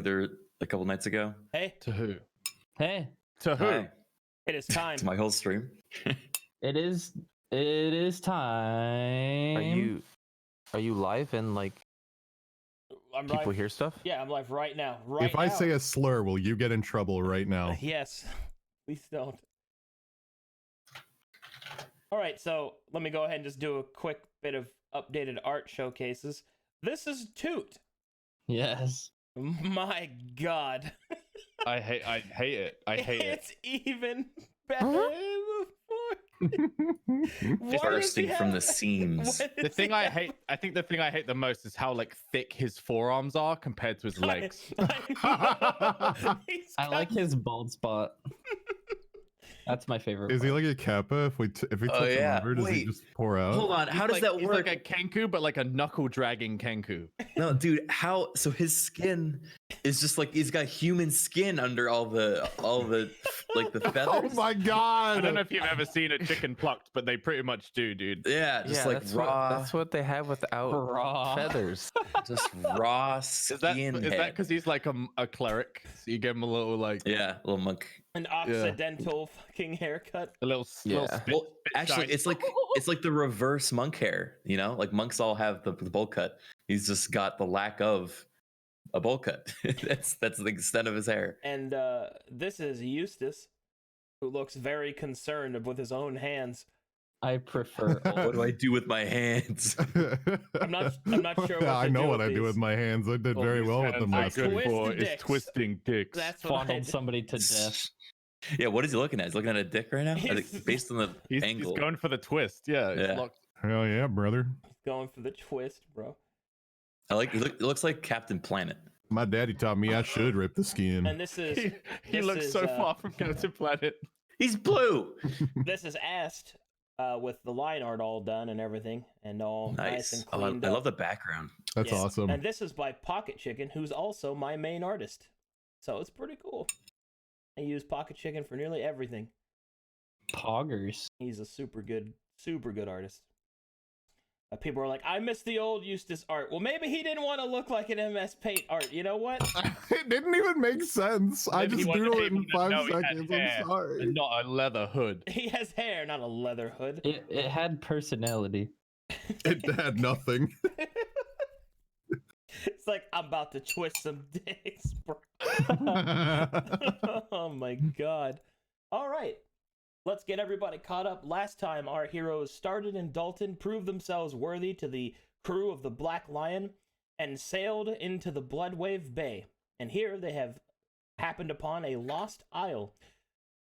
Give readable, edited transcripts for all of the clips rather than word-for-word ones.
a couple nights ago. Hey, To who? Hey, To who? Hi. it is time. It's my whole stream. it is time. Are you live and like I'm people live. hear stuff? Yeah, I'm live right now. Right If now. I say a slur, will you get in trouble right now? Yes, please don't. All right, so let me go ahead and just do a quick bit of updated art showcases. This is Toot. Yes. My God. I hate it. I hate it. It's even better before. Bursting from the seams. The thing I hate, I think the thing I hate the most is how like thick his forearms are compared to his legs. I like his bald spot. That's my favorite. Is he part. like a Kappa? If we touch Oh, him yeah. over, does he Wait. just pour out? Hold on, how does that He's work? like a Kenku, but like a knuckle dragging Kenku. No, dude, how? So his skin is just like he's got human skin under all the like the feathers. Oh my I god! don't know if you've ever seen a chicken plucked, but they pretty much do, dude. Yeah, just like that's raw, that's what they have without Raw. feathers. just raw Is that skin. because he's like a cleric? So you give him a little like Yeah, little monk. An occidental fucking haircut. a little, little Yeah. spit, Well, spit actually, shine. it's like the reverse monk hair. You know, like monks all have the bowl cut. He's just got the lack of a bowl cut. that's the extent of his hair. And this is Eustace, who looks very concerned with his own hands. I prefer. What do I do with my hands? I'm not sure what I to know do what with I do with these. my hands. I did All very these well with hands them are last I good week. twist for is dicks. twisting dicks. That's what I Fondled did. somebody to death. Yeah, what is he looking at? He's looking at a dick right now. I think He's- based on the He's angle. going for the twist. Yeah. it's Yeah. locked. Hell yeah, brother! Going for the twist, bro. I like. It looks like Captain Planet. My daddy taught me I should rip the skin. And this is He This looks is, so far from Captain Planet. He's blue. this is Ast with the line art all done and everything, and all nice and Oh, cleaned I up. love the background. That's Yes. awesome. And this is by Pocket Chicken, who's also my main artist. So it's pretty cool. I use Pocket Chicken for nearly everything. Poggers. He's a super good artist. People are like, I miss the old Eustace art. Well, maybe he didn't want to look like an MS Paint art. You know what? It didn't even make sense. I Maybe he just wanted doodled it people in to 5 know he had seconds. hair I'm sorry. and not a leather hood. He has hair, not a leather hood. It had personality. It had nothing. It's like, I'm about to twist some dicks, bro. Oh my god. All right. Let's get everybody caught up. Last time, our heroes started in Dalton, proved themselves worthy to the crew of the Black Lion, and sailed into the Bloodwave Bay. And here they have happened upon a lost isle,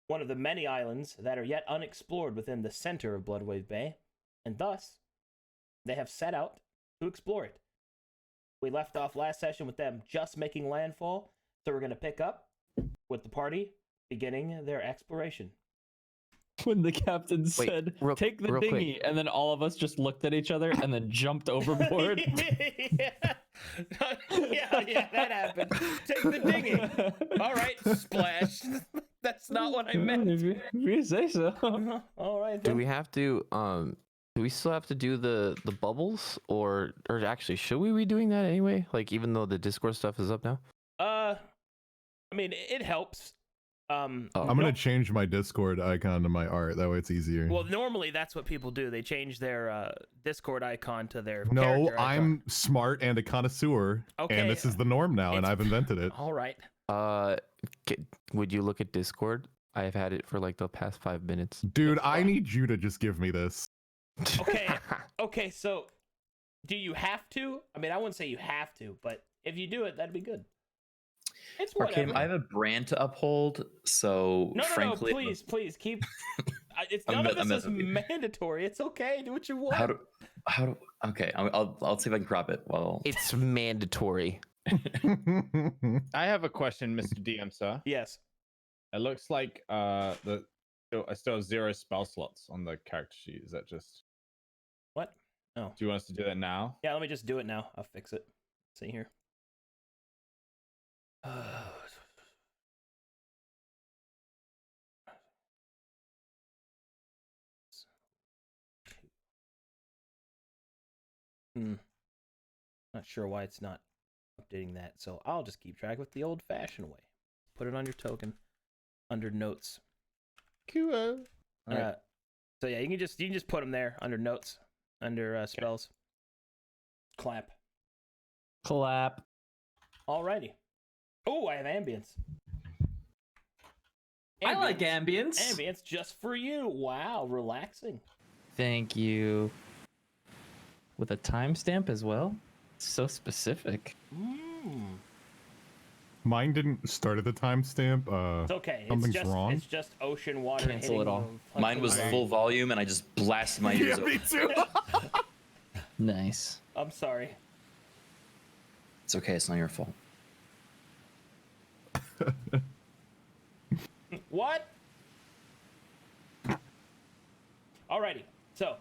one of the many islands that are yet unexplored within the center of Bloodwave Bay, and thus, they have set out to explore it. We left off last session with them just making landfall, so we're going to pick up with the party beginning their exploration. When the captain Wait, said, real- "Take the real quick. dinghy," and then all of us just looked at each other and then jumped overboard. yeah, that happened. Take the dinghy. All right, splash. That's not what I meant. If you say so. All right. Do Then. we have to do we still have to do the bubbles or actually should we be doing that anyway? Like even though the Discord stuff is up now? I mean, it helps. I'm gonna change my Discord icon to my art. That way it's easier. Well, normally that's what people do. They change their Discord icon to their No, character icon. I'm smart and a connoisseur, Okay, and this is the norm now, and it's- I've invented it. All right. Would you look at Discord? I've had it for like the past 5 minutes. Dude, I need you to just give me this. Okay. Okay, so do you have to? I mean, I wouldn't say you have to, but if you do it, that'd be good. It's whatever. Arcadum, I have a brand to uphold, so No, frankly, please keep. It's I'm none of mess- I'm this is messing with you. mandatory. It's okay. Do what you want. how do? Okay, I'll see if I can crop it. Well, It's mandatory. I have a question, Mr. DM, sir. Yes. It looks like I still have 0 spell slots on the character sheet. Is that just? What? Oh. Do you want us to do that now? Yeah. Let me just do it now. I'll fix it. See here. Not sure why it's not updating that. So I'll just keep track with the old-fashioned way. Put it on your token under notes. Cool. All right. So yeah, you can just put them there under notes, under spells. Clap. Clap. Alrighty. Oh, I have ambience. I like ambience. Ambience just for you. Wow, relaxing. Thank you. With a timestamp as well? So specific. Mine didn't start at the timestamp. It's okay. Something's it's just, wrong. It's just ocean water. Cancel hitting it all. the Mine was fucking full volume, and I just blasted my ears open. too. Nice. I'm sorry. It's okay. It's not your fault. What? Alrighty. So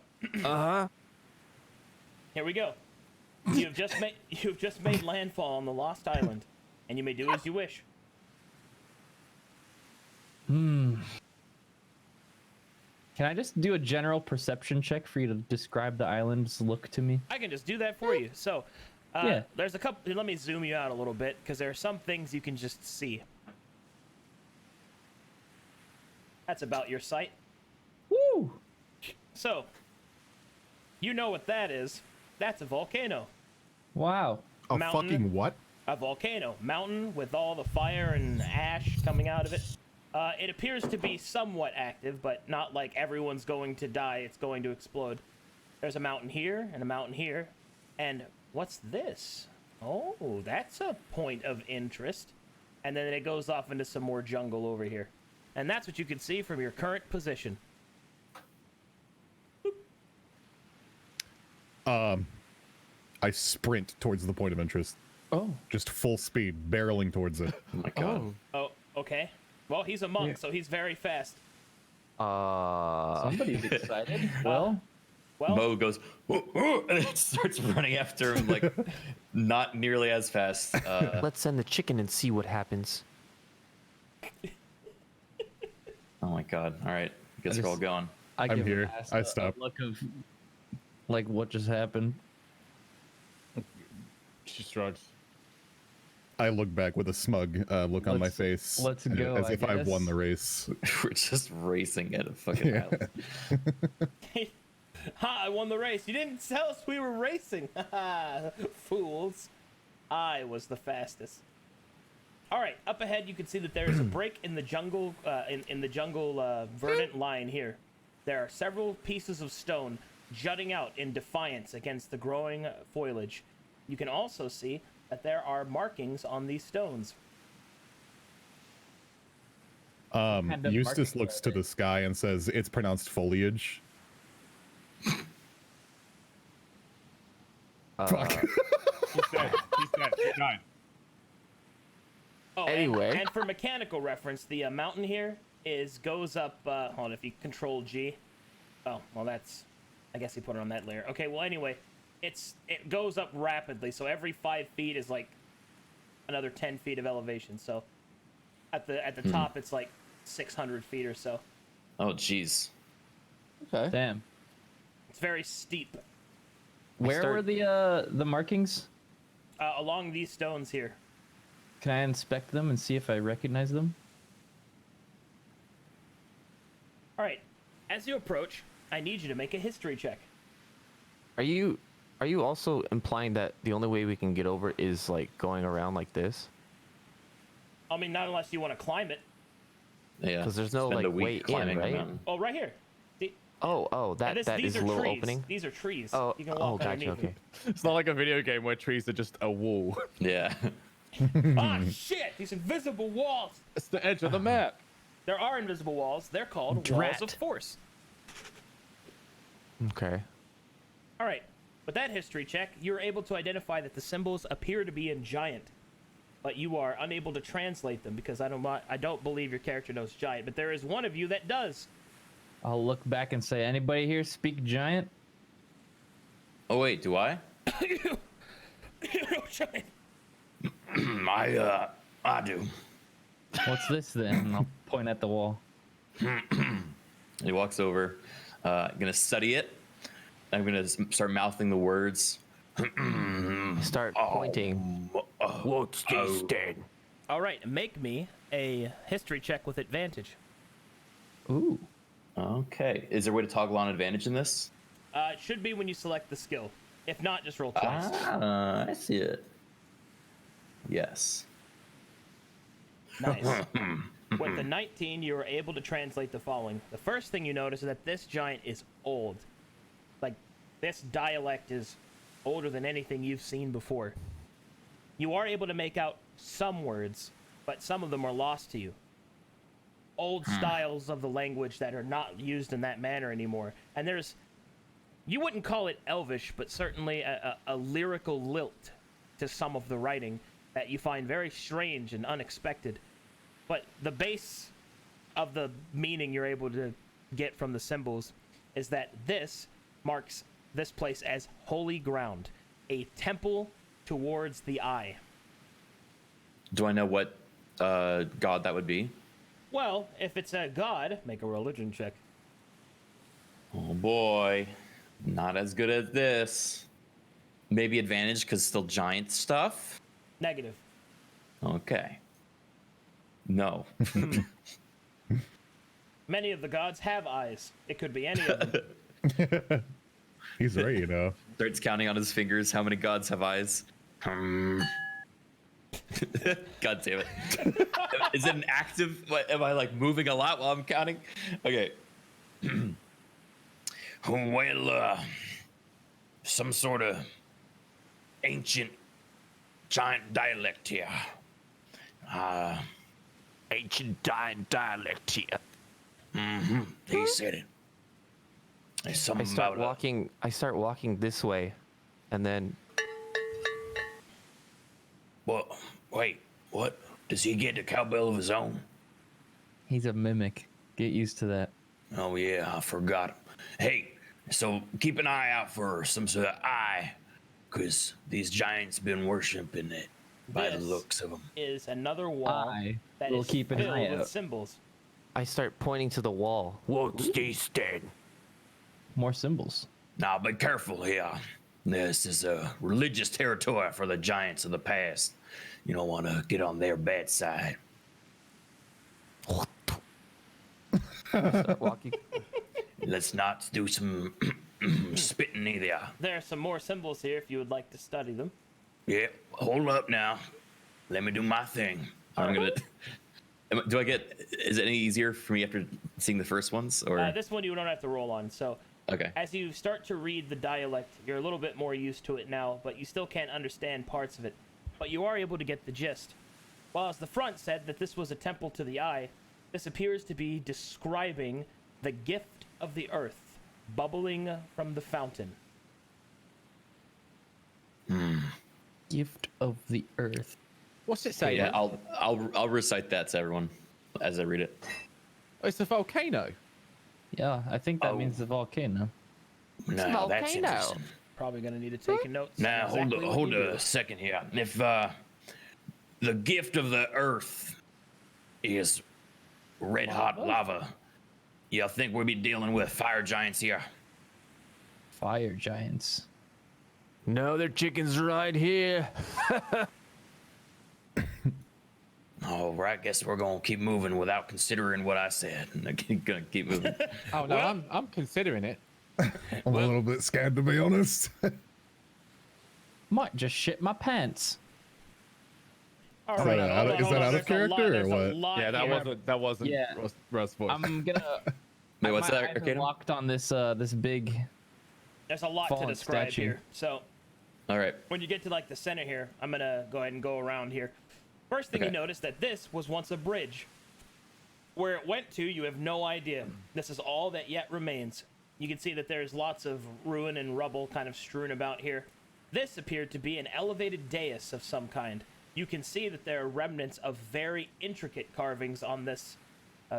here we go. You've just made landfall on the Lost Island, and you may do as you wish. Can I just do a general perception check for you to describe the island's look to me? I can just do that for you. So, Yeah. there's a couple. Let me zoom you out a little bit because there are some things you can just see. That's about your sight. Woo! So, you know what that is? That's a volcano. Wow. A Mountain. fucking what? A volcano. Mountain with all the fire and ash coming out of it. It appears to be somewhat active, but not like everyone's going to die. It's going to explode. There's a mountain here and a mountain here. And what's this? Oh, that's a point of interest. And then it goes off into some more jungle over here. And that's what you can see from your current position. I sprint towards the point of interest. Oh. Just full speed, barreling towards it. Oh my god. Oh, okay. Well, he's a monk, so he's very fast. Somebody's excited. Well, Mo goes, "Oh, oh," and it starts running after him, like, not nearly as fast. Let's send the chicken and see what happens. Oh my god. All right. Guess we're all going. I'm here. I stop. Look of like what just happened. She shrugs. I look back with a smug look on my Let's- face. let's go, As I if I've won guess. the race. We're just racing at a fucking island. Ha, I won the race. You didn't tell us we were racing. Fools. I was the fastest. All right, up ahead you can see that there is a break in the jungle, in the jungle verdant line here. There are several pieces of stone jutting out in defiance against the growing foliage. You can also see that there are markings on these stones. kind of Eustace markings looks are to they? the sky and says, "It's pronounced foliage." Fuck. He's dead. He's dead. He died. Oh, Anyway. and for mechanical reference, the mountain here goes up. Hold on, if you Control G. Oh, well, that's. I guess he put it on that layer. Okay, well, anyway, it goes up rapidly. So every 5 feet is like another 10 feet of elevation. So at the top, it's like 600 feet or so. Oh, jeez. Okay. Damn. It's very steep. Where were the markings? Along these stones here. Can I inspect them and see if I recognize them? All right. As you approach, I need you to make a history check. Are you also implying that the only way we can get over is like going around like this? I mean, not unless you want to climb it. Yeah. 'Cause there's no, Spend a like, week way in, climbing the right? mountain. Oh, right here. See, Oh, that this- that these is a are little trees. opening. These are trees. Oh, You can walk gotcha. underneath Okay. them. It's not like a video game where trees are just a wall. Yeah. Ah, shit! These invisible walls. It's the edge of the map. There are invisible walls. They're called walls Drat. of force. Okay. All right. With that history check, you're able to identify that the symbols appear to be in giant, but you are unable to translate them because I don't believe your character knows giant. But there is one of you that does. I'll look back and say, anybody here speak giant? Oh wait, do I? You know giant. I do. What's this then? And I'll point at the wall. He walks over. Gonna study it. I'm gonna start mouthing the words. Start pointing. What's this then? All right, make me a history check with advantage. Ooh. Okay. Is there a way to toggle on advantage in this? It should be when you select the skill. If not, just roll twice. I see it. Yes. Nice. With the 19, you were able to translate the following. The first thing you notice is that this giant is old. Like, this dialect is older than anything you've seen before. You are able to make out some words, but some of them are lost to you. Old styles of the language that are not used in that manner anymore. And there's, you wouldn't call it Elvish, but certainly a lyrical lilt to some of the writing that you find very strange and unexpected. But the base of the meaning you're able to get from the symbols is that this marks this place as holy ground, a temple towards the eye. Do I know what god that would be? Well, if it's a god, make a religion check. Oh boy, not as good as this. Maybe advantage because still giant stuff. Negative. Okay. No. Many of the gods have eyes. It could be any of them. He's right, you know. Starts counting on his fingers how many gods have eyes. God damn it. Is it an active? What, am I like moving a lot while I'm counting? Okay. Well, some sort of ancient giant dialect here. Ancient dialect here. Mm-hmm. He said it. There's something I start about walking. I start walking this way, and then Well, wait. What? Does he get a cowbell of his own? He's a mimic. Get used to that. Oh yeah, I forgot him. Hey, so keep an eye out for some sort of eye, cause these giants been worshiping it by the This looks of them. is another wall that will is keep an filled eye with out. symbols. I start pointing to the wall. What's this then? More symbols. Now be careful here. This is a religious territory for the giants of the past. You don't want to get on their bad side. Start walking. Let's not do some spitting either. There are some more symbols here if you would like to study them. Yeah, hold up now. Let me do my thing. I'm gonna. Do I get? Is it any easier for me after seeing the first ones, or? This one you don't have to roll on. So Okay. as you start to read the dialect, you're a little bit more used to it now, but you still can't understand parts of it. But you are able to get the gist. While as the front said that this was a temple to the eye, this appears to be describing the gift of the earth bubbling from the fountain. Gift of the earth. What's it say? Yeah, then? I'll recite that to everyone as I read it. Oh, it's a volcano. Yeah, I think that Oh. means the volcano. Now that's volcano. interesting. Probably going to need to take a note. Now exactly what hold you a do. second here. If the gift of the earth is red hot lava, you think we'll be dealing with fire giants here? Fire giants. No, they're chickens right here. All right, guess we're gonna keep moving without considering what I said. I'm gonna keep moving. Oh no, I'm considering it. I'm a little bit scared, to be honest. Might just shit my pants. All Is right, that hold out- on, is hold that on. out of There's a lot- character or there's a what? lot Yeah, that here. wasn't Yeah. Russ' voice. I'm gonna. Wait, what's my that, eyes are Arcadum? locked on this this big. There's a lot to fallen describe statue. here. So All right. when you get to like the center here, I'm gonna go ahead and go around here. First thing you Okay. notice that this was once a bridge. Where it went to, you have no idea. This is all that yet remains. You can see that there's lots of ruin and rubble kind of strewn about here. This appeared to be an elevated dais of some kind. You can see that there are remnants of very intricate carvings on this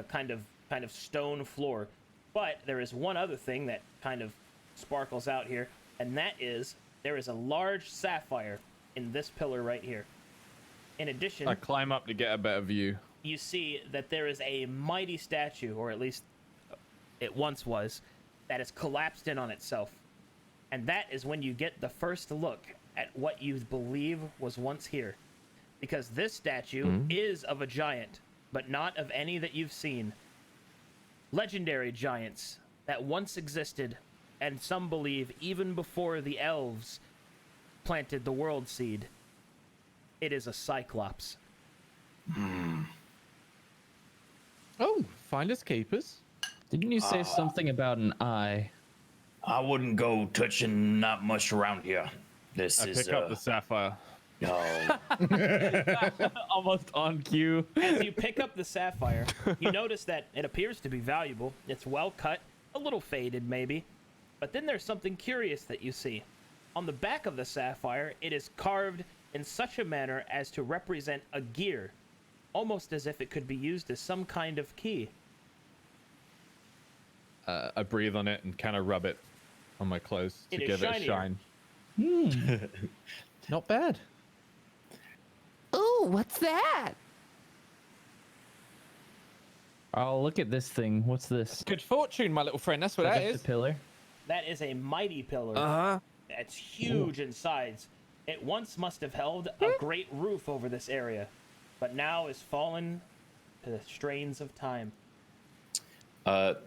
kind of stone floor. But there is one other thing that kind of sparkles out here, and that is there is a large sapphire in this pillar right here. In addition, I climb up to get a better view. you see that there is a mighty statue, or at least it once was, that has collapsed in on itself. And that is when you get the first look at what you believe was once here. because this statue is of a giant, but not of any that you've seen. Legendary giants that once existed, and some believe even before the elves planted the world seed. It is a cyclops. Oh, finders keepers. Didn't you say something about an eye? I wouldn't go touching not much around here. This I is pick up the sapphire. no. Almost on cue. As you pick up the sapphire, you notice that it appears to be valuable. It's well cut, a little faded maybe. But then there's something curious that you see. On the back of the sapphire, it is carved in such a manner as to represent a gear, almost as if it could be used as some kind of key. I breathe on it and kind of rub it on my clothes to It is give it a shinier. shine. Not bad. Ooh, what's that? Oh, look at this thing. What's this? Good fortune, my little friend. That's what that Just is. a pillar. That is a mighty pillar. Uh-huh. It's huge in size. It once must have held a great roof over this area, but now is fallen to the strains of time.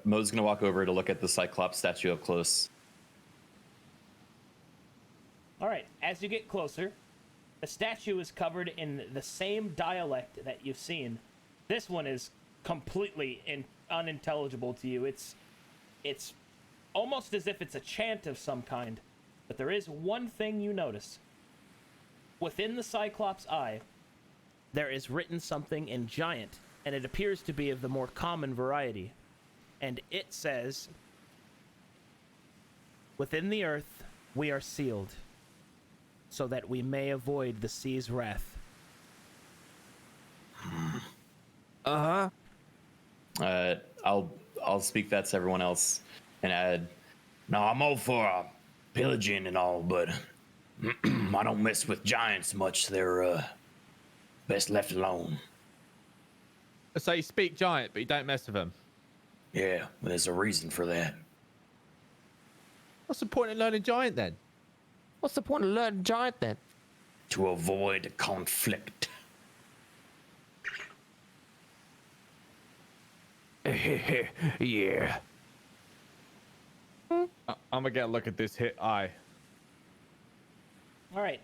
Mo's gonna walk over to look at the cyclops statue up close. All right, as you get closer, the statue is covered in the same dialect that you've seen. This one is completely unintelligible to you. It's almost as if it's a chant of some kind. But there is one thing you notice. Within the Cyclops' eye, there is written something in giant, and it appears to be of the more common variety. And it says, "Within the earth we are sealed, so that we may avoid the sea's wrath." Uh-huh. I'll speak that to everyone else and add. No, I'm all for pillaging and all, but I don't mess with giants much. They're best left alone. So you speak giant, but you don't mess with them. Yeah, there's a reason for that. What's the point of learning giant then? What's the point of learning giant then? To avoid conflict. Yeah. I'm gonna get a look at this hit eye. All right.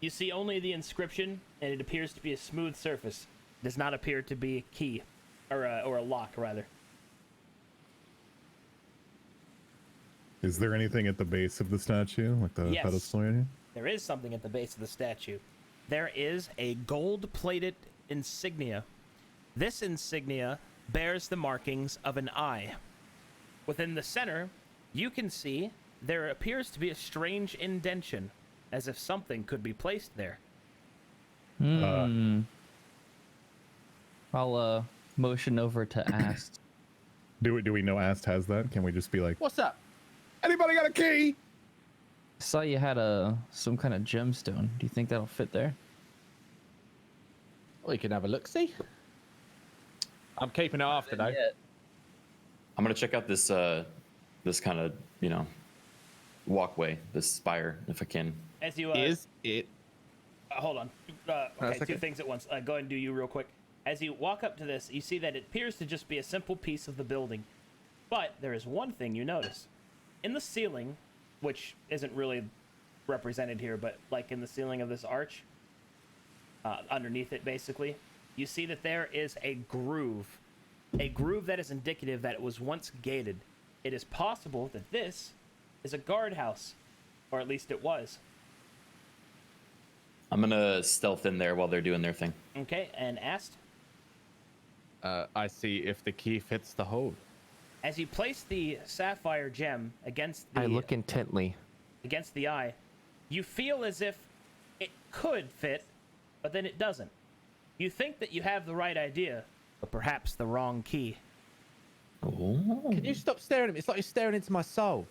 You see only the inscription, and it appears to be a smooth surface. It does not appear to be a key, or a lock, rather. Is there anything at the base of the statue, like the Yes. pedestal or anything? There is something at the base of the statue. There is a gold-plated insignia. This insignia bears the markings of an eye. Within the center, you can see there appears to be a strange indention, as if something could be placed there. I'll motion over to Ast. Do we know Ast has that? Can we just be like, What's up? anybody got a key? Saw you had some kind of gemstone. Do you think that'll fit there? We can have a look. See. I'm keeping it after though. I'm gonna check out this this kind of walkway, this spire, if I can. As you Is it? hold on. That's Okay, two okay. things at once. Go ahead and do you real quick. As you walk up to this, you see that it appears to just be a simple piece of the building. But there is one thing you notice. In the ceiling, which isn't really represented here, but like in the ceiling of this arch, underneath it basically, you see that there is a groove. A groove that is indicative that it was once gated. It is possible that this is a guardhouse, or at least it was. I'm gonna stealth in there while they're doing their thing. Okay, and Ast, I see if the key fits the hole. as you place the sapphire gem against I look intently. against the eye, you feel as if it could fit, but then it doesn't. You think that you have the right idea, but perhaps the wrong key. Oh. Can you stop staring at me? It's like you're staring into my soul.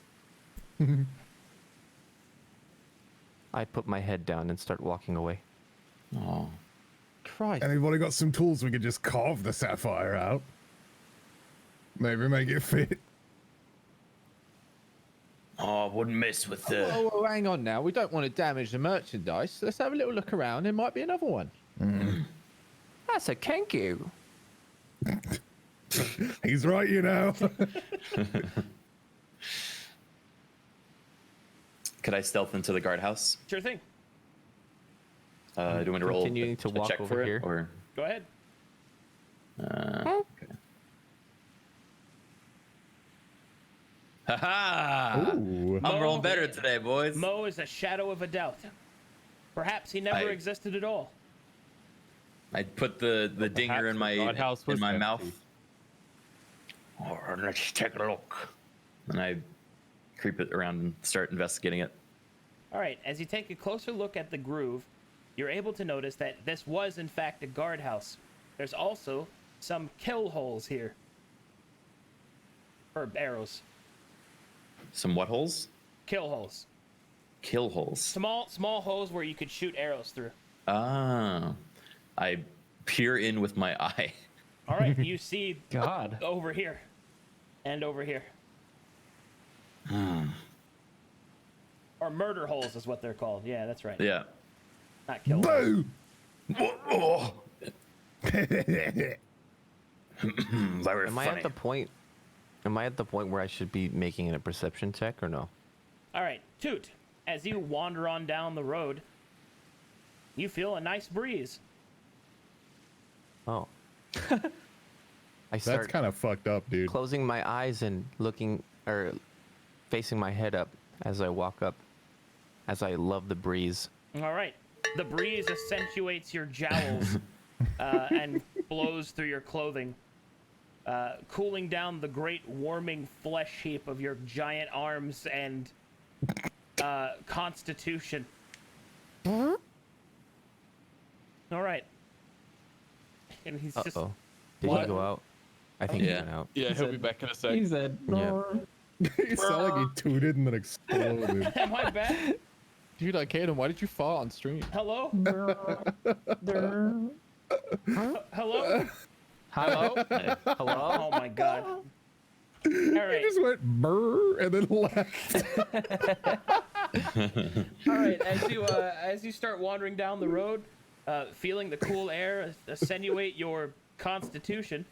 I put my head down and start walking away. Oh. Christ. Anybody got some tools we could just carve the sapphire out? Maybe make it fit. Oh, I wouldn't mess with the. Oh, hang on now. We don't want to damage the merchandise. Let's have a little look around. There might be another one. That's a kangaroo. He's right, you know. Could I stealth into the guardhouse? Sure thing. Do you want me to roll Continuing to a walk check over for it, here. or Go ahead. okay. Haha! Ooh. I'm rolling better today, boys. Mo is a shadow of a doubt. Perhaps he never I- existed at all. I put the dinger in my guardhouse was empty. mouth, Oh, let's take a look. and I creep it around and start investigating it. All right, as you take a closer look at the groove, you're able to notice that this was in fact a guardhouse. There's also some kill holes here. Or arrows. Some what holes? Kill holes. Kill holes. Small holes where you could shoot arrows through. Ah. I peer in with my eye. All right, you see God. over here and over here. Or murder holes is what they're called. Yeah, that's right. Yeah. Not kill holes. Boo! Oh. Very Am I funny. at the point? Am I at the point where I should be making a perception check or no? All right, Toot, as you wander on down the road, you feel a nice breeze. Oh. I That's start kind of fucked up, dude. closing my eyes and looking or facing my head up as I walk up, as I love the breeze. All right. The breeze accentuates your jowls and blows through your clothing, cooling down the great warming flesh heap of your giant arms and constitution. All right. And he's just... Uh-oh. Did What? he go out? I think Yeah. he went out. Yeah, he'll be back in a sec. He said, Yeah. It sounded like he tooted and then exploded. Am I back? Dude, Arcadum, why did you fart on stream? Hello? Hello? Hello? Hello? Oh my god. All He right. just went brr and then left. All right, as you start wandering down the road, feeling the cool air attenuate your constitution,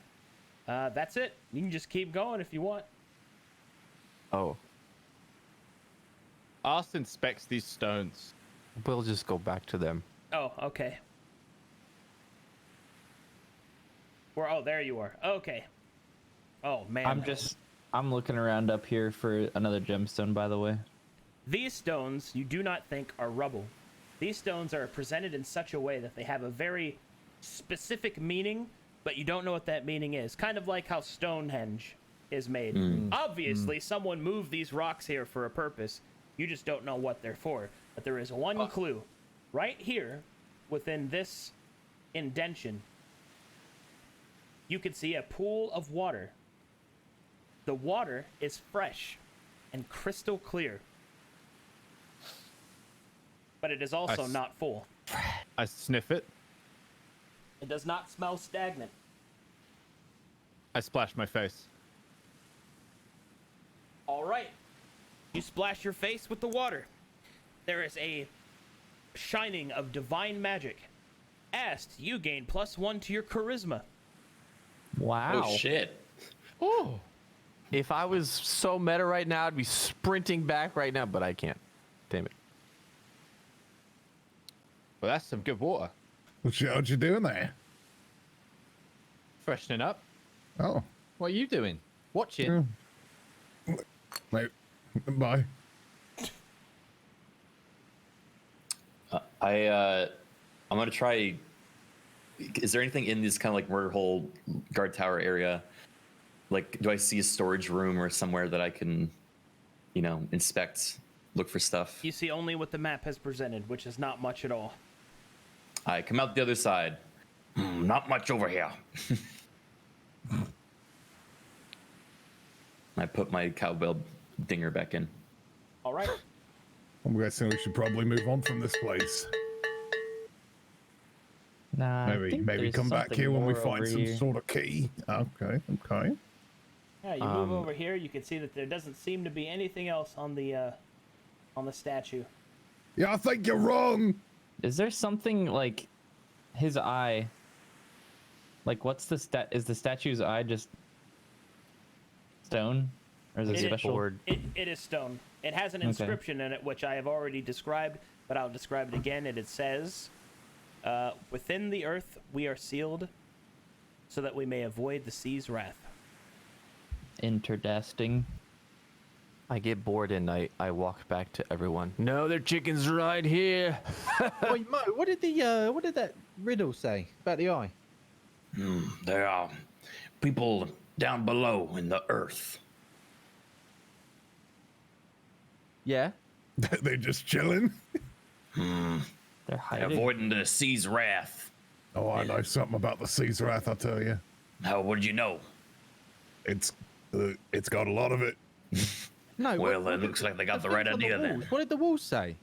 that's it. You can just keep going if you want. Oh, Ast inspects these stones. we'll just go back to them. Oh, okay. Oh, there you are. Okay. Oh man. I'm looking around up here for another gemstone, by the way. These stones you do not think are rubble. These stones are presented in such a way that they have a very specific meaning, but you don't know what that meaning is. Kind of like how Stonehenge is made. Obviously, someone moved these rocks here for a purpose. You just don't know what they're for. But there is one clue. Right here, within this indention, you can see a pool of water. The water is fresh and crystal clear. But it is also not full. I sniff it. It does not smell stagnant. I splash my face. All right. You splash your face with the water. There is a shining of divine magic. Ast, you gain +1 to your charisma. Wow. Oh shit! Oh. If I was so meta right now, I'd be sprinting back right now, but I can't. Damn it. Well, that's some good water. What you doing there? Freshening up. Oh, What are you doing? Watching. wait. Bye. I'm gonna try. Is there anything in this kind of like murder hole guard tower area? Like, do I see a storage room or somewhere that I can, inspect, look for stuff? You see only what the map has presented, which is not much at all. I come out the other side. Not much over here. I put my cowbell dinger back in. All right. I'm guessing we should probably move on from this place. Nah, I Maybe think there's come back something here when we more find over some here. sort of key. Okay. Yeah, you move over here, you can see that there doesn't seem to be anything else on the statue. Yeah, I think you're wrong. Is there something like his eye? Like, what's the Is the statue's eye just stone, or is it special? It is stone. It has an inscription in it, which I have already described, but I'll describe it again. And it says, "Within the earth we are sealed, so that we may avoid the sea's wrath." Interdasting. I get bored and I walk back to everyone. No, their chicken's right here. Wait, Mo, what did that riddle say about the eye? There are people down below in the earth. Yeah. They just chilling. They're hiding. Avoiding the sea's wrath. Oh, I know something about the sea's wrath. I tell you, What did you know? it's got a lot of it. No. Well, it looks like they got the right things on idea then. walls. What did the walls say?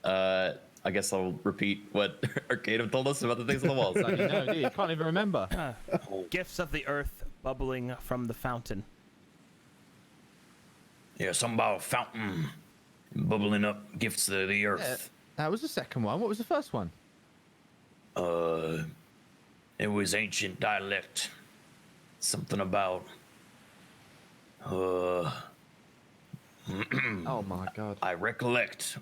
I guess I'll repeat what Arcadum told us about the things on the walls. No, do you? Can't even remember. Gifts of the earth bubbling from the fountain. Yeah, something about a fountain bubbling up gifts of the earth. That was the second one. What was the first one? It was ancient dialect. Something about Oh my god. I recollect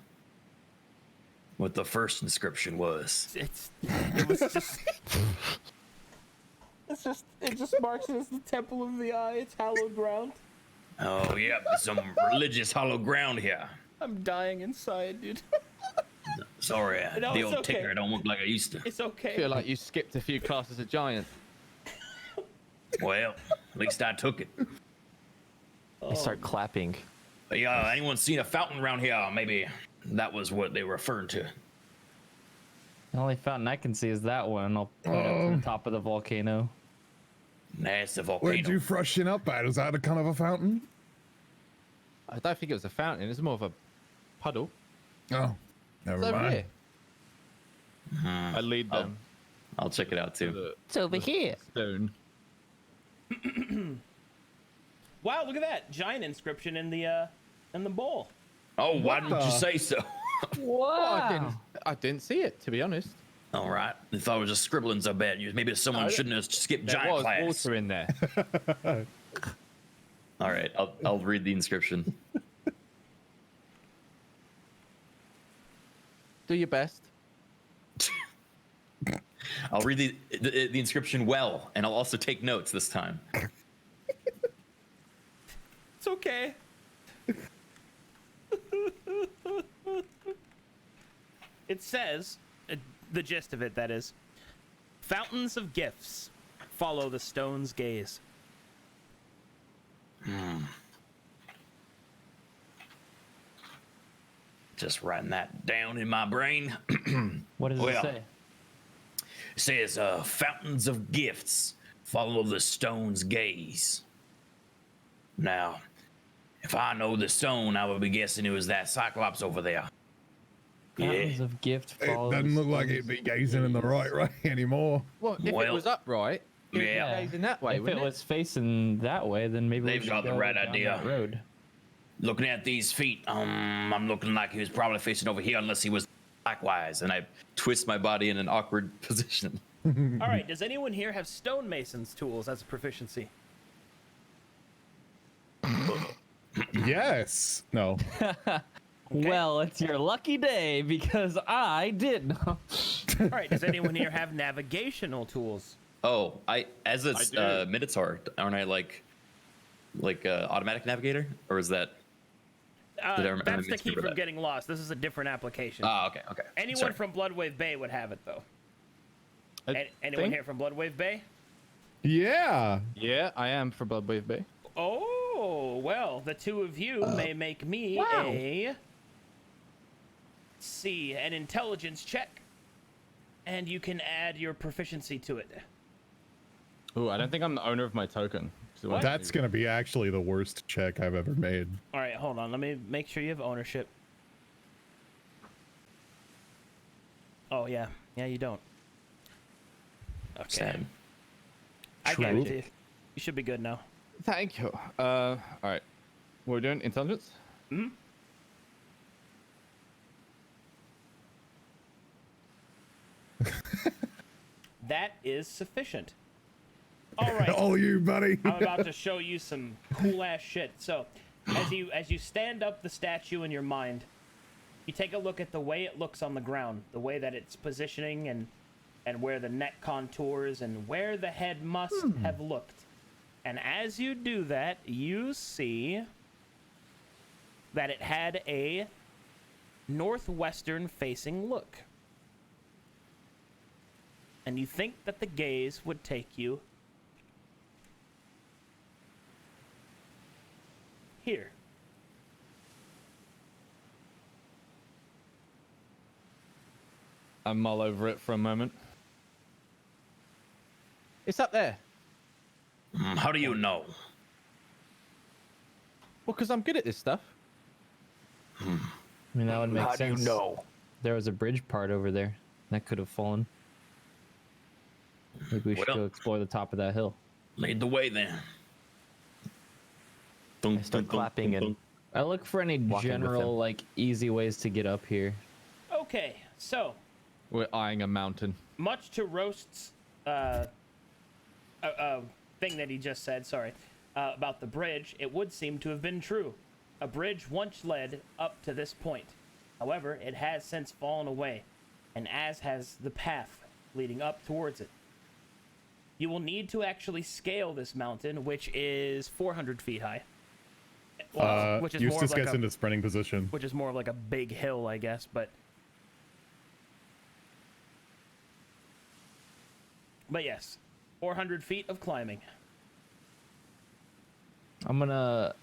what the first inscription was. It was just. It just marks it as the temple of the eye. It's hallowed ground. Oh yeah, some religious hollow ground here. I'm dying inside, dude. Sorry, No, the it's old okay. ticker don't look like I used to. It's okay. I feel like you skipped a few classes of giant. Well, at least I took it. I start clapping. But yeah, anyone seen a fountain around here? Maybe that was what they were referring to. The only fountain I can see is that one. I'll put it up to the top of the volcano. That's the volcano. Where'd you freshen up at? Is that a kind of a fountain? I don't think it was a fountain. It's more of a puddle. Oh, never It's over mind. here. I lead them I'll check it out to too. the It's over here. stone. Wow, look at that giant inscription in the bowl. Oh, why didn't you say so? Oh, I didn't see it, to be honest. All right, I thought it was just scribbling so bad. Maybe someone shouldn't have skipped There giant was class. water in there. All right, I'll read the inscription. Do your best. I'll read the inscription well, and I'll also take notes this time. It's okay. It says, the gist of it, that is, fountains of gifts follow the stone's gaze. Just writing that down in my brain. What does it Well. say? It says, fountains of gifts follow the stone's gaze. Now, if I know the stone, I would be guessing it was that cyclops over there. Fountains of gift It follow the doesn't look like stones. it'd be gazing in the right way anymore. Well, if it Well, was upright, it would be yeah. gazing that way, If it wouldn't was facing that way, then maybe They've we should got the go right down idea. that road. Looking at these feet, I'm looking like he was probably facing over here unless he was likewise. And I twist my body in an awkward position. All right, does anyone here have stonemason's tools as a proficiency? Yes. No. Well, it's your lucky day because I did. All right, does anyone here have navigational tools? Oh, as a do. Minotaur, aren't I like automatic navigator, or is that? Did I remember That's to mixed keep with from that? getting lost. This is a different application. Ah, okay. Anyone Sorry. from Bloodwave Bay would have it, though. Anyone think- here from Bloodwave Bay? Yeah. Yeah, I am for Bloodwave Bay. Oh, well, the two of you may make me an intelligence check, and you can add your proficiency to it. Ooh, I don't think I'm the owner of my token. So What? That's gonna be actually the worst check I've ever made. All right, hold on. Let me make sure you have ownership. Oh, yeah. Yeah, you don't. Okay. Sad. I got it. True. Dude. You should be good now. Thank you. All right. We're doing intelligence. Hmm? That is sufficient. All right. All you, buddy. I'm about to show you some cool ass shit. So, as you stand up the statue in your mind, you take a look at the way it looks on the ground, the way that it's positioning, and where the neck contours and where the head must have looked. And as you do that, you see that it had a northwestern facing look. And you think that the gaze would take you here. I mull over it for a moment. It's up there. How do you know? Well, because I'm good at this stuff. I mean, that would make How do sense. you know? There was a bridge part over there that could have fallen. Maybe we should Well- go explore the top of that hill. Lead the way then. I start clapping and I look for any Walking with general, him. like, easy ways to get up here. Okay, so We're eyeing a mountain. much to Roast's thing that he just said, about the bridge, it would seem to have been true. A bridge once led up to this point. However, it has since fallen away, and as has the path leading up towards it. You will need to actually scale this mountain, which is 400 feet high. Well, which is more Eustace of like gets into sprinting position. which is more of like a big hill, I guess, but yes, 400 feet of climbing. I'm gonna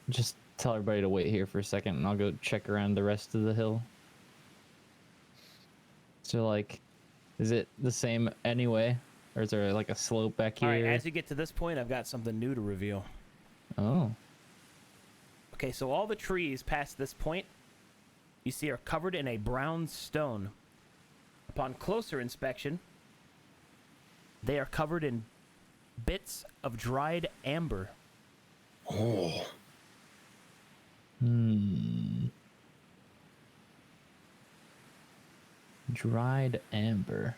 just tell everybody to wait here for a second, and I'll go check around the rest of the hill. So, like, is it the same anyway? Or is there, like, a slope back here? All right, as you get to this point, I've got something new to reveal. Oh. Okay, so all the trees past this point, you see, are covered in a brown stone. Upon closer inspection, they are covered in bits of dried amber. Oh, Dried amber.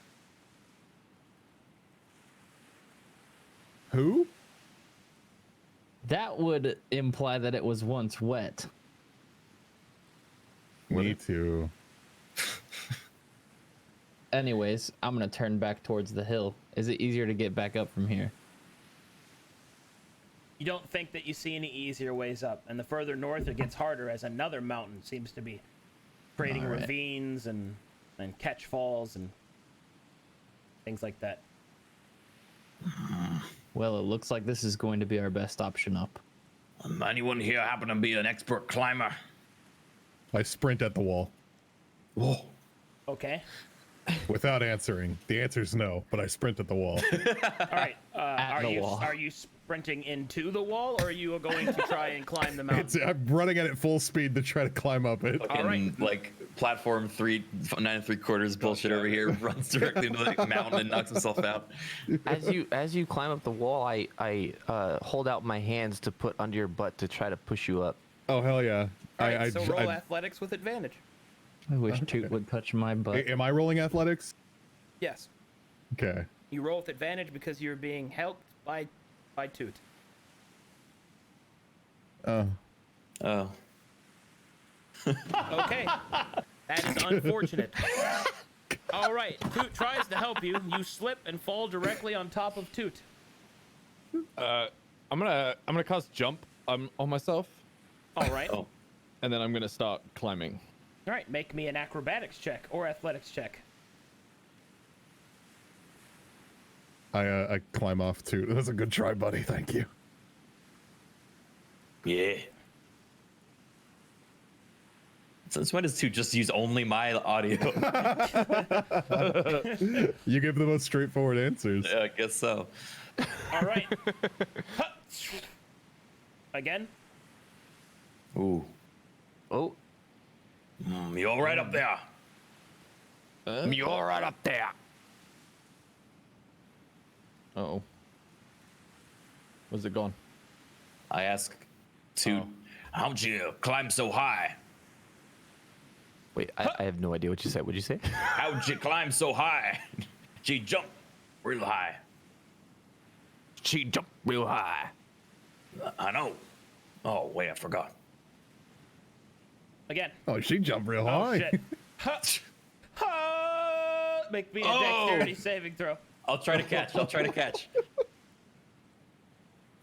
Who? That would imply that it was once wet. Me too. Anyways, I'm gonna turn back towards the hill. Is it easier to get back up from here? You don't think that you see any easier ways up, and the further north it gets harder as another mountain seems to be creating All right. ravines and catch falls and things like that. Well, it looks like this is going to be our best option up. anyone here happen to be an expert climber? I sprint at the wall Whoa. Okay. without answering. The answer's no, but I sprint at the wall. All right. At the wall. Are you sprinting into the wall, or are you going to try and climb the mountain? I'm running at it full speed to try to climb up it. All right. Fucking, like platform 9 3/4 bullshit over here, runs directly into the mountain and knocks himself out. as you climb up the wall, I hold out my hands to put under your butt to try to push you up. Oh hell yeah! All right, so roll athletics with advantage. I wish Toot would touch my butt. Am I rolling athletics? Yes. Okay. You roll with advantage because you're being helped by Toot. Oh. Oh. Okay. That is unfortunate. All right. Toot tries to help you. You slip and fall directly on top of Toot. I'm gonna cast jump on myself, All right. Oh. and then I'm gonna start climbing. All right. Make me an acrobatics check or athletics check. I climb off too. That's a good try, buddy. Thank you. Yeah. Since when does 2 just use only my audio? You give the most straightforward answers. Yeah, I guess so. All right. Again. Ooh. Oh, You're right up there. You're right up there. Oh. Where's it gone? I ask Toot, how'd you climb so high? Wait, I have no idea what you said. What'd you say? How'd you climb so high? She jumped real high. She jumped real high. I know. Oh, wait, I forgot. Again. Oh, she jumped real Oh, high. shit. Ha! Ha! Make me a dexterity saving throw. I'll try to catch. I'll try to catch.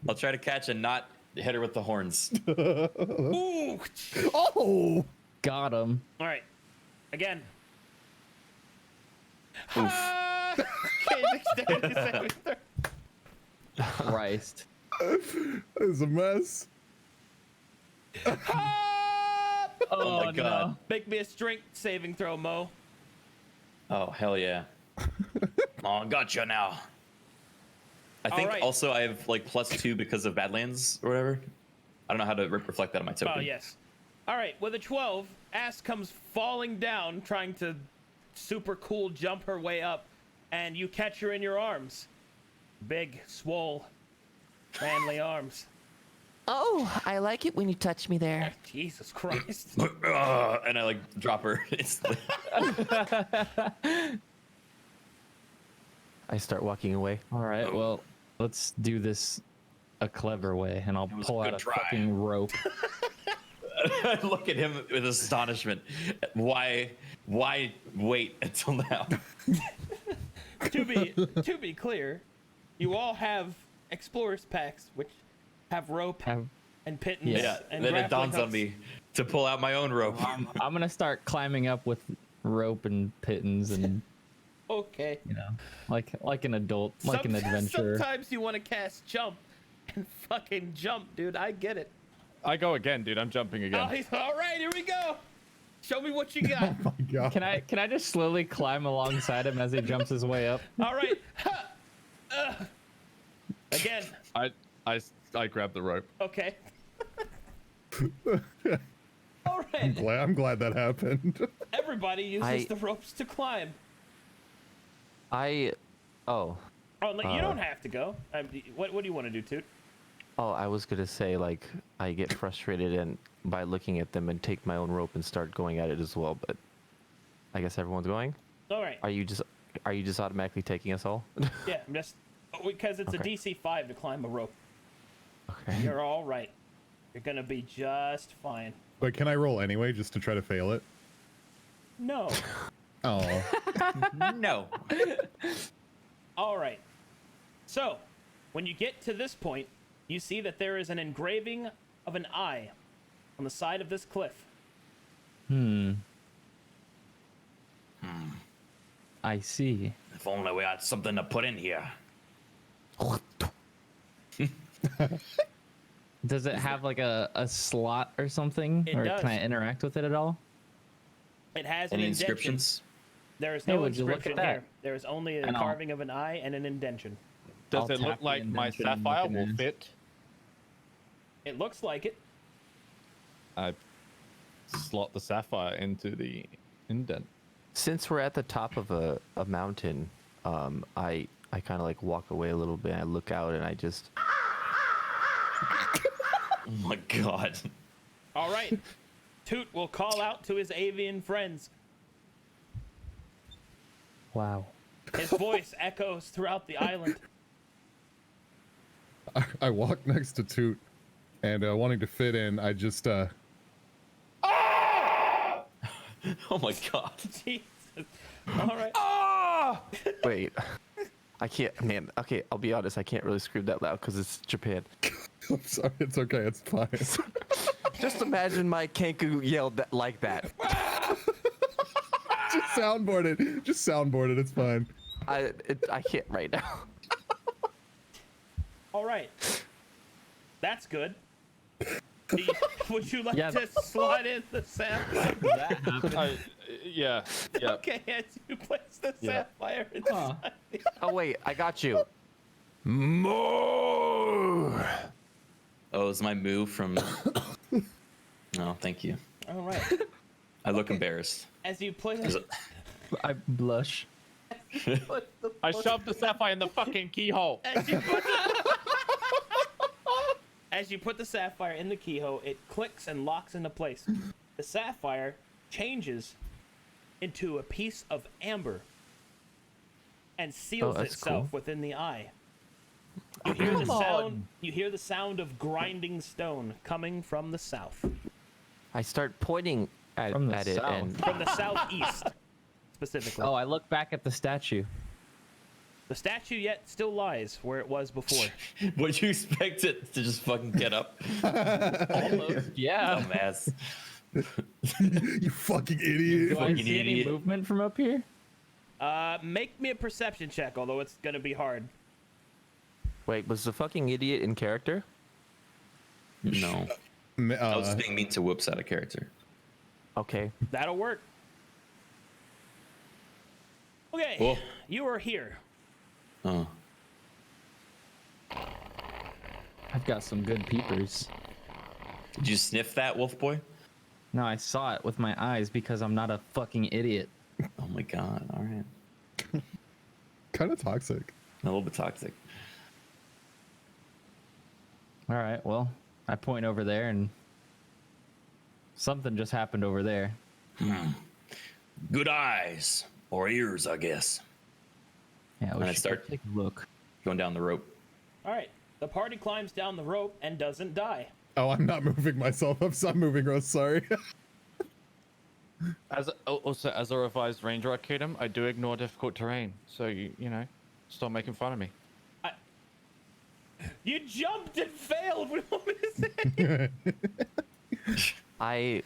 I'll try to catch and not hit her with the horns. Ooh! Oh, Got him. All right. Again. Ha! Okay, dexterity saving throw. Christ. it's a mess. Ha! Oh my god. Make me a strength saving throw, Mo. Oh, hell yeah. Oh, gotcha now. I think Alright. also I have like +2 because of Badlands or whatever. I don't know how to reflect that on my token. Oh, yes. All right, with a 12, Ass comes falling down, trying to super cool jump her way up, and you catch her in your arms. Big, swole, manly arms. Oh, I like it when you touch me there. Jesus Christ. And I like drop her instantly. I start walking away. All right, well, let's do this a clever way, and I'll was pull a out good a try. fucking rope. I look at him with astonishment. Why wait until now? to be clear, you all have explorers packs, which have rope and pittance Yes. Yeah, and then it grappling dawns on hooks. me to pull out my own rope. I'm gonna start climbing up with rope and pittance and Okay. like an adult, like an adventurer. Sometimes you want to cast jump and fucking jump, dude. I get it. I go again, dude. I'm jumping Oh, again. he's all right. Here we go. Show me what you got. Oh my god. Can I just slowly climb alongside him as he jumps his way up? All right. Ha! Again. I grab the rope. Okay. All I'm right. glad that happened. Everybody uses I- the ropes to climb. Oh, Oh, you don't have to go. What do you want to do, Toot? I was gonna say like I get frustrated and by looking at them and take my own rope and start going at it as well. But I guess everyone's going. All right. Are you just automatically taking us all? Yeah, I'm just because it's a Okay. DC 5 to climb a rope. Okay. You're all right. You're gonna be just fine. But can I roll anyway, just to try to fail it? No. Oh, No. All right. So, when you get to this point, you see that there is an engraving of an eye on the side of this cliff. I see. If only we had something to put in here. Does it have like a slot or something? It Or does. can I interact with it at all? It has Any an indention. inscriptions? There is Hey, no would you look at inscription that? here. There is only a And I'll- carving of an eye and an indention. Does I'll it look tap the like my indention and sapphire look will in fit? It looks like it. I slot the sapphire into the indent. Since we're at the top of a mountain, I kind of like walk away a little bit. I look out and I just Oh my god. All right. Toot will call out to his avian friends. Wow. His voice echoes throughout the island. I walk next to Toot, and wanting to fit in, I just Oh my god. Jesus. All right. wait. I can't, man. Okay, I'll be honest. I can't really scream that loud because it's Japan. I'm sorry. It's okay. It's fine. Just imagine my Kenku yelled like that. Just soundboard it. Just soundboard it. It's fine. I can't right now. All right. That's good. Would you like Yeah. to slide in the sapphire? That happened. Yeah. Yeah. Okay, as you place the Yeah. sapphire inside. Oh wait, I got you. More. Oh, is my move from? No, thank you. All right. I look embarrassed. As you place Is it- I blush. I shoved the sapphire in the fucking keyhole. as you put As you put the sapphire in the keyhole, it clicks and locks into place. The sapphire changes into a piece of amber and seals that's itself cool. within the eye. You hear the sound. You hear the sound of grinding stone coming from the south, I start pointing at, From the at it south. and from the southeast, specifically. Oh, I look back at the statue. The statue yet still lies where it was before. Would you expect it to just fucking get up? Almost. Yeah. Dumbass. You fucking idiot. Do I fucking see any idiot. movement from up here? Make me a perception check, although it's gonna be hard. wait, was the fucking idiot in character? No. I was being mean to Whoops out of character. Okay. That'll work. Okay, Cool. you are here. Oh. I've got some good peepers. Did you sniff that, Wolf Boy? No, I saw it with my eyes because I'm not a fucking idiot. Oh my god, alright. Kind of toxic. A little bit toxic. All right, well, I point over there and something just happened over there. Good eyes. Or ears, I guess. Yeah, we And I should start- take a look. Going down the rope. All right, the party climbs down the rope and doesn't die. Oh, I'm not moving myself. I'm moving, Rose. Sorry. Also, as a revised Ranger Arcadum, I do ignore difficult terrain. So, you know, stop making fun of me. You jumped and failed. What do you want me to say?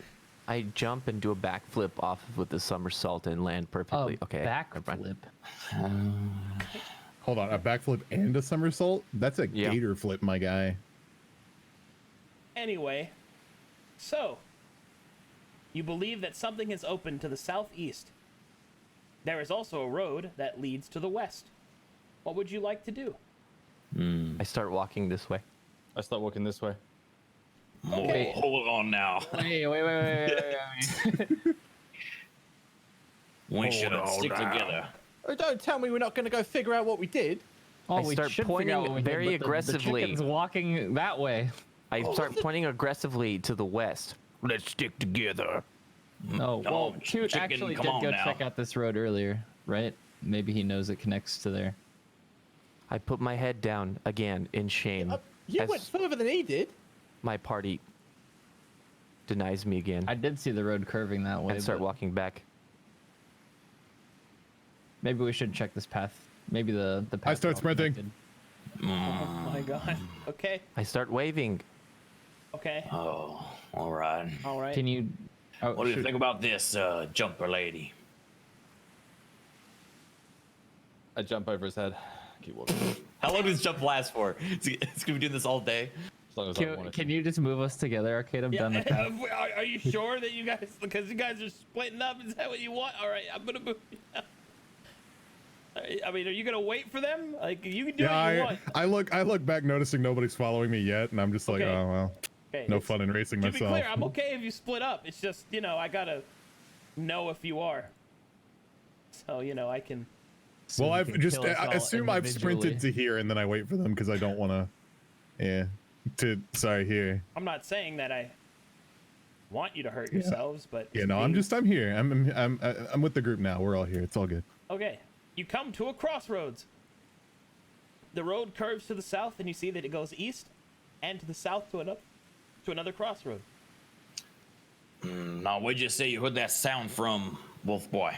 I jump and do a backflip off with the somersault and land perfectly. Okay. never mind. Backflip. Hold on, a backflip and a somersault? That's a Yeah. gator flip, my guy. Anyway, so you believe that something has opened to the southeast. There is also a road that leads to the west. What would you like to do? I start walking this way. I start walking this way. Okay. Hold on now. Wait. We should stick together. Oh, don't tell me we're not going to go figure out what we did. Oh, I we start should figure out pointing what we did, very but the aggressively. chicken's walking that way. I start pointing aggressively to the west. Let's stick together. Oh, well, Toot chicken, actually come did on go now. check out this road earlier, right? Maybe he knows it connects to there. I put my head down again in shame. You as went further than he did. my party denies me again. I did see the road curving that way. And start but walking back. Maybe we should check this path. Maybe the path. I start all sprinting. connected. Oh my god. Okay. I start waving. Okay. Oh, all right. All right. Can you? Oh, What do you shoot. think about this, jumper lady? I jump over his head. Keep walking. How long does jump last for? It's gonna be doing this all day. As long as I want Can, it. can you just move us together, Arcadum, down the path? Are you sure that you guys, because you guys are splitting up? Is that what you want? All right, I'm gonna move. I mean, are you gonna wait for them? Like, you can do what you want. I look back, noticing nobody's following me yet, and I'm just like, Okay. oh well, Okay, no it's- fun in racing To be myself. clear, I'm okay if you split up. It's just, you know, I gotta know if you are. So, you know, I can. So Well, we I've can just kill us all assume I've sprinted individually. to here, and then I wait for them because I don't want to. Yeah. Sorry, here. I'm not saying that I want you to hurt yourselves, but. Yeah, no, I'm here. I'm with the group now. We're all here. It's all good. Okay. You come to a crossroads. The road curves to the south, and you see that it goes east and to the south to another crossroad. Now, where'd you say you heard that sound from, Wolf Boy?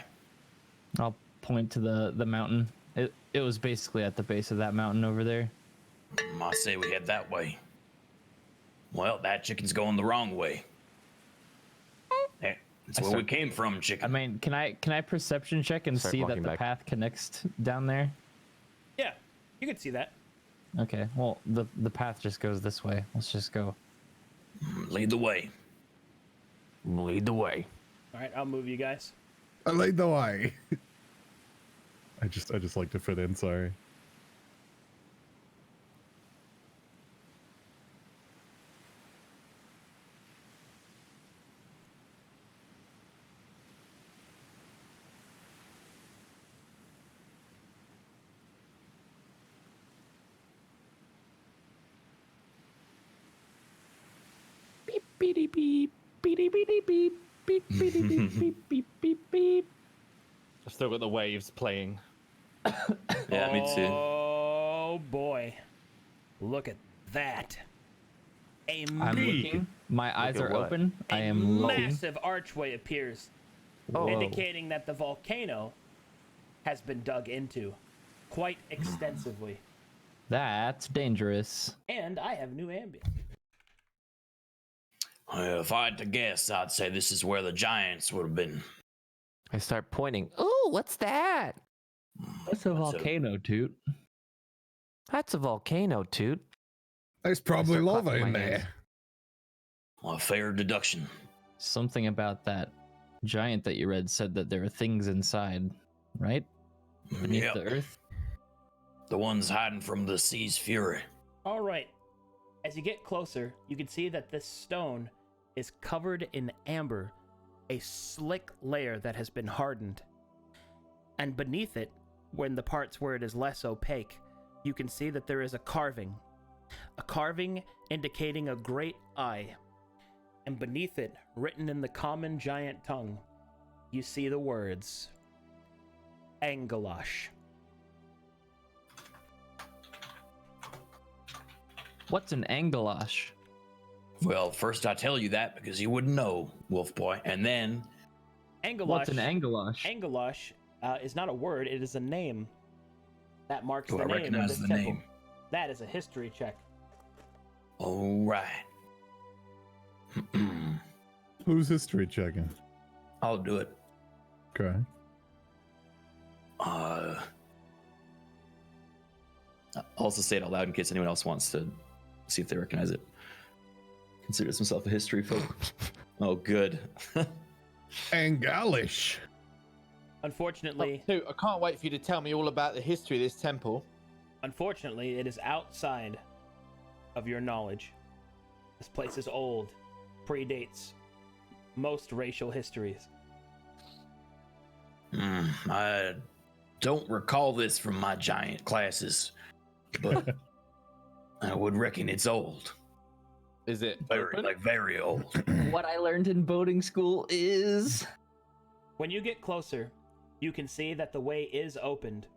I'll point to the mountain. It was basically at the base of that mountain over there. I say we head that way. Well, that chicken's going the wrong way. That's where we came from, chicken. I mean, can I perception check and Start see that walking the back. path connects down there? Yeah, you can see that. Okay, well the path just goes this way. Let's just go. Lead the way. Lead the way. All right, I'll move you guys. I laid the way. I just like to fit in. Sorry. beep, beep, beep, beep, beep, beep, beep, beep, beep, beep, beep, beep, beep. I've still got the waves playing. Yeah, me too. Oh boy. Look at that. I'm looking. My eyes at are what? open. I A am looking. massive archway appears, Oh. indicating that the volcano has been dug into quite extensively. That's dangerous. And I have new ambience. If I had to guess, I'd say this is where the giants would have been. I start pointing. Oh, what's that? What's a volcano, Toot? That's a volcano, Toot. There's probably start lava clapping in my there. hands. A fair deduction. Something about that giant that you read said that there are things inside, right? Beneath Yep. the earth. The ones hiding from the sea's fury. All right. As you get closer, you can see that this stone is covered in amber, a slick layer that has been hardened. And beneath it, when the parts where it is less opaque, you can see that there is a carving indicating a great eye. And beneath it, written in the common giant tongue, you see the words Angalash. What's an angalash? Well, first I tell you that because you wouldn't know, Wolf Boy. And then, Angalash. What's an angalash? Angalash is not a word, it is a name. That marks do the I name of recognize this the temple. name? That is a history check. All right. Who's history checking? I'll do it. Okay. Uh, I'll also say it out loud in case anyone else wants to see if they recognize it. Considers himself a history folk. Oh, good. Angalish. Unfortunately, Dude, I can't wait for you to tell me all about the history of this temple. unfortunately, it is outside of your knowledge. This place is old, predates most racial histories. I don't recall this from my giant classes, but I would reckon it's old. Is it Very, open? like very old. What I learned in boating school is When you get closer, you can see that the way is opened.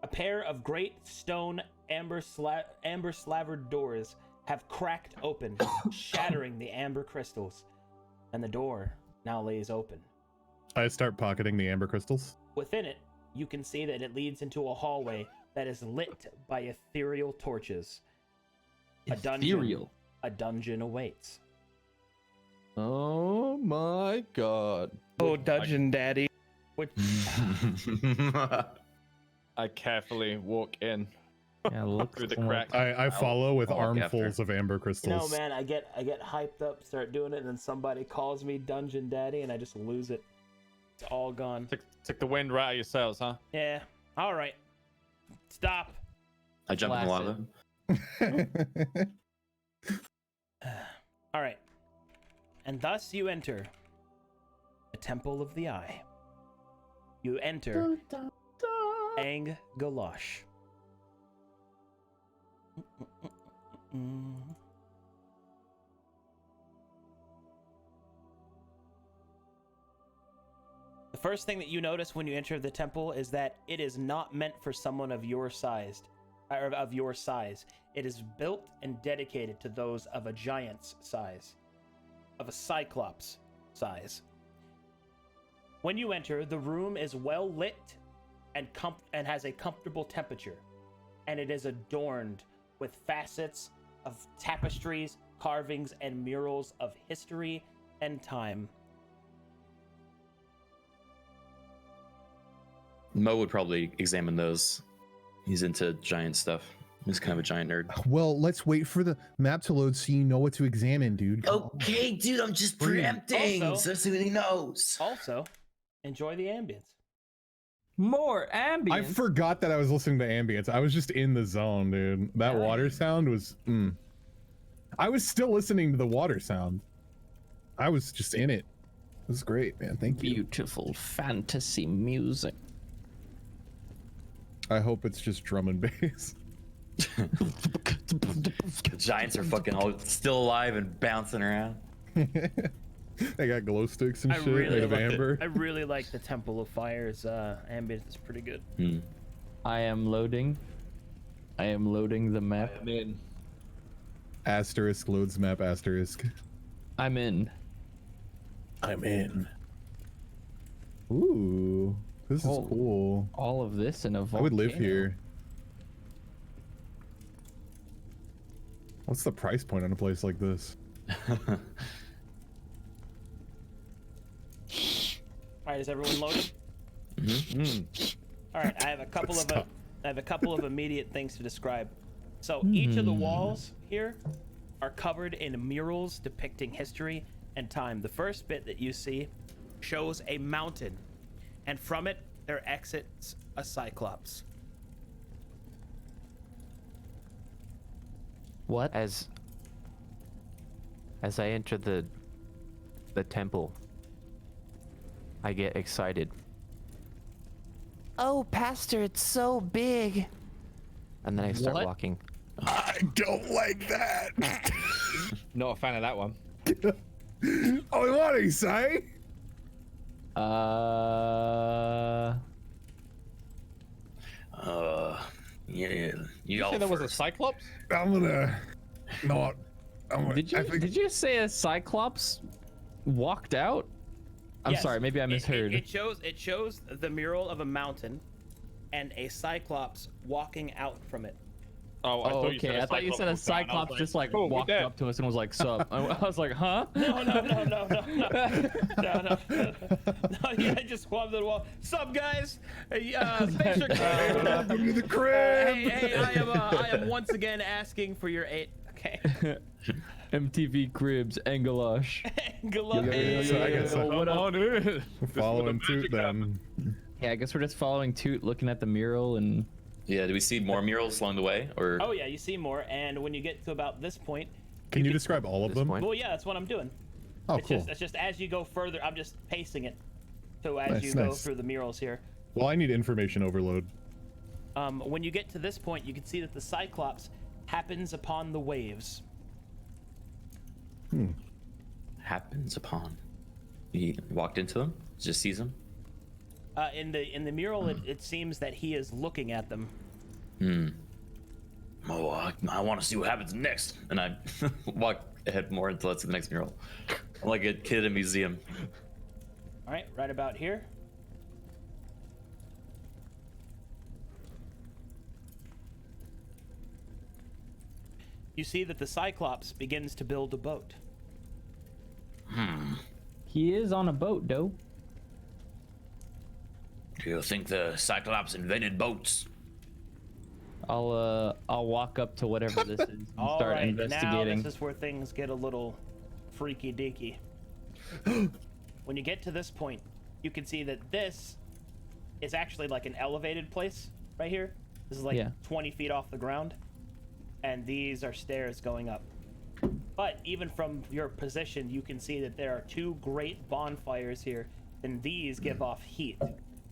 A pair of great stone amber slavered doors have cracked open, shattering the amber crystals, and the door now lays open. I start pocketing the amber crystals. Within it, you can see that it leads into a hallway that is lit by ethereal torches. ethereal. A dungeon awaits. Oh my god. Oh, Dungeon Daddy. Which, I carefully walk in. Yeah, look Through the like- crack. I follow with I'll walk armfuls of amber you crystals. know, man, I get hyped up, start doing it, and then somebody calls me Dungeon Daddy, and I just lose it. It's all gone. Took the wind right out of your sails, huh? Yeah. All right. Stop. I jump in the lava. Placid. All right. And thus you enter the Temple of the Eye. You enter Angalash. The first thing that you notice when you enter the temple is that it is not meant for someone of your size, or of your size. It is built and dedicated to those of a giant's size, of a cyclops size. When you enter, the room is well lit and has a comfortable temperature, and it is adorned with facets of tapestries, carvings, and murals of history and time. Mo would probably examine those. He's into giant stuff. He's kind of a giant nerd. Well, let's wait for the map to load so you know what to examine, dude. Come on. Okay, dude, I'm just Breathe. preempting. Also- So he knows. Also, enjoy the ambience. More ambience. I forgot that I was listening to ambience. I was just in the zone, dude. That water sound was. I was still listening to the water sound. I was just in it. It was great, man. Thank you. Beautiful fantasy music. I hope it's just drum and bass. The giants are fucking all still alive and bouncing around. They got glow sticks and I shit really made of like amber. I really like the Temple of Fire's ambient. It's pretty good. I am loading. I am loading the map. I mean, Asterisk loads map asterisk. I'm in. I'm in. Ooh, this is Oh. cool. All of this in a volcano. I would live here. What's the price point on a place like this? All right, is everyone loaded? All right, I have a couple of immediate things to describe. So each of the walls here are covered in murals depicting history and time. The first bit that you see shows a mountain, and from it there exits a cyclops. What? As I enter the temple, I get excited. Oh, Pastor, it's so big. And then I start What? walking. I don't like that. not a fan of that one. Oh, what did he say? Yeah, You y'all say there was a first. cyclops? I'm gonna not. Did you say a cyclops walked out? I'm Yes, sorry, maybe I misheard. It shows the mural of a mountain and a cyclops walking out from it. Oh, I Oh, thought you said okay. I thought you said a was gone. I was cyclops just like "Oh, we walked dead." up to us and was like, "Sup?" I was like, "Huh?" No. No, yeah, I just walked to the wall. Sup, guys? Hey, thanks for coming. Welcome to the crib. Hey, I am once again asking for your aid. Okay. MTV Cribs, Engelash. So I guess What up? following suit then. Yeah, I guess we're just following Toot, looking at the mural, and Yeah, do we see more murals along the way, or? Oh yeah, you see more, and when you get to about this point, Can you describe all of This them? point. well, yeah, that's what I'm doing. Oh, It's cool. just as you go further, I'm just pacing it. So as Nice, you go nice. through the murals here, Well, I need information overload. when you get to this point, you can see that the Cyclops happens upon the waves. Happens upon. He walked into them. Just sees them. In the mural, it seems that he is looking at them. Oh, I want to see what happens next. And I walk ahead more until it's the next mural. I'm like a kid in a museum. All right, right about here. You see that the Cyclops begins to build a boat. he is on a boat, though. Do you think the Cyclops invented boats? I'll walk up to whatever this is and All start right, investigating. now this is where things get a little freaky deaky. When you get to this point, you can see that this is actually like an elevated place right here. This is like Yeah. 20 feet off the ground, and these are stairs going up. But even from your position, you can see that there are two great bonfires here, and these give off heat.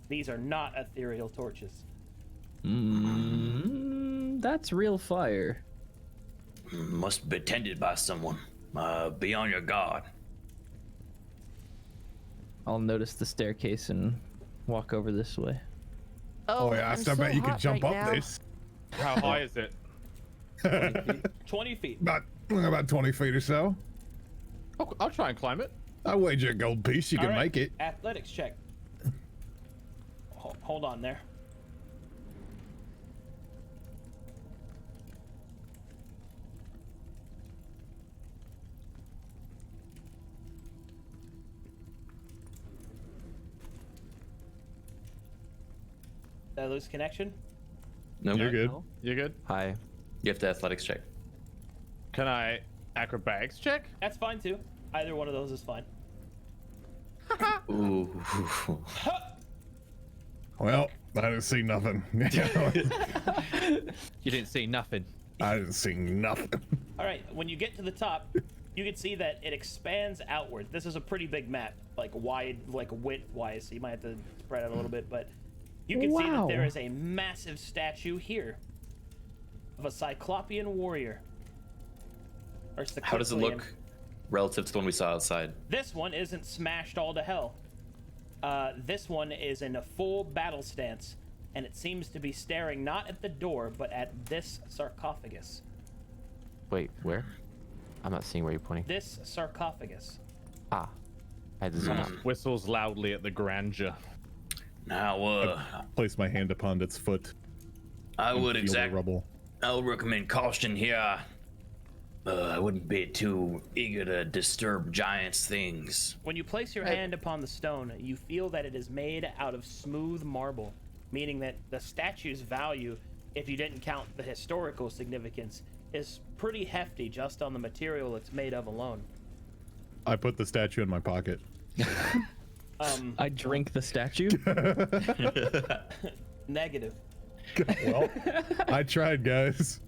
These are not ethereal torches. That's real fire. Must be tended by someone. Be on your guard. I'll notice the staircase and walk over this way. Oh, yeah, I bet you could jump up this. How high is it? 20 feet. About 20 feet or so. I'll try and climb it. I wager a gold piece you can All right, make it. Athletics check. Hold on there. Did I lose connection? No, You're good. You good? Hi. You have to athletics check. Can I acrobatics check? That's fine too. Either one of those is fine. Ooh. Well, I didn't see nothing. You didn't see nothing. I didn't see nothing. All right, when you get to the top, you can see that it expands outward. This is a pretty big map, like wide, like width-wise, so you might have to spread out a little bit, but you can see that there Wow. is a massive statue here of a Cyclopean warrior. Or How does it look? relative to the one we saw outside? This one isn't smashed all to hell. This one is in a full battle stance, and it seems to be staring not at the door, but at this sarcophagus. Wait, where? I'm not seeing where you're pointing. This sarcophagus. Ah, I had to zoom out. Whistles loudly at the grandeur. Now, Place my hand upon its foot. I would Feel the rubble. I would recommend caution here. I wouldn't be too eager to disturb giants' things. When you place your hand upon the stone, you feel that it is made out of smooth marble, meaning that the statue's value, if you didn't count the historical significance, is pretty hefty just on the material it's made of alone. I put the statue in my pocket. I drink the statue. Negative. Well, I tried, guys.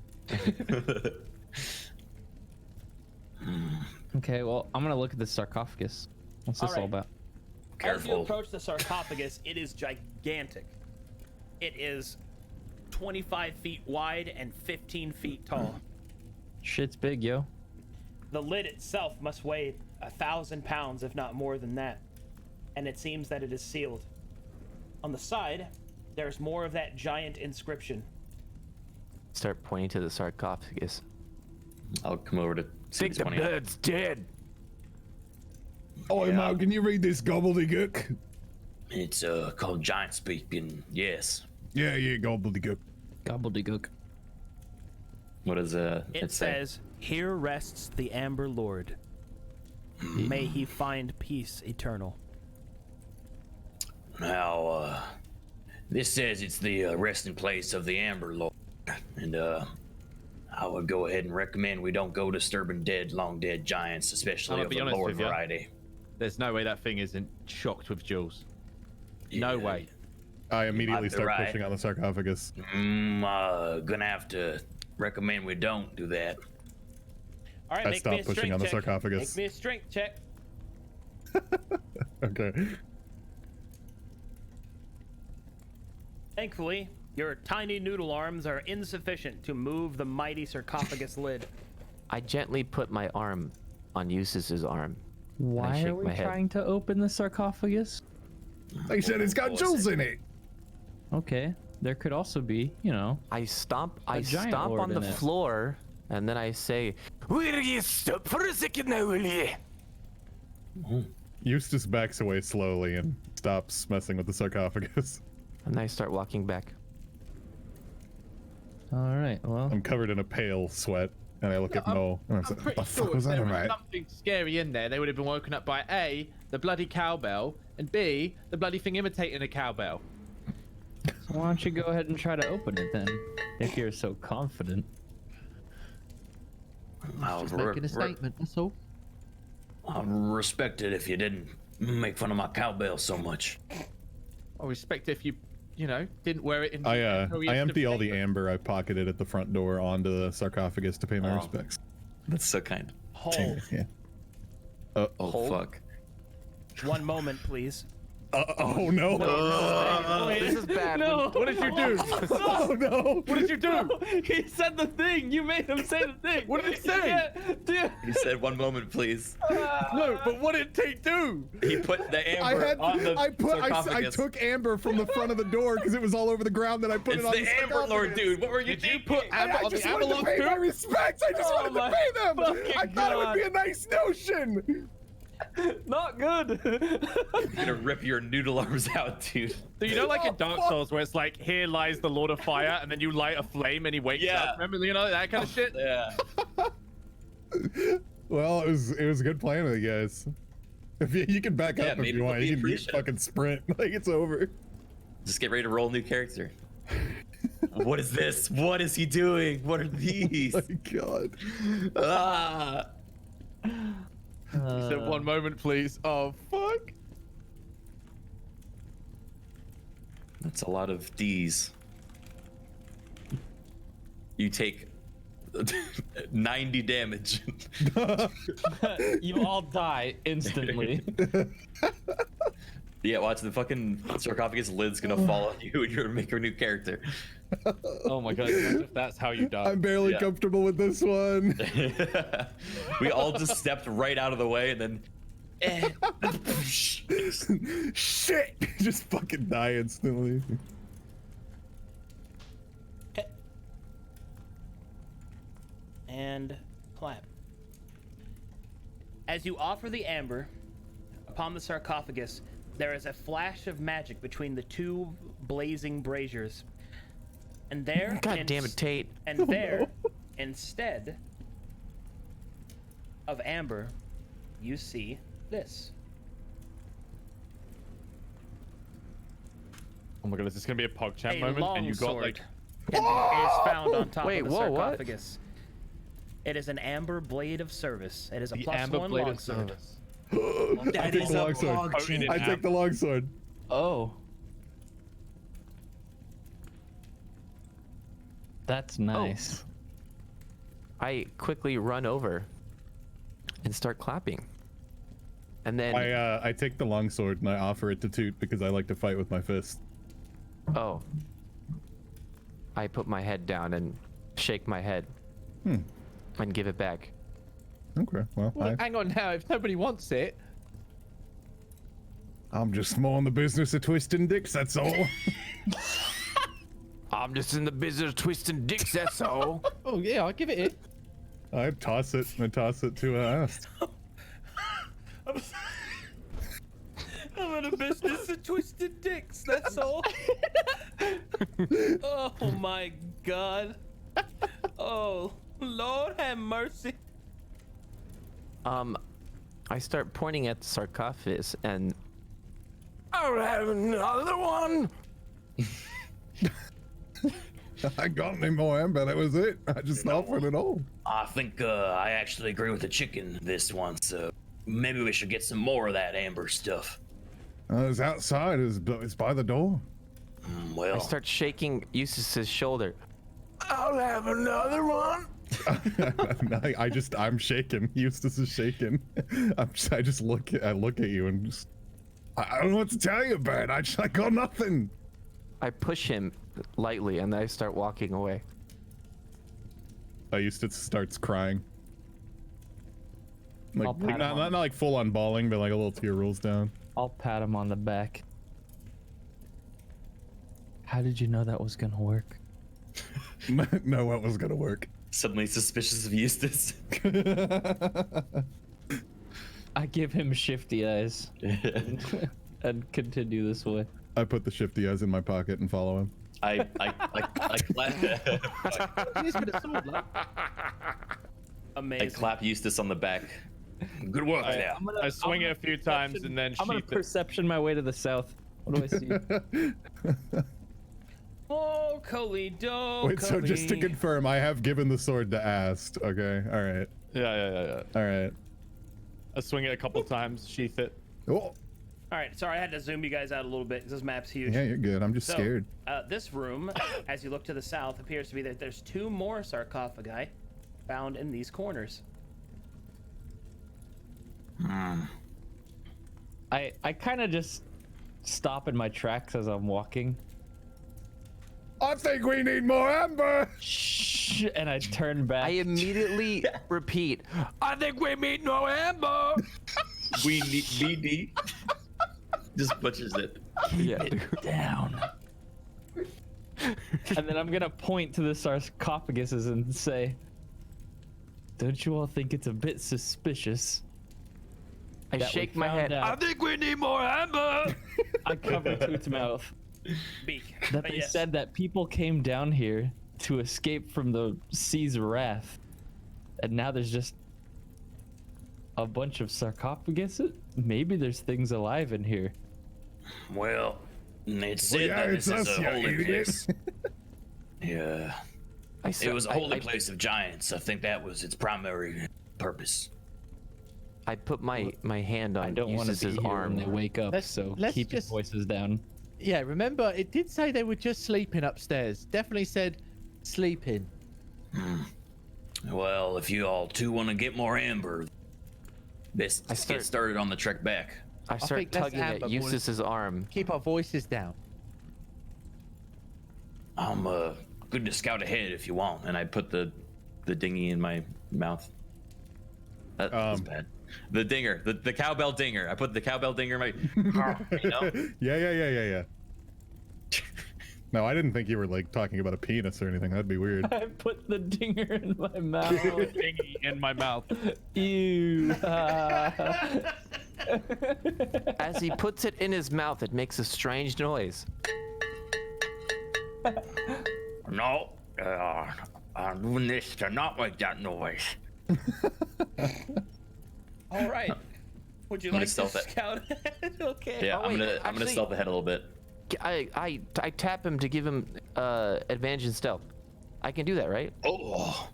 Okay, well, I'm gonna look at the sarcophagus. What's this all Alright. about? As you Careful. approach the sarcophagus, it is gigantic. It is 25 feet wide and 15 feet tall. Shit's big, yo. The lid itself must weigh 1,000 pounds, if not more than that. And it seems that it is sealed. On the side, there's more of that giant inscription. Start pointing to the sarcophagus. I'll come over to see Think what's the pointing at. bird's dead. Oh, Mo, can you read this gobbledygook? It's called giant speak, and yes. Yeah, gobbledygook. Gobbledygook. What does It it say? says, "Here rests the Amber Lord. May he find peace eternal." Now, this says it's the resting place of the Amber Lord, and I would go ahead and recommend we don't go disturbing dead, long dead giants, especially I'll of be the honest Lord with ya. variety. There's no way that thing isn't shocked with jewels. No Yeah. way. I immediately Might be start right. pushing on the sarcophagus. Gonna have to recommend we don't do that. All right, I make me stopped a pushing strength on the check. sarcophagus. Make me a strength check. Okay. Thankfully, your tiny noodle arms are insufficient to move the mighty sarcophagus lid. I gently put my arm on Eustace's arm. Why shake are we my head. trying to open the sarcophagus? They said it's got jewels in it. Okay, there could also be, you know, I stomp giant on lord the in it. floor, and then I say, "Will you stop for a second now, will you?" Eustace backs away slowly and stops messing with the sarcophagus. And I start walking back. all right, well, I'm covered in a pale sweat, and I look at Mo, and I'm I'm like, pretty what the fuck sure was if that there was about? something scary in there, they would have been woken up by A, the bloody cowbell, and B, the bloody thing imitating a cowbell. so why don't you go ahead and try to open it then, if you're so confident. I'll Just making a statement, that's all. I'd respect it if you didn't make fun of my cowbell so much. I respect if you know, didn't wear it in. I until you I had to empty all the flavor. amber I pocketed at the front door onto the sarcophagus to pay my Oh. respects. That's so kind. Hold. Yeah. Oh Hold? fuck. 1 moment, please. Oh no! This is bad. No. What did you do? Oh no! What did you do? He said the thing. You made him say the thing. What did he say? Dude. He said 1 moment, please. No, but what did he do? He put the I amber had on the I sarcophagus. took amber from the front of the door because it was all over the ground. Then I put It's it on the Amber Lord, sarcophagus. dude. What were you Did you thinking? put amber I on just the amber wanted to lord pay my too? respects. I just Oh wanted my to pay them. fucking I thought it would God. be a nice notion. Not good. I'm gonna rip your noodle arms out, dude. So you know, like in Oh, Dark fuck. Souls, where it's like, here lies the Lord of Fire, and then you light a flame and he wakes Yeah. up. Remember, you know, that kind of shit? Yeah. Well, it was a good plan with you guys. If you can back Yeah, up if maybe you we'll want, be you can just appreciative. fucking sprint like it's over. Just get ready to roll a new character. What is this? What is he doing? What are these? My God. Ah. He said, 1 moment, please. Oh, fuck. That's a lot of D's. You take 90 damage. You all die instantly. Yeah, watch the fucking sarcophagus lid's gonna fall on you and you're gonna make a new character. Oh my god, imagine if that's how you die. I'm barely Yeah. comfortable with this one. We all just stepped right out of the way and then. Shit! Just fucking die instantly. And clap. As you offer the amber upon the sarcophagus, there is a flash of magic between the two blazing braziers. And there, God damn it, Tate. And there, instead of amber, you see this. Oh my god, is this gonna be a PogChamp A moment? And you got longsword like. is found on top Wait, of the whoa, what? sarcophagus. It is an amber blade of service. It is a The plus amber one blade of longsword. service. I take the longsword. Potent I take amber. the longsword. Oh. That's nice. I quickly run over and start clapping. And then, I take the longsword and I offer it to Toot because I like to fight with my fist. oh. I put my head down and shake my head and give it back. Okay, well, Well, hang on now, if nobody wants it. I'm just more in the business of twisting dicks, that's all. I'm just in the business of twisting dicks, that's all. Oh yeah, I'll give it it. I toss it to her ass. I'm in a business of twisted dicks, that's all. Oh my god. Oh, Lord have mercy. I start pointing at the sarcophagus and I'll have another one. I got any more amber, that was it. I just offered it all. I think I actually agree with the chicken this one, so maybe we should get some more of that amber stuff. It's outside, it's by the door. Well, I start shaking Eustace's shoulder. I'll have another one. I'm shaking. Eustace is shaking. I just look at you and just, I don't know what to tell you, man. I got nothing. I push him lightly and I start walking away. Eustace starts crying. Like I'll pat him not like full on bawling, but like a little tear rolls down. I'll pat him on the back. How did you know that was gonna work? No, what was gonna work? Suddenly suspicious of Eustace. I give him shifty eyes and continue this way. I put the shifty eyes in my pocket and follow him. I clap. He's got a sword, like. I Amazing. clap Eustace on the back. good work there. I swing it a few times and then I'm gonna sheath it. perception my way to the south. What do I see? Oh, Kalido. Wait, so just to confirm, I have given the sword to Ast. Okay, all right, Yeah. all right. I swing it a couple times, sheath it. Oh, All right, sorry, I had to zoom you guys out a little bit because this map's huge. yeah, you're good. I'm just So, scared. This room, as you look to the south, appears to be that there's two more sarcophagi found in these corners. I kind of just stop in my tracks as I'm walking. I think we need more amber. Shh, and I turn back. I immediately repeat, I think we need no amber. We need BD. Just butchers it. Yeah. down. And then I'm gonna point to the sarcophaguses and say, "Don't you all think it's a bit suspicious?" I that we shake my head. found I out- think we need more amber. I cover Toot's mouth. Beak. That But they yes. said that people came down here to escape from the sea's wrath, and now there's just a bunch of sarcophaguses. Maybe there's things alive in here. Well, it's said yeah, that it's this is us, a you holy idiot. place. Yeah, it was a holy place of giants. I think that was its primary purpose. I put my hand I on don't want to be Eustace's here arm. when they wake up, Let's- so let's keep just- your voices down. Yeah, remember, it did say they were just sleeping upstairs. Definitely said sleeping. Well, if you all two want to get more amber, best I get start- started on the trek back. I start think that's tugging Amber at more than- Eustace's arm. Keep our voices down. I'm good to scout ahead if you want. And I put the dinghy in my mouth. That was bad. The dinger, the cowbell dinger. I put the cowbell dinger in my. You know? Yeah. No, I didn't think you were like talking about a penis or anything. That'd be weird. I put the dinger in my mouth. Thingy in my mouth. Ew. As he puts it in his mouth, it makes a strange noise. No, I'm doing this to not make that noise. All right. Would you I'm gonna like to stealth it. scout? Okay. Yeah, Oh, I'm wait, gonna actually- stealth ahead a little bit. I tap him to give him advantage in stealth. I can do that, right? Oh,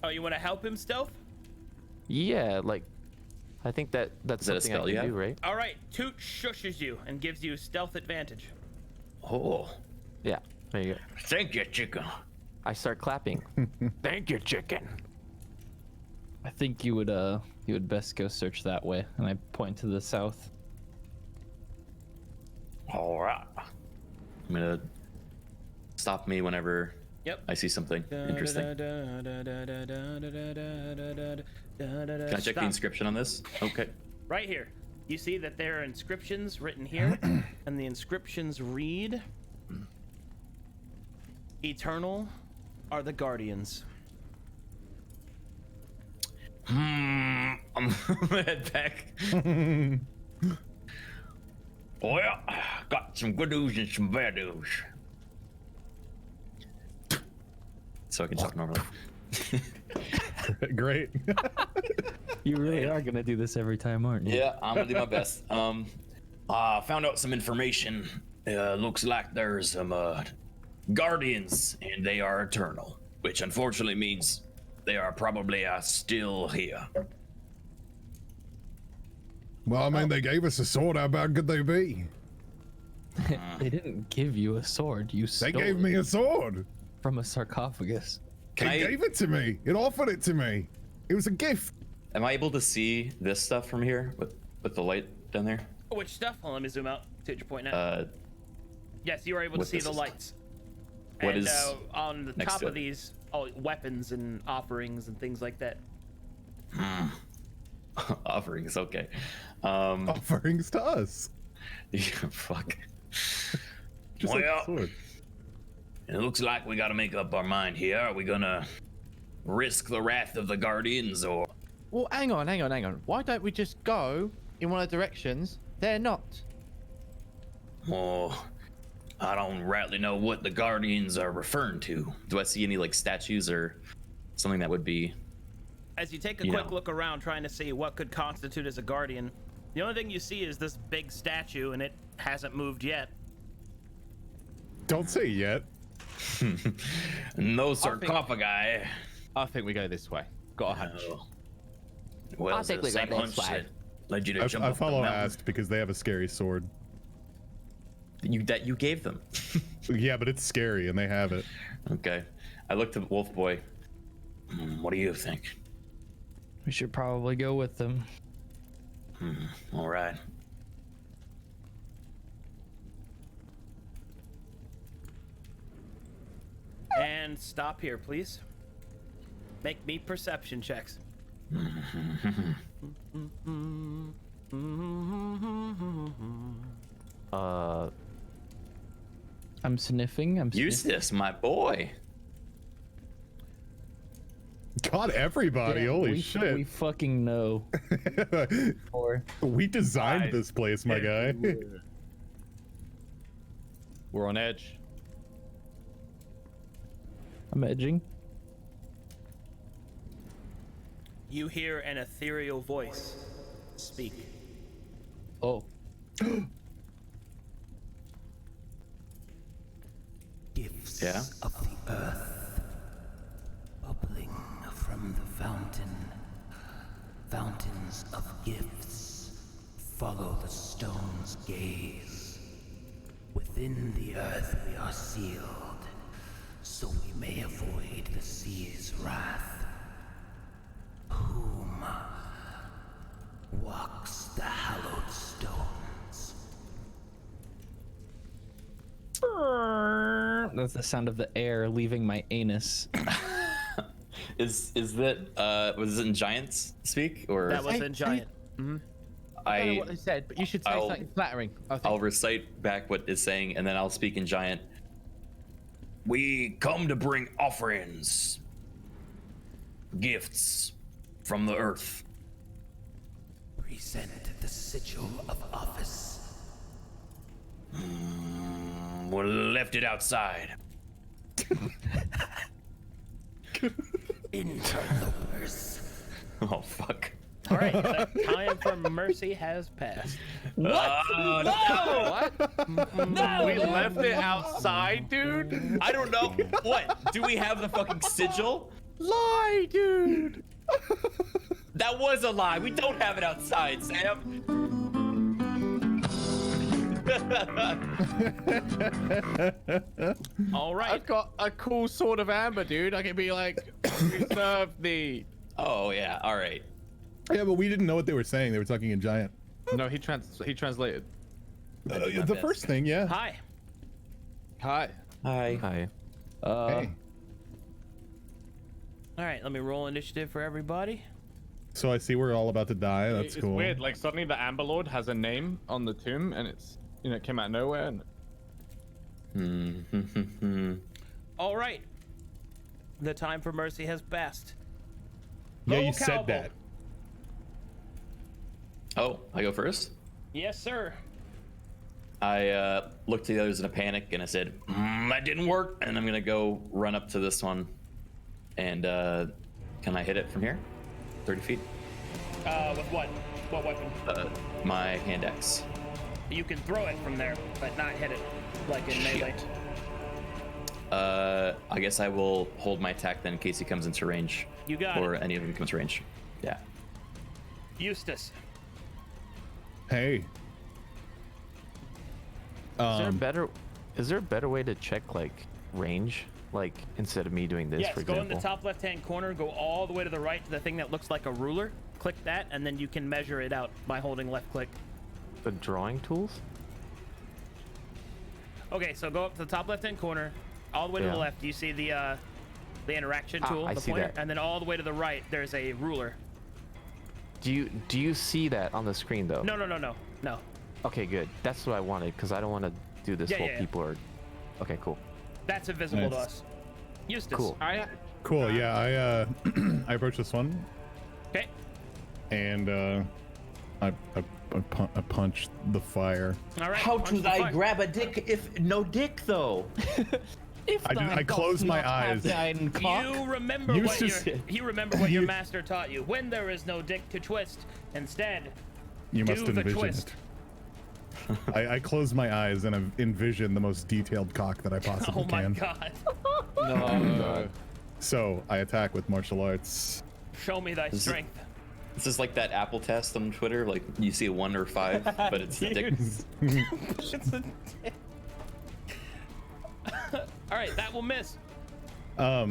Oh, you want to help him stealth? Yeah, like I think that's Is that a something I spell can you do, have? right? All right. Toot shushes you and gives you stealth advantage. oh, Yeah. There you go. Thank you, chicken. I start clapping. Thank you, chicken. I think you would best go search that way, and I point to the south. All right. I'm gonna stop me whenever Yep. I see something interesting. Can I check the inscription on this? Okay. Right here. You see that there are inscriptions written here, and the inscriptions read, "Eternal are the guardians." I'm gonna head back. Well, got some good news and some bad news. So I can talk normally. Great. You really are gonna do this every time, aren't you? Yeah, I'm gonna do my best. Found out some information. Looks like there's some guardians, and they are eternal, which unfortunately means they are probably still here. Well, I mean, they gave us a sword. How bad could they be? They didn't give you a sword. You They stole gave me a sword. from a sarcophagus. Can They I? gave it to me. It offered it to me. It was a gift. Am I able to see this stuff from here with the light down there? Which stuff? Well, let me zoom out to what you're pointing at. Yes, you are able to what see this the is- lights. what and is on the next top to of it? these, weapons and offerings and things like that. Offerings, okay. Offerings to us. Fuck. Just like Well- the sword. It looks like we gotta make up our mind here. Are we gonna risk the wrath of the guardians, or Well, hang on. Why don't we just go in one of the directions they're not? I don't rightly know what the guardians are referring to. Do I see any like statues or something that would be? As you take a You quick know. look around trying to see what could constitute as a guardian, the only thing you see is this big statue, and it hasn't moved yet. Don't say yet. no sarcophagi? I think we go this way. Got a hunch. Oh. Well, I it's think the we go same this hunch way. that led you to jump I up the follow mountain. Ast because they have a scary sword. That you gave them. Yeah, but it's scary and they have it. Okay. I looked at Wolf Boy. What do you think? We should probably go with them. All right. And stop here, please. Make me perception checks. I'm sniffing. I'm sniffing. Eustace, my boy. God, everybody. Yeah, Holy we shit. fucking know. Or We designed Guys, this place, my guy. We're on edge. I'm edging. You hear an ethereal voice speak. Oh, Gifts Yeah? of the earth, bubbling from the fountain. Fountains of gifts follow the stone's gaze. Within the earth we are sealed, so we may avoid the sea's wrath. Whom walks the hallowed stone? That's the sound of the air leaving my anus. Is that was it in Giants speak or? That was in Giant. I don't know what they said, but you should say something flattering. I think. I'll recite back what it's saying, and then I'll speak in Giant. We come to bring offerings, gifts from the earth. Present the sigil of office. We left it outside. Interlopers. Oh fuck. All right, the time for mercy has passed. What? No! We left it outside, dude. I don't know. What? Do we have the fucking sigil? Lie, dude. That was a lie. We don't have it outside, Sam. All right. I've got a cool sword of amber, dude. I can be like, serve thee. Oh yeah. All right. Yeah, but we didn't know what they were saying. They were talking in giant. No, he translated. The first thing, yeah. Hi. Hi. Hi. Hi. Hey. All right, let me roll initiative for everybody. So I see we're all about to die. That's It's cool. weird. Like suddenly the Amber Lord has a name on the tomb, and it's it came out of nowhere. And... All right. The time for mercy has passed. Yeah, Go you said Cowboy. that. Oh, I go first. Yes, sir. I looked at the others in a panic, and I said, "That didn't work." And I'm gonna go run up to this one, and can I hit it from here? 30 feet. With what? What weapon? My hand axe. You can throw it from there, but not hit it like in melee. Shit. I guess I will hold my attack then in case he comes into range. You got or it. any of them comes to range. Yeah. Eustace. Hey. Is there a better way to check like range? Like instead of me doing this, Yes, for go in example. the top left-hand corner, go all the way to the right to the thing that looks like a ruler. Click that, and then you can measure it out by holding left click. The drawing tools? Okay, so go up to the top left-hand corner, all the way to the Yeah. left. You see the interaction tool, I the see pointer, that. and then all the way to the right, there's a ruler. Do you see that on the screen though? No. Okay, good. That's what I wanted because I don't want to do this Yeah, while yeah. people are. Okay, cool. That's invisible to Nice. us. Eustace. Cool. Cool. Yeah, I approached this one Okay. and I punched the fire. All right. How punch should the I fire. grab a dick if no dick though? I closed my eyes. You remember Eustace- you remember what your master taught you. When there is no dick to twist, instead, You must do the envision twist. it. I closed my eyes and I've envisioned the most detailed cock that I possibly Oh my can. god. No. So I attack with martial arts. Show me thy strength. This is like that Apple test on Twitter. Like you see a 1 or 5, but it's the dick. It's a dick. All right, that will miss. I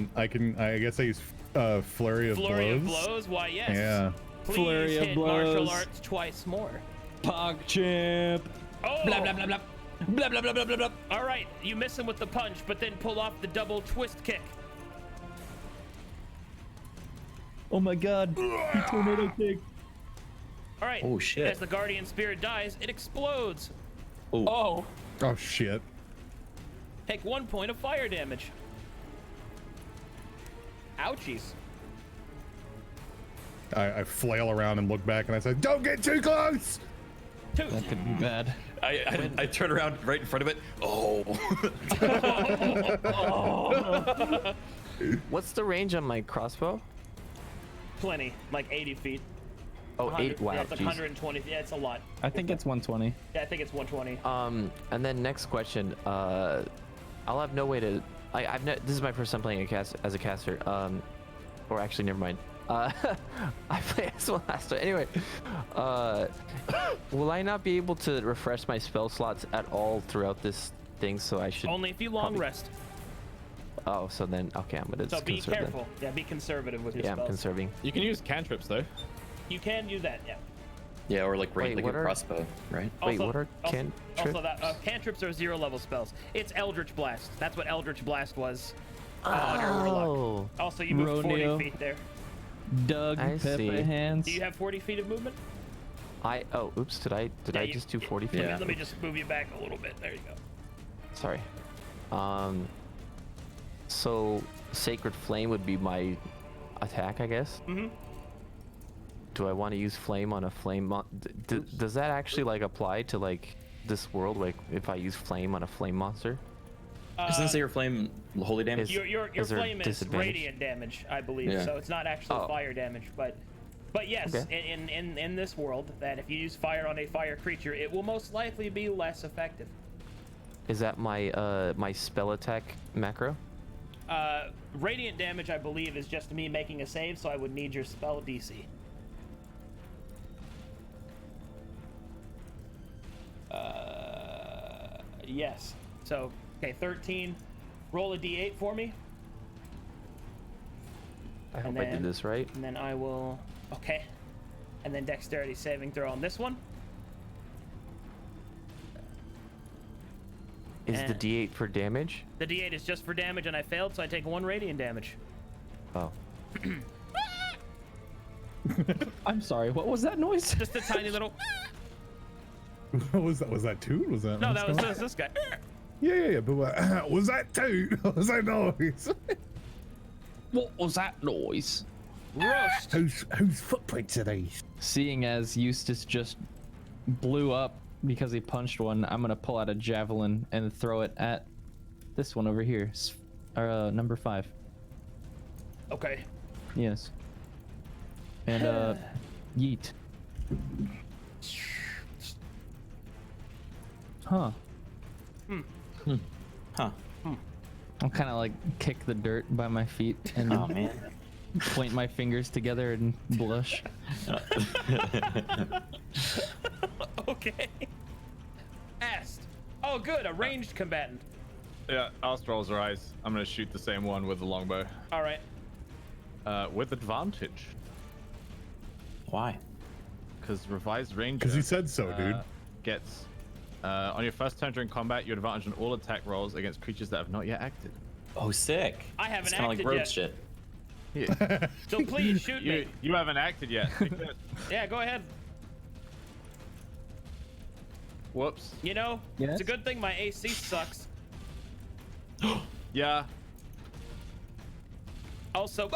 guess I use flurry of Flurry of blows. blows. Why yes. Yeah. Please Flurry of hit martial blows. arts twice more. PogChamp. Oh. Blah blah blah blah. Blah blah blah blah blah blah. All right, you miss him with the punch, but then pull off the double twist kick. Oh my god. Tornado kick. All right. Oh, shit. As the guardian spirit dies, it explodes. Oh. Oh shit. Take 1 point of fire damage. Ouchies. I flail around and look back and I say, "Don't get too close." Toot. That could be bad. I turn around right in front of it. Oh. What's the range on my crossbow? Plenty, like 80 feet. Oh, 100 8. Wow. Yeah, it's like jeez. 120. Yeah, it's a lot. I think it's 120. Yeah, I think it's 120. And then next question. I'll have no way to. This is my first time playing as a caster. Or actually, never mind. I played as one last time. Anyway, will I not be able to refresh my spell slots at all throughout this thing? So I should. Only if you long probably- rest. Oh, so then okay, I'm gonna. So just be conserve then. careful. Yeah, be conservative with your Yeah, I'm spells. conserving. You can use cantrips though. You can do that, yeah. Yeah, or like Wait, like what a are- crossbow, right? Wait, what are Also, cantrips? that cantrips are 0-level spells. It's Eldritch Blast. That's what Eldritch Blast was. On your warlock. Oh, Also, you moved 40 Roneo. feet there. Doug I Pepper see. Hands. Do you have 40 feet of movement? oops, did I Yeah, just do 40 feet? Yeah. Let me just move you back a little bit. There you go. Sorry. So Sacred Flame would be my attack, I guess. Mm-hmm. Do I want to use Flame on a flame? Does that actually like apply to like this world? Like if I use Flame on a flame monster? Doesn't it say your flame holy damage? Your Is there a flame is disadvantage? radiant damage, I believe. Yeah. So it's not actually Oh. fire damage, but yes, Okay. in this world, that if you use fire on a fire creature, it will most likely be less effective. Is that my my spell attack macro? Radiant damage, I believe, is just me making a save, so I would need your spell DC. Yes. So, okay, 13. Roll a d8 for me, I hope And I did then- this right. and then I will. Okay. And then dexterity saving throw on this one. Is the and- D8 for damage? The d8 is just for damage, and I failed, so I take 1 radiant damage. Oh. I'm sorry. What was that noise? Just a tiny little. What was that? Was that toot? Was that? No, that was this guy. Yeah. But what, was that toot? Was that noise? What was that noise? Roast. Whose footprints are these? Seeing as Eustace just blew up because he punched one, I'm gonna pull out a javelin and throw it at this one over here. Number 5. Okay. Yes. And yeet. Huh. Huh. I'll kind of like kick the dirt by my feet and Oh man. point my fingers together and blush. Okay. Asked. Oh, good. A ranged combatant. Yeah, Ast rolls her eyes. I'm gonna shoot the same one with the longbow. All right. With advantage. Why? Because revised ranger. Because he said so, dude. Gets on your first turn during combat, you advantage on all attack rolls against creatures that have not yet acted. Oh, sick. I haven't It's kind of like acted rogue yet. shit. So please shoot me. You haven't acted yet. Yeah, go ahead. Whoops. You know, Yes? it's a good thing my AC sucks. Yeah. Also,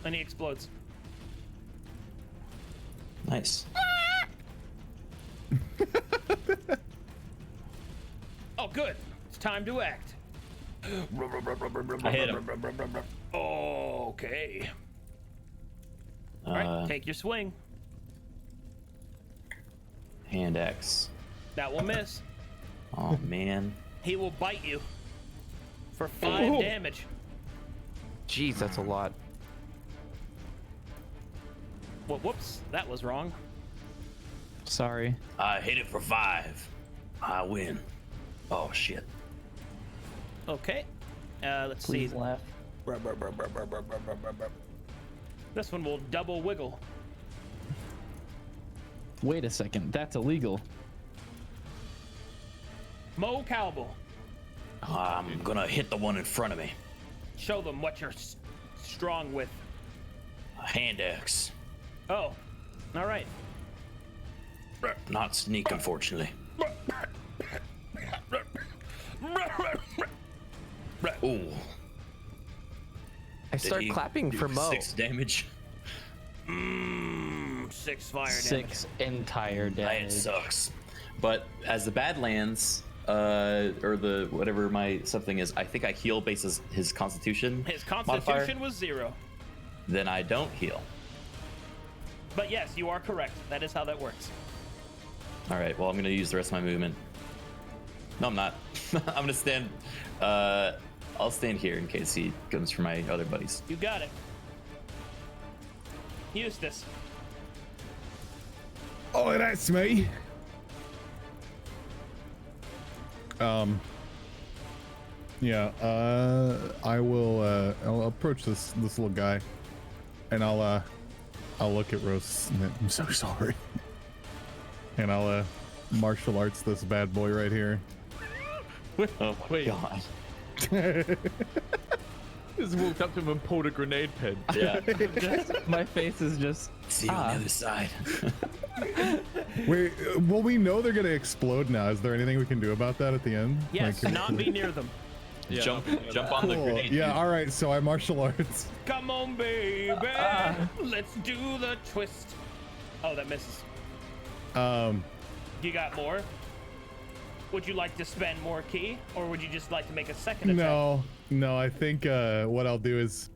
and he explodes. Nice. Oh, good. It's time to act. I hit him. Okay. All right, take your swing. Hand X. That will miss. Oh man. He will bite you for 5 damage. Jeez, that's a lot. Well, whoops, that was wrong. Sorry. I hit it for 5. I win. Oh shit. Okay. Let's Please see. laugh. This one will double wiggle. Wait a second. That's illegal. Mo Cowbell. I'm gonna hit the one in front of me. Show them what you're strong with. A hand axe. Oh, all right. Not sneak, unfortunately. Ooh. I start Did he clapping do for Mo. 6 damage. 6 fire damage. 6 entire That damage. sucks. But as the Badlands, or the whatever my something is, I think I heal basis his Constitution. His modifier. constitution was 0. Then I don't heal. But yes, you are correct. That is how that works. All right. Well, I'm gonna use the rest of my movement. No, I'm not. I'm gonna stand. I'll stand here in case he comes for my other buddies. You got it. Eustace. Oh, that's me. Yeah. I will. I'll approach this little guy, and I'll look at Rose. I'm so sorry. And I'll martial arts this bad boy right here. Oh my Wait. god. Just walked up to him and pulled a grenade pin. Yeah. My face is just. See you on the other side. Wait, well, we know they're gonna explode now. Is there anything we can do about that at the end? Yes, Like, not be near them. Yeah, jump on the cool. grenade. Yeah, dude. all right. So I martial arts. Come on, baby. Let's do the twist. Oh, that misses. You got more? Would you like to spend more key, or would you just like to make a second attack? No. I think what I'll do is,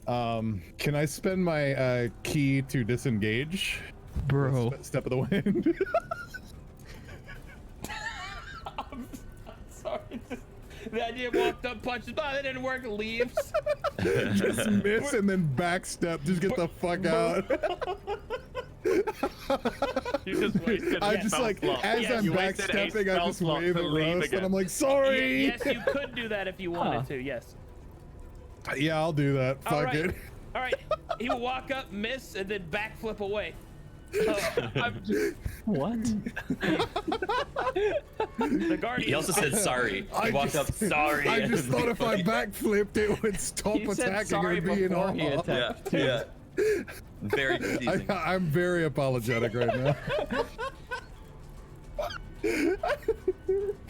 can I spend my key to disengage? Bro. Step of the wind. I'm sorry. The idea walked up, punches, but that didn't work. Leaves. Just miss and then backstep. Just get the fuck out. You just wasted I a just spell like slot. as Yes, I'm you wasted a backstepping, I spell just slot wave to at leave Roast again. and I'm like, sorry. Yes, you could do that if you wanted to. Yes. Yeah, I'll do that. All Fuck right. it. All right. He will walk up, miss, and then backflip away. What? The guardian. He also said sorry. He walked up sorry. I and just thought if I backflipped, it would stop He said attacking sorry and be in before he awe. attacked. yeah. Very confusing. I'm very apologetic right now.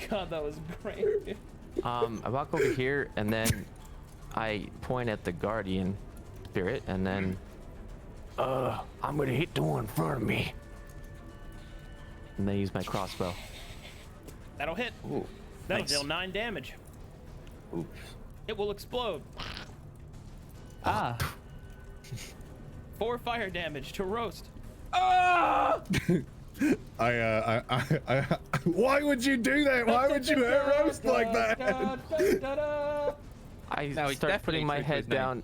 God, that was great. I walk over here and then I point at the guardian spirit and then I'm gonna hit the one in front of me. And then use my crossbow. That'll hit. Ooh, That'll nice. deal 9 damage. Ooh. It will explode. Ah. 4 fire damage to Roast. I why would you do that? Why would you hurt Roast like that? I No, he's start definitely putting my true to head his name. down.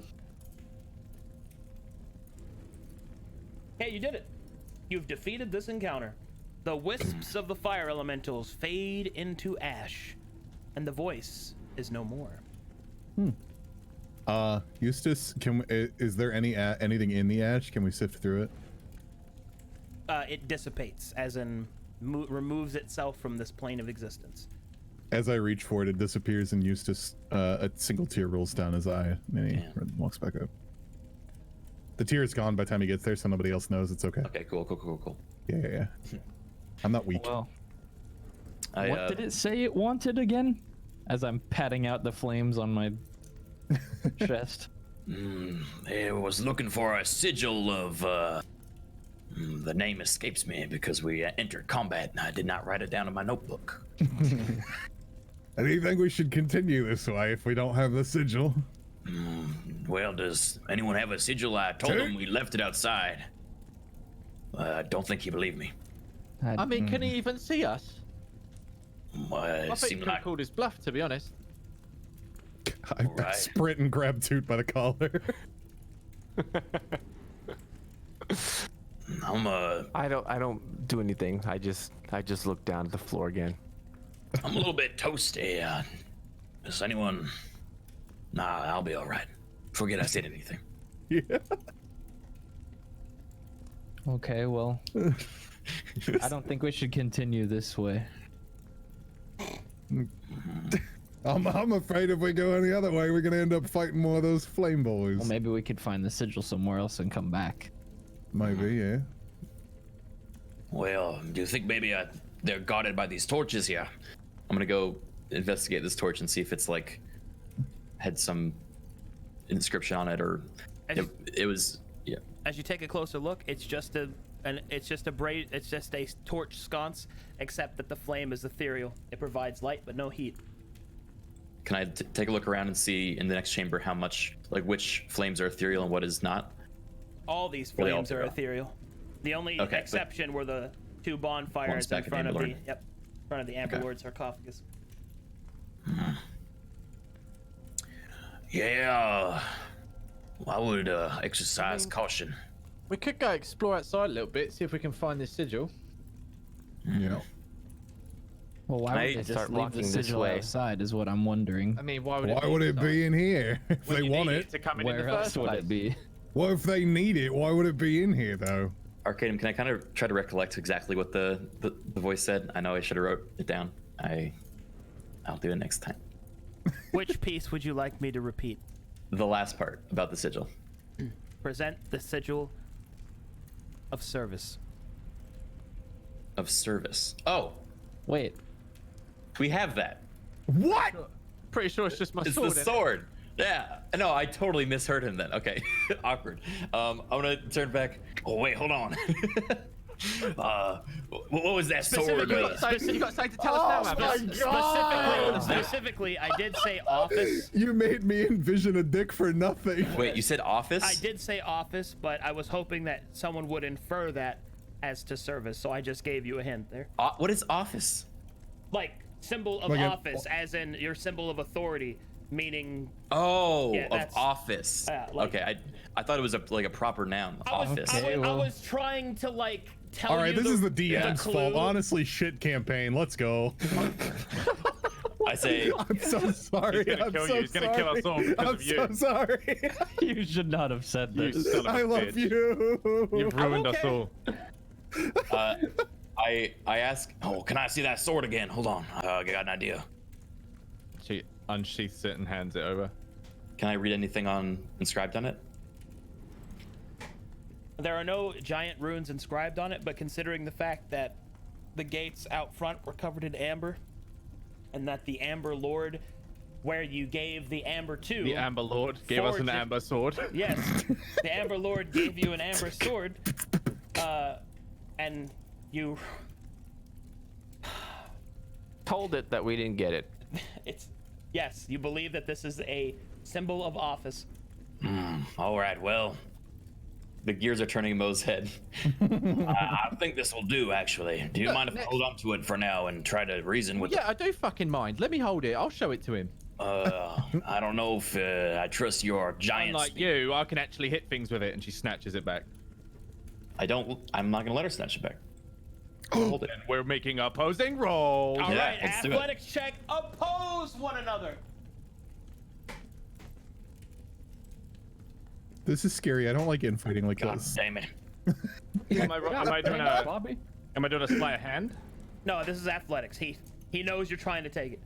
Hey, you did it. You've defeated this encounter. The wisps of the fire elementals fade into ash, and the voice is no more. Eustace, is there anything in the ash? Can we sift through it? It dissipates, as in removes itself from this plane of existence. As I reach for it, it disappears, and Eustace, a single tear rolls down his eye, and he walks back up. The tear is gone by the time he gets there, so nobody else knows. It's okay. Okay, cool. Yeah. I'm not weak. Well, I, what did it say it wanted again? As I'm patting out the flames on my chest. I was looking for a sigil of, the name escapes me because we entered combat and I did not write it down in my notebook. Do you think we should continue this way if we don't have the sigil? Well, does anyone have a sigil? I told him we left it outside. I don't think he believed me. I mean, can he even see us? I It think he seemed could have like called his bluff, to be honest. I Right. sprint and grab Toot by the collar. I don't do anything. I just look down at the floor again. I'm a little bit toasty. Does anyone? Nah, I'll be all right. Forget I said anything. Yeah. Okay, well, I don't think we should continue this way. I'm afraid if we go any other way, we're gonna end up fighting more of those flame boys. Well, maybe we could find the sigil somewhere else and come back. Maybe, yeah. Well, do you think maybe they're guarded by these torches here? I'm gonna go investigate this torch and see if it's like had some inscription on it or it was yeah. As you take a closer look, it's just a torch sconce, except that the flame is ethereal. It provides light but no heat. Can I take a look around and see in the next chamber how much like which flames are ethereal and what is not? All these Well, they all flames are are. ethereal. The only Okay, but- exception were the 2 bonfires One's in back at front of the Amberlord. front of the Amber Okay. Lord sarcophagus. Yeah. I would exercise caution. We could go explore outside a little bit, see if we can find this sigil. Yeah. Well, why Can I would they just start leave the walking this sigil way? outside is what I'm wondering. I mean, why Why would it be in here if when they you want need it? to come in Where the else first would place? it be? Well, if they need it, why would it be in here though? Arcadum, can I kind of try to recollect exactly what the voice said? I know I should have wrote it down. I'll do it next time. Which piece would you like me to repeat? The last part about the sigil. Present the sigil of service. Of service. Oh, Wait. we have that. What? Pretty sure it's just my It's sword. the sword. Yeah. No, I totally misheard him then. Okay. Awkward. I'm gonna turn back. Oh wait, hold on. What was that sword? You got something to tell us now, man. Specifically, I did say office. You made me envision a dick for nothing. Wait, you said office? I did say office, but I was hoping that someone would infer that as to service, so I just gave you a hint there. What is office? Like, symbol of Like office, as in your symbol of authority, meaning... Oh, Yeah, of that's- office. like- I thought it was a proper noun. Office. I well. was trying to, like, tell All right, you this is the DM's clue. fault. Honestly, shit campaign. Let's go. I say I'm so sorry. He's gonna I'm kill so you. He's gonna kill us all because I'm of you. so sorry. You should not have said You this. son of a I love bitch. you. You've ruined us okay. all. I ask. Oh, can I see that sword again? Hold on. I got an idea. She unsheaths it and hands it over. Can I read anything inscribed on it? There are no giant runes inscribed on it, but considering the fact that the gates out front were covered in amber, and that the Amber Lord, where you gave the amber to... The Amber Lord gave us an Forge it. amber sword. Yes, the Amber Lord gave you an amber sword, and you... Told it that we didn't get it. It's... Yes, you believe that this is a symbol of office. All right, well, The gears are turning in Mo's head. I think this will do, actually. Do you mind if I hold on to it for now and try to reason with Yeah, I do fucking mind. Let me hold it. I'll show it to him. I don't know if I trust your giant Unlike speed. you, I can actually hit things with it, and she snatches it back. I'm not gonna let her snatch it back. Hold it. And we're making opposing rolls. All Yeah, right, let's do it. athletics check. Oppose one another. This is scary. I don't like infighting like God this. damn it. Am I doing a Bobby? sleight of hand? No, this is athletics. He knows you're trying to take it.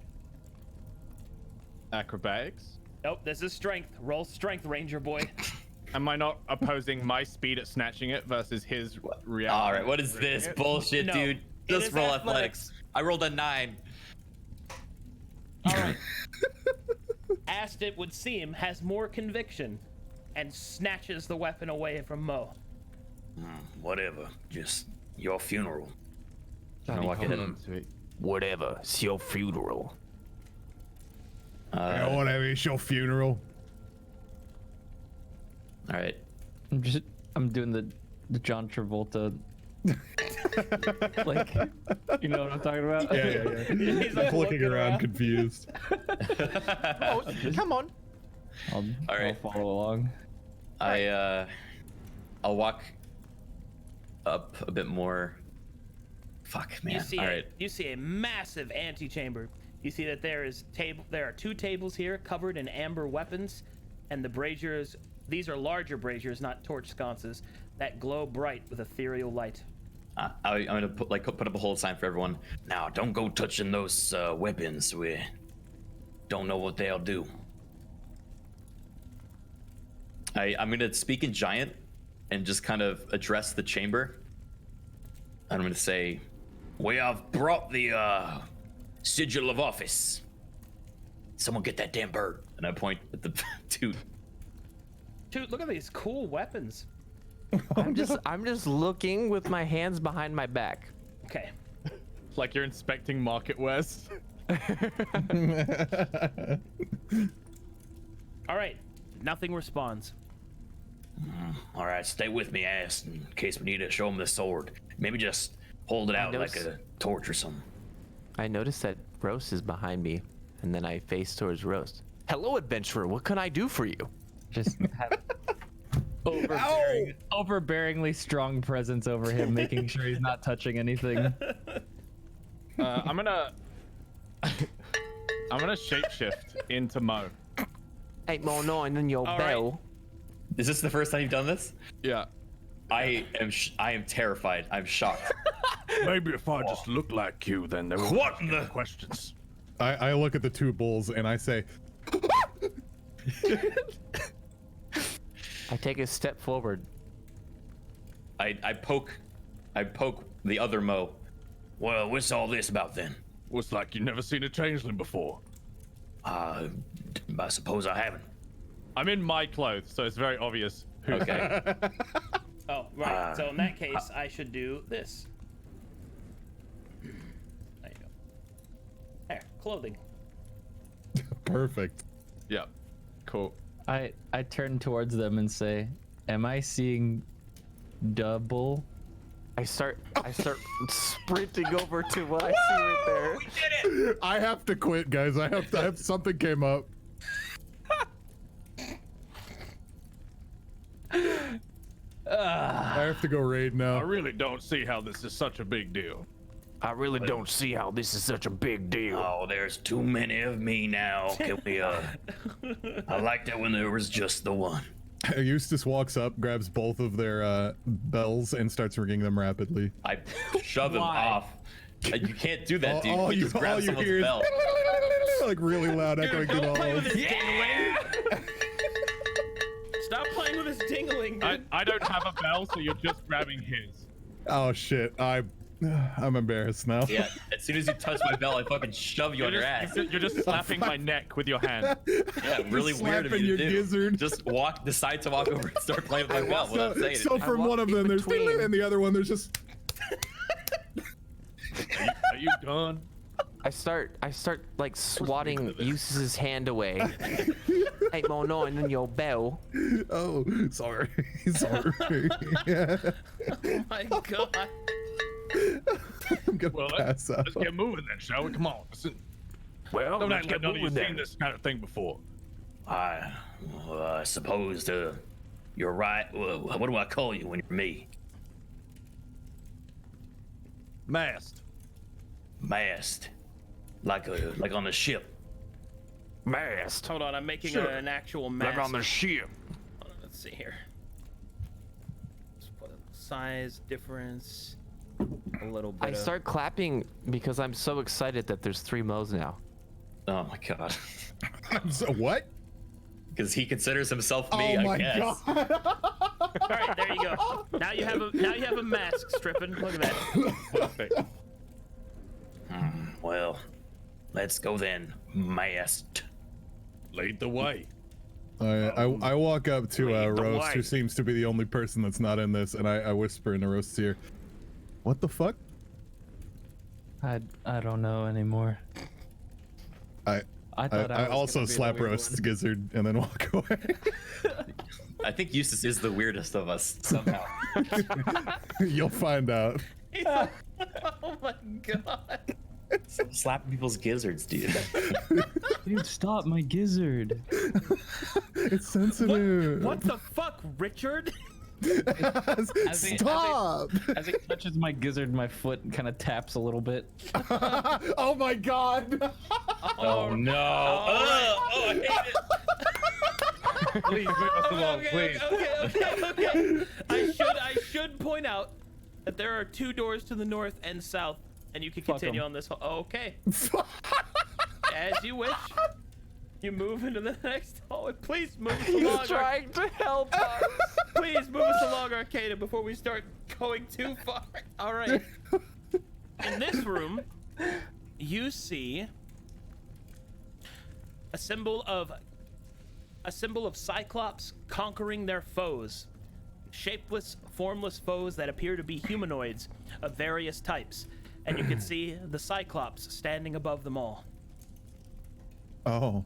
Acrobatics? Nope, this is strength. Roll strength, Ranger boy. Am I not opposing my speed at snatching it versus his reality? All right, what is this bullshit, No, dude? it Just is roll athletics. athletics. I rolled a 9. All right. Ast, it would seem, has more conviction and snatches the weapon away from Mo. Whatever. Just your funeral. I'm walk ahead and Whatever. It's your funeral. Yeah, whatever. It's your funeral. all right. I'm doing the John Travolta. Like, you know what I'm talking about? Yeah. He's like Looking around confused. Oh, come on. I'll right. follow along. I'll walk up a bit more. Fuck, man. All right. You see a massive antechamber. You see that there are 2 tables here covered in amber weapons, and the braziers. These are larger braziers, not torch sconces, that glow bright with ethereal light. I'm gonna put up a hold sign for everyone. Now, don't go touching those weapons. We don't know what they'll do. I'm gonna speak in giant and just kind of address the chamber. I'm gonna say, We have brought the sigil of office. Someone get that damn bird. and I point at the two. Dude, look at these cool weapons. I'm just looking with my hands behind my back. Okay. Like you're inspecting market wares. All right. Nothing responds. All right, stay with me, ass, in case we need to show him the sword. Maybe just hold it out like noticed- a torch or something. I noticed that Roast is behind me, and then I face towards Roast. Hello, adventurer. What can I do for you? Just have overbearingly strong presence over him, making sure he's not touching anything. I'm gonna shapeshift into Mo. 8 more 9 than your All bell. right. Is this the first time you've done this? Yeah. I am terrified. I'm shocked. Maybe if I just look like you, then there won't What be the- any questions. I look at the two bulls and I say, I take a step forward. I poke the other Mo. Well, what's all this about then? Looks like you've never seen a changeling before. I suppose I haven't. I'm in my clothes, so it's very obvious. Who Okay. Oh, right. So in that case, I should do this. There you go. There, clothing. perfect. Yeah. Cool. I turn towards them and say, "Am I seeing double?" I start sprinting over to what I see right there. I have to quit, guys. I have something came up. I have to go raid I now. really don't see how this is such a big deal. I really don't see how this is such a big deal. Oh, there's too many of me now. Can we, I liked it when there was just the one. Eustace walks up, grabs both of their bells, and starts ringing them rapidly. I shove him off. You can't do that, dude. All You you, just grab all you someone's hear is bell. like really loud echoing through the Don't play halls. with his dingling. Stop playing with his dingling, dude. I don't have a bell, so you're just grabbing his. Oh shit! I'm embarrassed now. Yeah, as soon as you touch my bell, I fucking shove you on your ass. You're just slapping my neck with your hand. Yeah, really weird of slapping you your to do. gizzard. Just decide to walk over and start playing with my bell without saying So it. from walk one of in them there's between. and the other one there's just Are you done? I start like swatting Eustace's hand away. Hey, Mo, no, and then your bell. oh sorry sorry. Yeah. Oh my god. I'm gonna Well, pass out. let's get moving then, shall we? Come on. Listen. Well, Don't let's act like get none of you moving seen then. this kind of thing before. I suppose you're right. What do I call you when you're me? Mast. Mast. Like on a ship. Mast. Hold on, I'm making Sure. an actual Like mast. on the ship. Hold on, let's see here. Let's put size difference. A little bit. I start clapping because I'm so excited that there's 3 Mo's now. Oh my god. So what? Because he considers himself me, Oh my I guess. god. All right, there you go. Now you have a mask, Strippin. Look at that. Perfect. Well, let's go then. Mast. Lead the way. I walk up to Lead the Roast, who way. seems to be the only person that's not in this, and I whisper in Roast's ear, "What the fuck?" I don't know anymore. I thought I was also gonna be the slap weird Roast's one. gizzard and then walk away. I think Eustace is the weirdest of us somehow. You'll find out. Oh my god. Slapping people's gizzards, dude. Dude, stop my gizzard. It's sensitive. What the fuck, Richard? Stop! As it touches my gizzard, my foot kind of taps a little bit. Oh my god! Oh no. Oh, I hate it. Please move us along, please. Okay. I should point out that there are 2 doors to the north and south, and you can Fuck continue 'em. on this. Okay. As you wish. You move into the next hallway. Please move us along. He's trying to help us. Please move us along, Arcadum, before we start going too far. All right. In this room, you see a symbol of cyclops conquering their foes. Shapeless, formless foes that appear to be humanoids of various types. And you can see the cyclops standing above them all. Oh.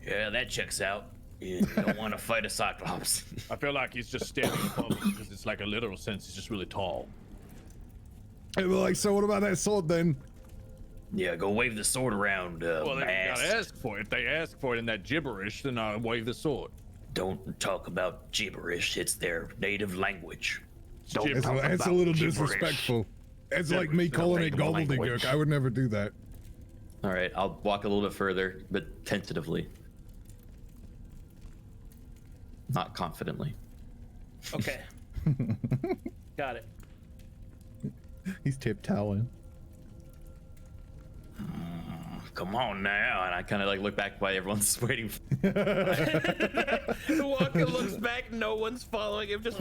Yeah, that checks out. You don't want to fight a cyclops. I feel like he's just standing above us because it's like a literal sense. He's just really tall. Hey, well, like, so what about that sword then? Yeah, go wave the sword around, Well, they Mast. gotta ask for it. If they ask for it in that gibberish, then I'll wave the sword. Don't talk about gibberish. It's their native language. Don't It's, talk it's a about little gibberish. disrespectful. It's like me Gibberish is a calling it language. gobbledygook. I would never do that. All right, I'll walk a little bit further, but tentatively. Not confidently. Okay. Got it. He's tiptoeing. Come on now, and I kind of like look back while everyone's waiting. Walker looks back, no one's following him, just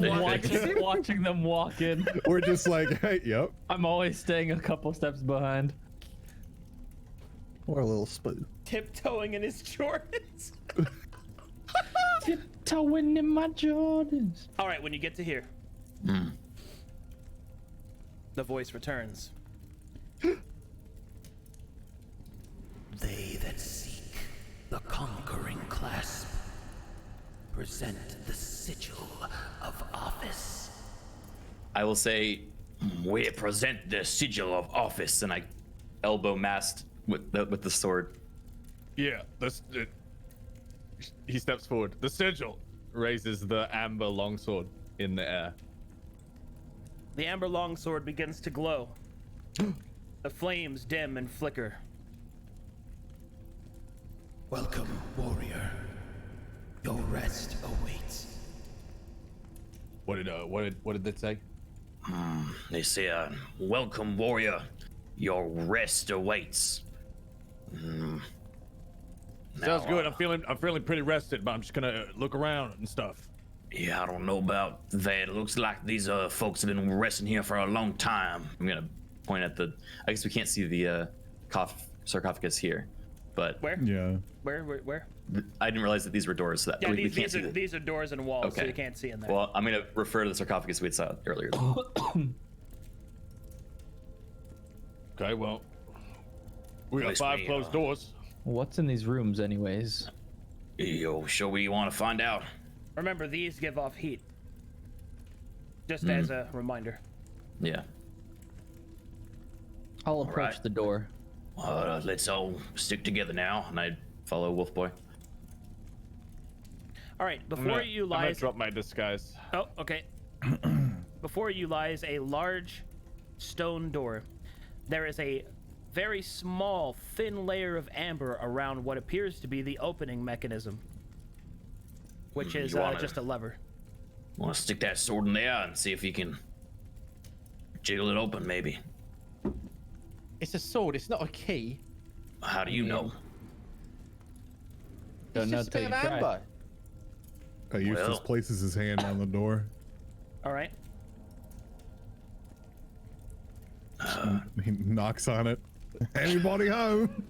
watching them walk in. We're just like, hey, yep. I'm always staying a couple steps behind. Or a little spoon. tiptoeing in his Jordans. Tiptoeing in my Jordans. All right, when you get to here, the voice returns. They that seek the conquering clasp present the sigil of office. I will say, we present the sigil of office, and I elbow mast with the sword. Yeah, he steps forward. The sigil raises the amber longsword in the air. The amber longsword begins to glow. The flames dim and flicker. Welcome, warrior. Your rest awaits. What did that say? They say, welcome, warrior. Your rest awaits. Sounds good. I'm feeling pretty rested, but I'm just gonna look around and stuff. Yeah, I don't know about that. It looks like these folks have been resting here for a long time. I'm gonna point at the. I guess we can't see the sarcophagus here, but Where? Yeah. Where? I didn't realize that these were doors. So that Yeah, we can't see. these are doors and walls, so Okay. you can't see in there. Well, I'm gonna refer to the sarcophagus we saw earlier. Okay, well, we got Place 5 me, closed doors. What's in these rooms, anyways? Yo, sure we want to find out? Remember, these give off heat. Just as a reminder. Yeah. I'll approach right. the door. Let's all stick together now. And I follow Wolfboy. All right, I'm before you gonna lies. drop my disguise. Oh, okay. Before you lies a large stone door. There is a very small, thin layer of amber around what appears to be the opening mechanism, which is you wanna- just a lever. Want to stick that sword in there and see if you can jiggle it open, maybe. It's a sword. It's not a key. How do you know? It's Don't know just a till bit you of try. amber. Eustace Well. places his hand on the door. All right. He knocks on it. Anybody home?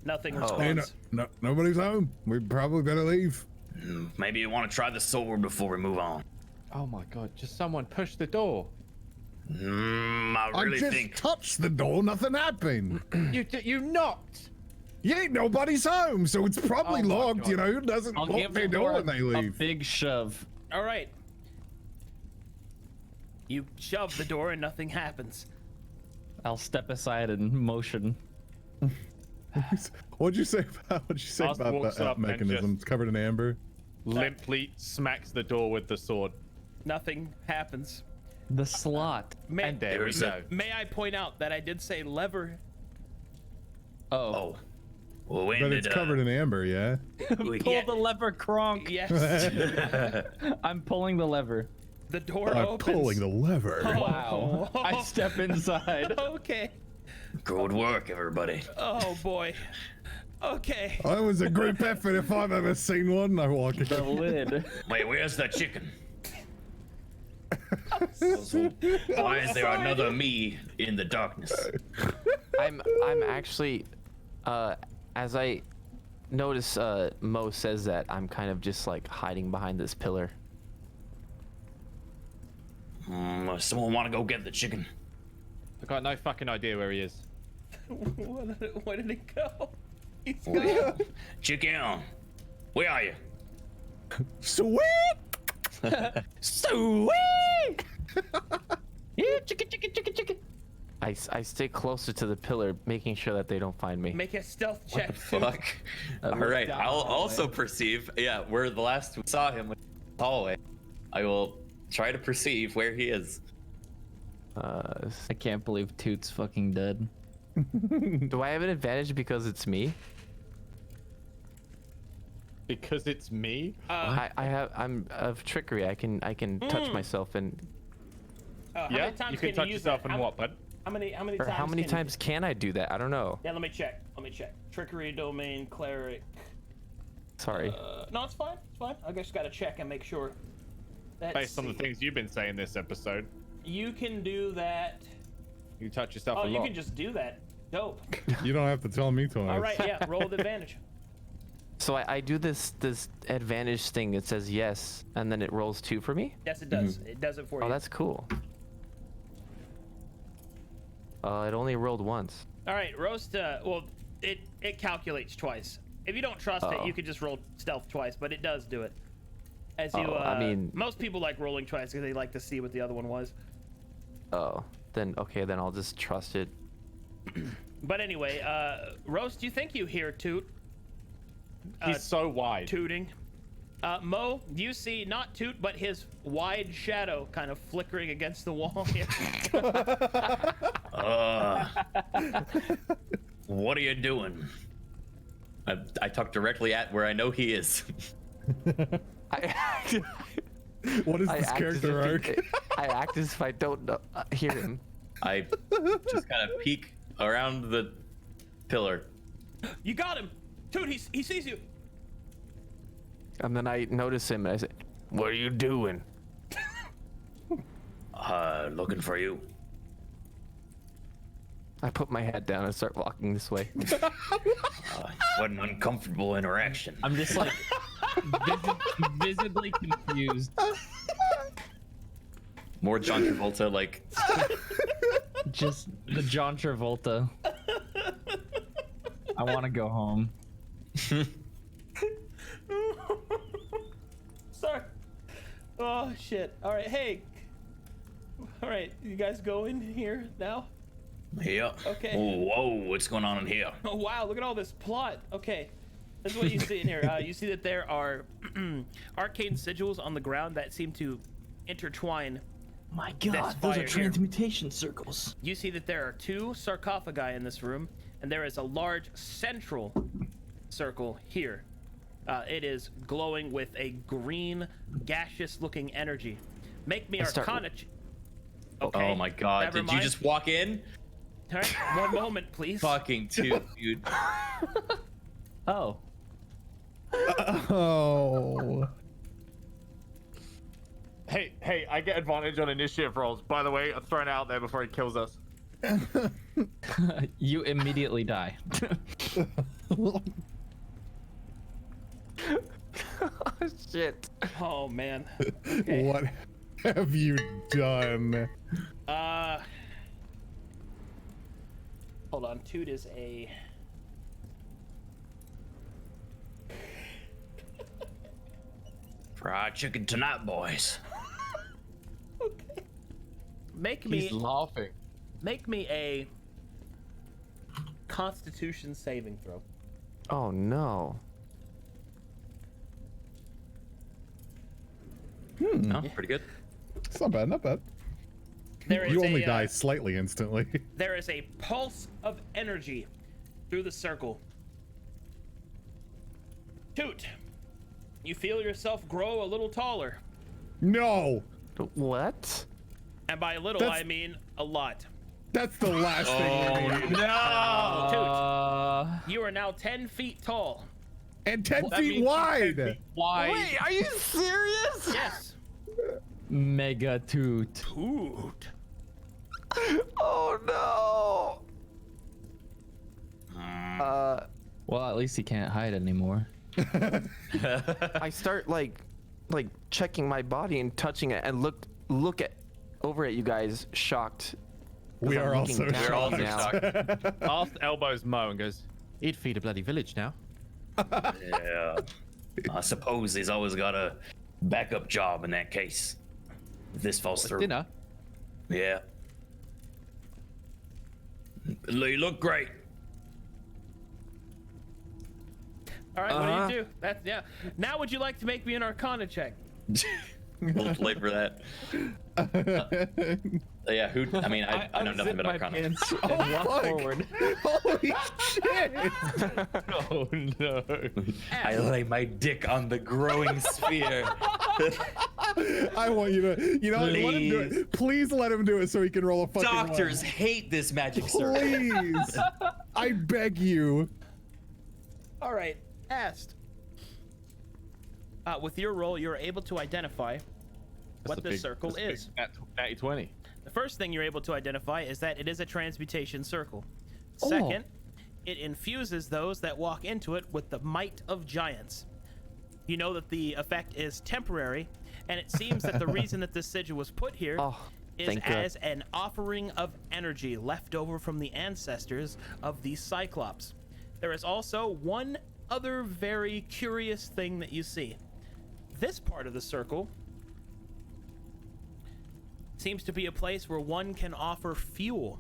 Nothing Oh. Hey, responds. nobody's home. We probably better leave. Maybe you want to try the sword before we move on. Oh my god! Just someone push the door. I I really just think. touched the door. Nothing happened. You knocked. Yeah, nobody's home, so it's probably Oh my locked. God. You know, who doesn't I'll lock give their the door door when they a leave? big shove. All right. You shove the door and nothing happens. I'll step aside and motion. What'd you say about Oz walks that up and mechanism? just- It's covered in amber. Limply smacks the door with the sword. Nothing happens. The slot. May, And there we There's go. may I point out that I did say lever? Oh. Oh. Well, when But did, it's covered in amber, yeah? we Pull get- the lever, Kronk. Yes. I'm pulling the lever. The door I'm opens. pulling the lever. Wow. I step inside. Okay. Good work, everybody. Oh boy. Okay. That was a group effort if I've ever seen one. I walk in. The lid. Wait, where's the chicken? Why is there another me in the darkness? I'm actually, as I notice, Mo says that I'm kind of just like hiding behind this pillar. Someone want to go get the chicken? I got no fucking idea where he is. Where did he go? He's Well, chicken, where are you? Sweet! Sweet! Yeah, chicken. I stay closer to the pillar, making sure that they don't find me. Make a stealth check. Fuck. All right. down I'll the hallway. also perceive. Yeah, where the last we saw him was the hallway. I will try to perceive where he is. I can't believe Toot's fucking dead. Do I have an advantage because it's me? Because it's me. I'm of trickery. I can touch myself and. How Yeah, many times you can you touch use yourself that? and what, bud? How many Or times? how many can times can I do that? I don't know. Yeah, let me check. Trickery, domain, cleric. Sorry. No, it's fine. It's fine. I just gotta check and make sure. Based on the things you've been saying this episode, You can do that. you touch yourself Oh, a lot. you can just do that. Dope. You don't have to tell me twice. All right, yeah. Roll with advantage. So I do this advantage thing. It says yes, and then it rolls 2 for me. Yes, it does. It does it for you. Oh, that's cool. It only rolled once. All right, roast. Well, it calculates twice. If you don't trust it, you could just roll stealth twice, but it does do it. As you, I mean, most people like rolling twice because they like to see what the other one was. Oh, then okay, then I'll just trust it. But anyway, roast. You think you hear Toot? He's so wide. Tooting. Mo, you see not Toot, but his wide shadow kind of flickering against the wall here. What are you doing? I talk directly at where I know he is. What is I this act character as arc? if I act as if I don't know, hear him. I just kind of peek around the pillar. You got him, Toot. He sees you. And then I notice him and I say, "What are you doing?" Looking for you. I put my head down and start walking this way. What an uncomfortable interaction. I'm just like visibly confused. More John Travolta, like. Just the John Travolta. I want to go home. Sorry. Oh shit. All right. Hey. All right. You guys go in here now. Yeah. Okay. Whoa, what's going on in here? Oh wow, look at all this plot. Okay, this is what you see in here. You see that there are arcane sigils on the ground that seem to intertwine. My This god, those fire are here. transmutation circles. You see that there are 2 sarcophagi in this room, and there is a large central circle here. It is glowing with a green, gaseous-looking energy. Make me Arcana. Okay. Oh my god, never did mind. you just walk in? All right, one moment, please. Fucking dude. Oh. Oh. Hey, I get advantage on initiative rolls. By the way, I'm throwing it out there before he kills us. You immediately die. Oh, shit. Oh man. Okay. What have you done? Hold on. Toot is a. Fried chicken tonight, boys. Okay. Make me. He's laughing. Make me a Constitution saving throw. Oh no. No, pretty good. It's not bad, not bad. There is You only a, die slightly instantly. There is a pulse of energy through the circle. Toot, you feel yourself grow a little taller. No! What? And by a little, That's- I mean a lot. That's the last thing we need. No! Toot, you are now 10 feet tall. And 10 That feet means wide! Why? Wait, are you serious? Yes. Mega toot. Toot. Oh no. Well, at least he can't hide anymore. I start like checking my body and touching it and look over at you guys shocked. We I'm are looking also down We're all now. shocked. Ask elbows Mo and goes, he'd feed a bloody village now. Yeah. I suppose he's always got a backup job in that case. If this falls through. Dinner. Yeah. You look great. All right, what do you do? That's yeah. Now, would you like to make me an Arcana check? A little late for that. Yeah, who? I mean, I know nothing unzip about my Arcana. pants and walk fuck. forward. Holy shit! Oh no. I lay my dick on the growing sphere. I want you to, you know, what, let him do Please. it. Please let him do it so he can roll a fucking one. Doctors hate this magic circle. Please, I beg you. All right, Ast. With your roll, you're able to identify what this circle is. Natty 20. The first thing you're able to identify is that it is a transmutation circle. Second, it infuses those that walk into it with the might of giants. You know that the effect is temporary, and it seems that the reason that this sigil was put here is thank God. as an offering of energy left over from the ancestors of these cyclops. There is also one other very curious thing that you see. This part of the circle seems to be a place where one can offer fuel,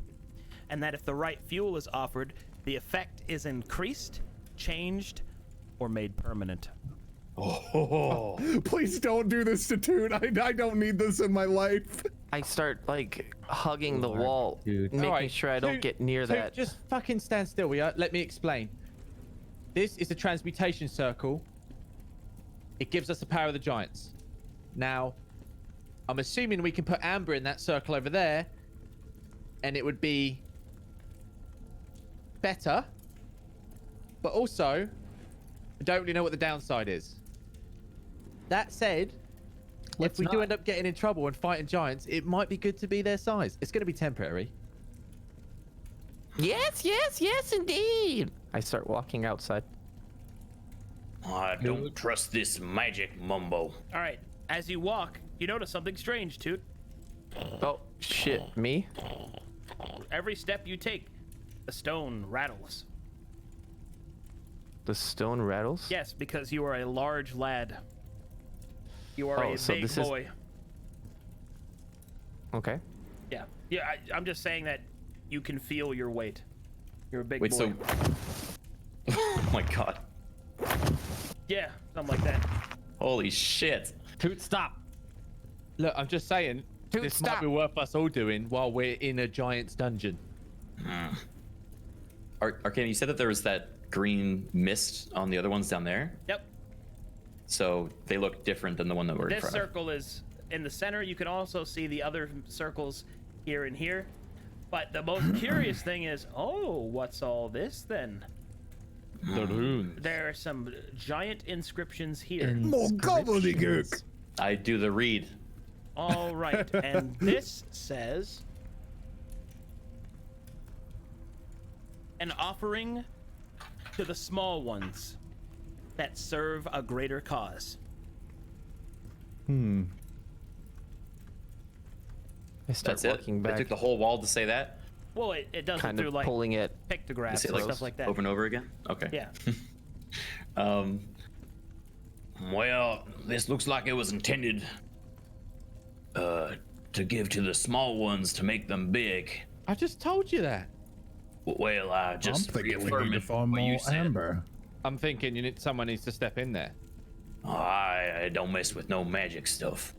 and that if the right fuel is offered, the effect is increased, changed, or made permanent. Oh, Please don't do this to Toot. I don't need this in my life. I start like hugging the wall, dude. making Alright, sure I don't Toot- get near Toot, that. Just fucking stand still, will ya? Let me explain. This is a transmutation circle. It gives us the power of the giants. Now, I'm assuming we can put Amber in that circle over there, and it would be better. But also, I don't really know what the downside is. That said, if we do end up getting in trouble and fighting giants, it might be good to be their size. It's going to be temporary. Yes, yes, yes, indeed. I start walking outside. I don't trust this magic mumbo. All right, as you walk, you notice something strange, Toot. Oh, shit. Me? Every step you take, the stone rattles. The stone rattles? Yes, because you are a large lad. You are Oh, a so big this is- boy. Okay. Yeah, yeah. I'm just saying that you can feel your weight. You're a big wait. boy. So, oh my god! Yeah, something like that. Holy shit! Toot, stop. Look, I'm just saying, Toot, this stop. might be worth us all doing while we're in a giant's dungeon. Arcana, you said that there was that green mist on the other ones down there. Yep. So they look different than the one that we're in This front of. circle is in the center. You can also see the other circles here and here. But the most curious thing is, oh, what's all this then? The runes. There are some giant inscriptions here. More gobbledygook. I do the read. All right, and this says an offering to the small ones that serve a greater cause. Hmm. I start That's it. walking They back, took the whole wall to say that. Well, it does kind it through of like pulling it. pictographs Say it and like stuff like that. over and over again. Okay. Yeah. Well, this looks like it was intended to give to the small ones to make them big. I just told you that. Well, I just I'm thinking we need to reaffirming find what you more said. amber. I'm thinking someone needs to step in there. I don't mess with no magic stuff.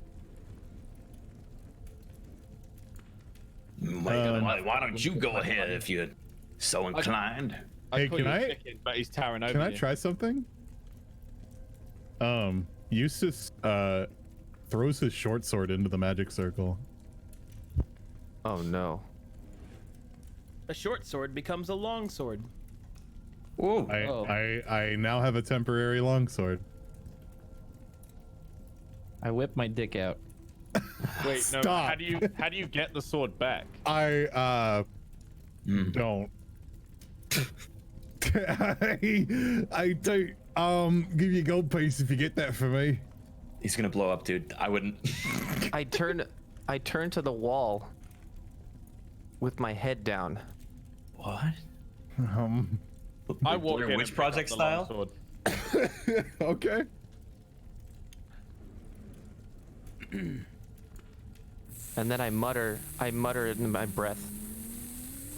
Why don't you go ahead if you're so inclined? Hey, call can you a I- chicken, but he's towering over Can I you. try something? Eustace throws his short sword into the magic circle. Oh no. A short sword becomes a long sword. Whoa. I now have a temporary longsword. I whip my dick out. Wait, no. Stop. How do you get the sword back? I don't. I don't give you a gold piece if you get that for me. He's gonna blow up, dude. I wouldn't. I turn to the wall with my head down. What? I walk Blair in Witch and pick up Project the style? longsword. Okay. And then I mutter it in my breath.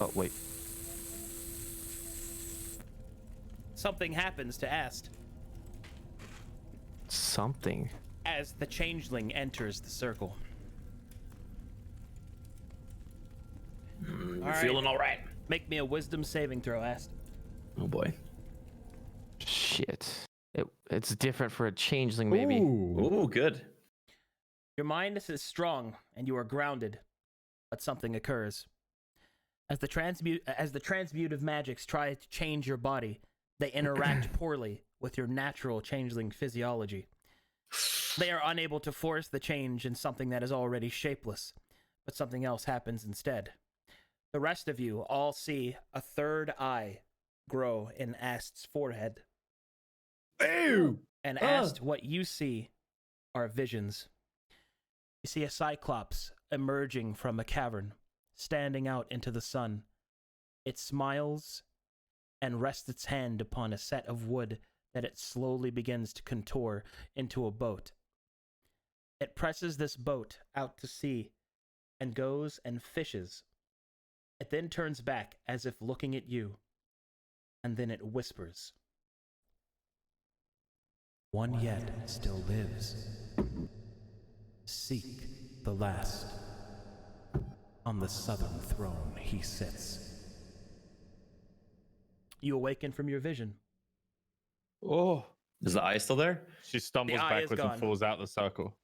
Oh wait. Something happens to Ast Something. as the changeling enters the circle. We're feeling all right. Make me a wisdom saving throw, Ast. Oh boy. Shit. It's different for a changeling, maybe. Ooh, good. Your mind is strong and you are grounded, but something occurs. As the transmutive magics try to change your body, they interact poorly with your natural changeling physiology. They are unable to force the change in something that is already shapeless, but something else happens instead. The rest of you all see a third eye grow in Ast's forehead. Ew! And Ast, what you see are visions. You see a cyclops emerging from a cavern, standing out into the sun. It smiles and rests its hand upon a set of wood that it slowly begins to contour into a boat. It presses this boat out to sea and goes and fishes. It then turns back as if looking at you, and then it whispers. One yet still lives. Seek the last. On the southern throne he sits. You awaken from your vision. Oh. Is the eye still there? She stumbles The eye is backwards gone. and falls out the circle.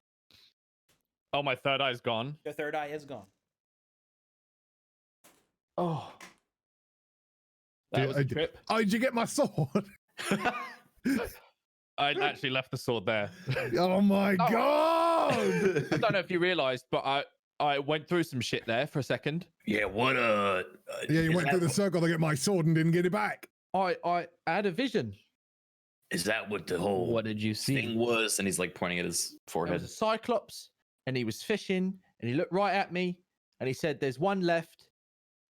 Oh, my third eye's gone. Your third eye is gone. Oh. That was a trip. Oh, did you get my sword? I actually left the sword there. Oh my god! I don't know if you realized, but I went through some shit there for a second. Yeah, what Yeah, you is went that through the what- circle to get my sword and didn't get it back. I had a vision. Is that what the whole What did you see? Thing was, and he's like pointing at his There forehead. was a cyclops, and he was fishing, and he looked right at me, and he said, "There's one left,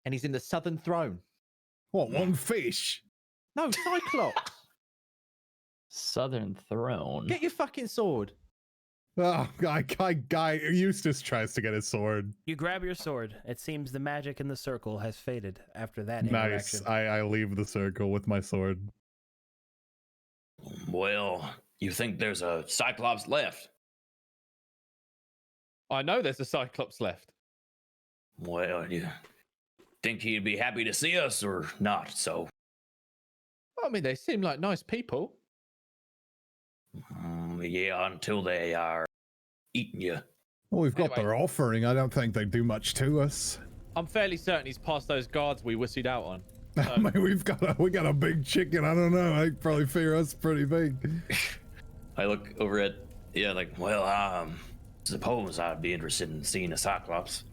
and he's in the southern throne." What, one fish? No, cyclops. Southern Throne. Get your fucking sword. Oh, guy, Eustace tries to get his sword. You grab your sword. It seems the magic in the circle has faded after that Nice. interaction. I leave the circle with my sword. Well, you think there's a cyclops left? I know there's a cyclops left. Well, you think he'd be happy to see us or not? So, I mean, they seem like nice people. yeah, until they are eating you. Well, we've got Anyway. their offering. I don't think they do much to us. I'm fairly certain he's past those guards we wussied out on. I mean, we got a big chicken. I don't know. I probably figure us pretty big. I look over at Well, suppose I'd be interested in seeing a cyclops.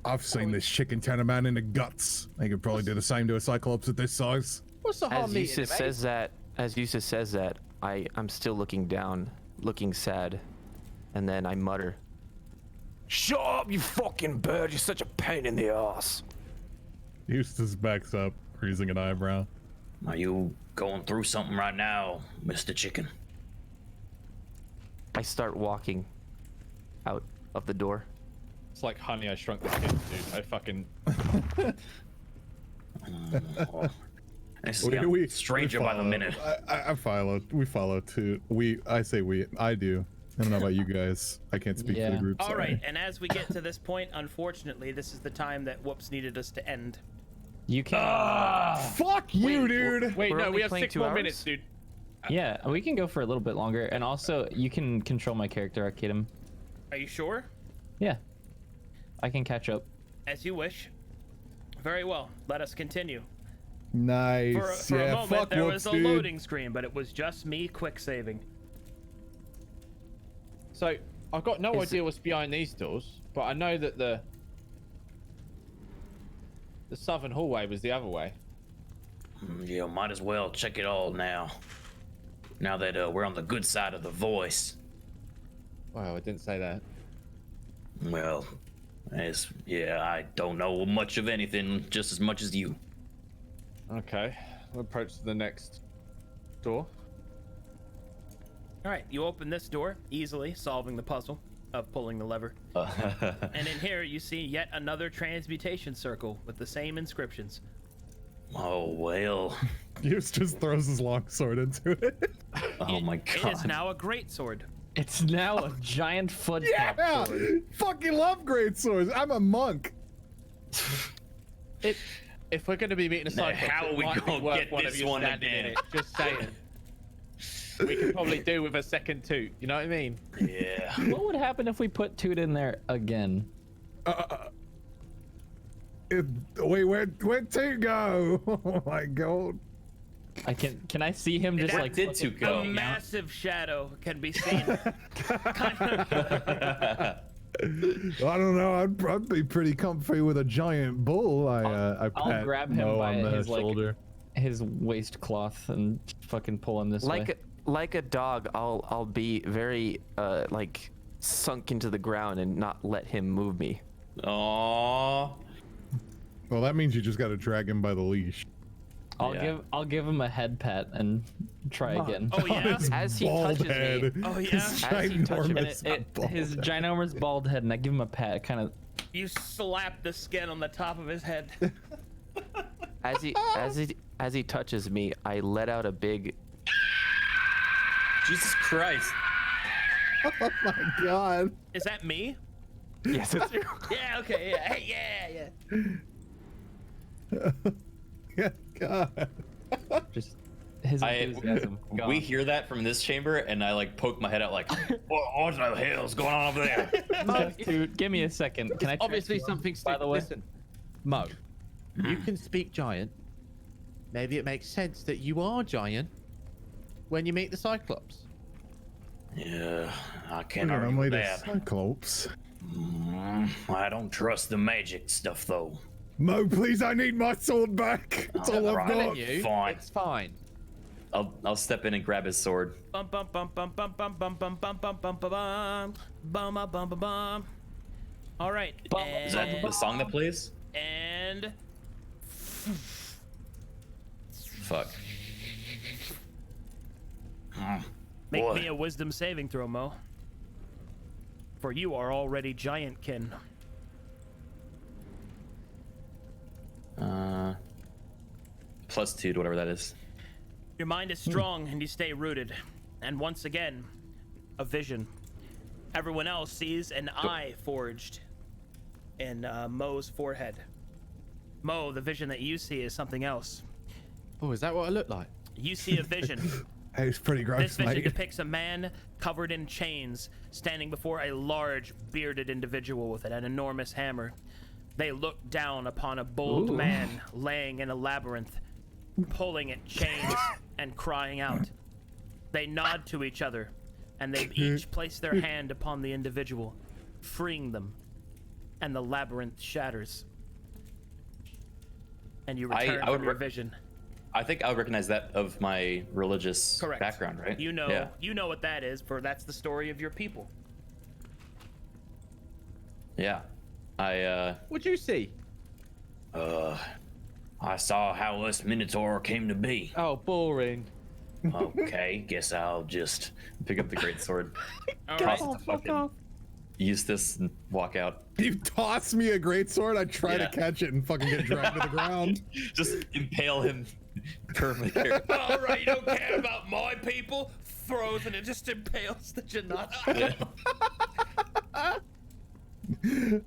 I've seen this chicken turn a man into guts. They could probably do the same to a cyclops at this size. What's the harm As meeting Eustace him, eh? says that, I'm still looking down, looking sad, and then I mutter, "Shut up, you fucking bird! You're such a pain in the ass." Eustace backs up, raising an eyebrow. Are you going through something right now, Mr. Chicken? I start walking out of the door. It's like Honey, I Shrunk the Kids, dude. I fucking... This is stranger by the follow. minute. I follow. We follow too. I say we. I do. I don't know about you guys. I can't speak for the Yeah. group. All sorry. right, and as we get to this point, unfortunately, this is the time that Whoops needed us to end. You can. Fuck you, dude. Wait, We're no, only we have playing 6 2 more hours? minutes, dude. Yeah, we can go for a little bit longer, and also you can control my character, Arcadum. Are you sure? Yeah, I can catch up. As you wish. Very well. Let us continue. Nice. For yeah, a moment, fuck there Whoops, was a dude. loading screen, but it was just me quick saving. So I've got no Is idea what's behind these doors, but I know that the southern hallway was the other way. Yeah, might as well check it all now. Now that we're on the good side of the voice. Wow, I didn't say that. Well, I don't know much of anything, just as much as you. Okay, we'll approach the next door. All right, you open this door easily, solving the puzzle of pulling the lever. And in here, you see yet another transmutation circle with the same inscriptions. Oh, well. Eustace throws his long sword into it. oh my It god. is now a great sword. It's now a giant foot Yeah, top sword. fucking love great swords. I'm a monk. If we're going to be meeting a Now, cyclops, how it are we might be gonna worth get one of this you one standing in again? it. Just saying. We could probably do with a second toot. You know what I mean? Yeah. What would happen if we put Toot in there again? Wait, where'd Toot go? Oh my god. Can I see him just That like did Toot go? A massive shadow can be seen. I don't know. I'd be pretty comfy with a giant bull. I I'll pat grab him Mo by on the his shoulder. his waistcloth and fucking pull him this way. Like a dog, I'll be very like sunk into the ground and not let him move me. Aww. Well, that means you just got to drag him by the leash. I'll give him a head pat and try again. Oh yeah. As he Bald touches head. me, Oh yeah. His As he touches me, ginormous bald His head. ginormous bald head, and I give him a pat, kind of. You slap the skin on the top of his head. as he touches me, I let out a big. Jesus Christ. Oh my god. Is that me? Yes, it's you. Yeah. Okay. Yeah. Hey, yeah. Yeah, god. Just his enthusiasm. gone. We hear that from this chamber, and I like poke my head out like, what the hell's going on over there? Dude, give me a second. Can I? Obviously, transform, something. by the way. Listen, Mo, you can speak giant. Maybe it makes sense that you are giant when you meet the cyclops. Yeah, I can't I'm argue with like a that. cyclops. I don't trust the magic stuff though. Mo, please, I need my sword back. That's all I've Alright. got. You, Fine. it's fine. I'll step in and grab his sword. Bum bum bum bum bum bum bum bum bum bum bum bum bum bum bum bum bum. All right. Is that the song that plays? And Fuck. make Boy. me a wisdom saving throw, Mo. For you are already giantkin. +2 to whatever that is. Your mind is strong and you stay rooted. And once again, a vision. Everyone else sees an eye forged in Mo's forehead. Mo, the vision that you see is something else. Oh, is that what I look like? You see a vision. Hey, it's pretty This gross, vision mate. depicts a man covered in chains standing before a large bearded individual with an enormous hammer. They look down upon a bold man laying in a labyrinth, pulling at chains and crying out. They nod to each other, and they each place their hand upon the individual, freeing them, and the labyrinth shatters. And you return I would from your vision. I think I'll recognize that of my religious Correct. background, right? You know, Yeah. you know what that is, for that's the story of your people. Yeah. What'd you see? I saw how this Minotaur came to be. Oh, boring. Okay, guess I'll just pick up the great sword, All toss right. it to fucking Eustace, and walk out. You toss me a greatsword, I try Yeah. to catch it and fucking get dragged to the ground. Just impale him permanently. Here. All right, you don't care about my people? Throws and it just impales the Janata.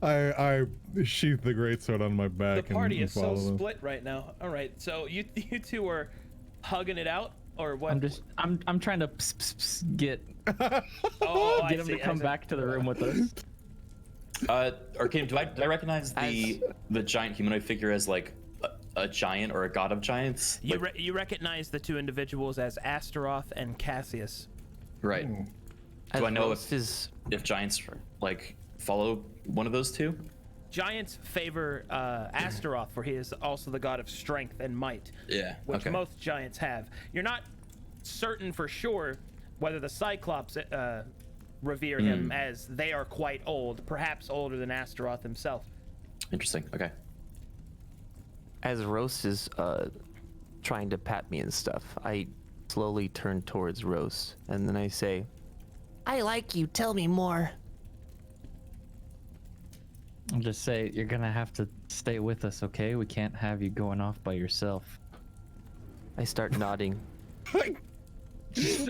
I sheath the greatsword on my back. The party and is so follow them. split right now. All right, so you two are hugging it out, or what? I'm trying to get Oh, get him to come back to the room with us. Arcadum, do I recognize the giant humanoid figure as like a giant or a god of giants? You recognize the two individuals as Astaroth and Cassius. Right. As Do I know Roast is if giants like follow one of those two? Giants favor Astaroth, for he is also the god of strength and might, Yeah. which okay. most giants have. You're not certain for sure whether the Cyclops revere him, as they are quite old, perhaps older than Astaroth himself. Interesting. Okay. as Roast is trying to pat me and stuff, I slowly turn towards Roast and then I say, I like you. Tell me more. I'll just say you're gonna have to stay with us, okay? We can't have you going off by yourself. I start nodding.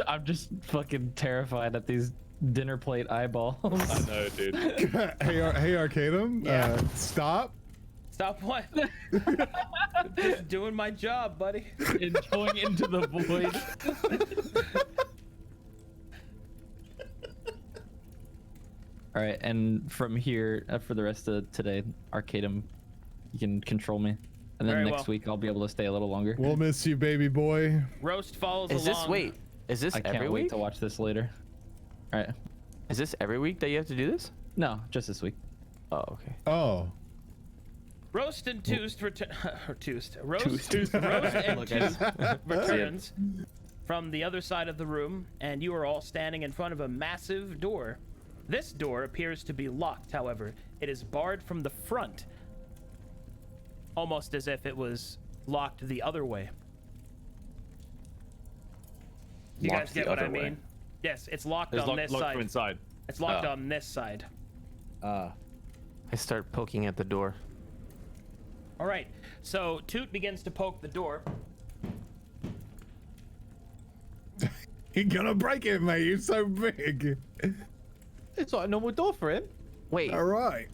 I'm just fucking terrified at these dinner plate eyeballs. I know, dude. Hey, Arcadum, stop. Stop what? Just doing my job, buddy. And going into the void. All right, and from here for the rest of today, Arcadum, you can control me, and then Very next well. week I'll be able to stay a little longer. We'll miss you, baby boy. Roast follows Is along. this wait? Is this I can't every wait week? to watch this later. All right, Is this every week that you have to do this? no, just this week. Oh, okay. Oh. Roast and Toost return. Roast Toost. and Look, Toost returns from the other side of the room, and you are all standing in front of a massive door. This door appears to be locked, however. It is barred from the front, almost as if it was locked the other way. You Locked guys get the what I other way. mean? Yes, it's locked It's on locked, this locked side. from inside. It's locked Oh. on this side. I start poking at the door. All right, so Toot begins to poke the door. You're gonna break it, mate. You're so big. It's like a normal door for him. Wait, All right.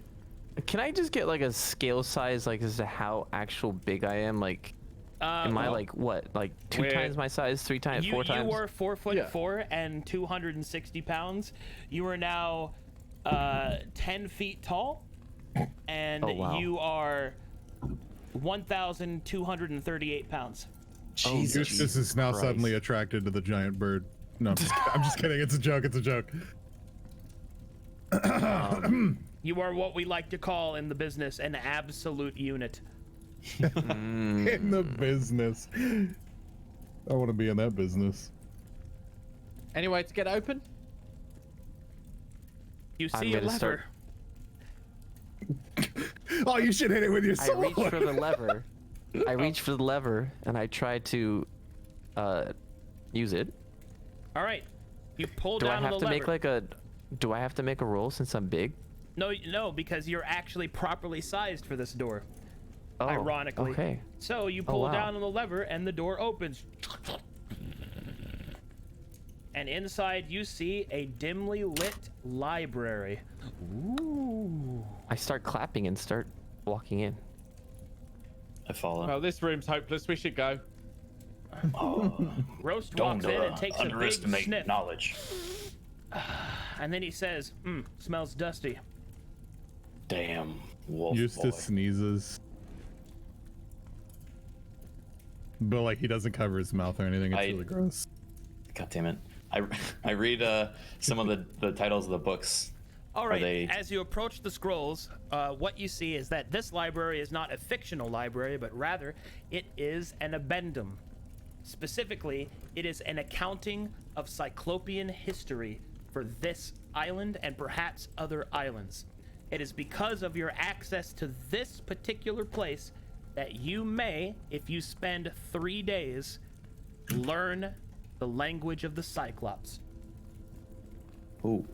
can I just get like a scale size, like as to how actual big I am? Like, am I well, like what? Like 2 Wait. times my size, 3 times, 4 times? You were 4'4" and 260 pounds. You are now 10 feet tall, and Oh, wow. you are 1,238 pounds. Jesus. Eustace is now Christ. suddenly attracted to the giant bird. No, I'm just kidding. It's a joke. It's a joke. You are what we like to call in the business an absolute unit. In the business. I want to be in that business. Anyway, to get open, You I'm see a gonna start- lever. Oh, you should hit it with your I sword. reach for the lever. I reach for the lever and I try to use it. All right, you pull Do I down on have the to lever. make like a? Do I have to make a roll since I'm big? No, because you're actually properly sized for this door. Oh, Ironically. Okay. So you pull wow. down on the lever and the door opens. And inside you see a dimly lit library. Ooh. I start clapping and start walking in. I follow. well, this room's hopeless. We should go. Roast Don't walks in and takes a big underestimate sniff. knowledge. And then he says, smells dusty. Damn, wolf Eustace boy. sneezes. But like he doesn't cover his mouth or anything. It's I- really gross. God damn it. I read some of the titles of the books. All Are right, they- as you approach the scrolls, what you see is that this library is not a fictional library, but rather it is an addendum. Specifically, it is an accounting of Cyclopean history for this island and perhaps other islands. It is because of your access to this particular place that you may, if you spend 3 days, learn the language of the Cyclops. Ooh.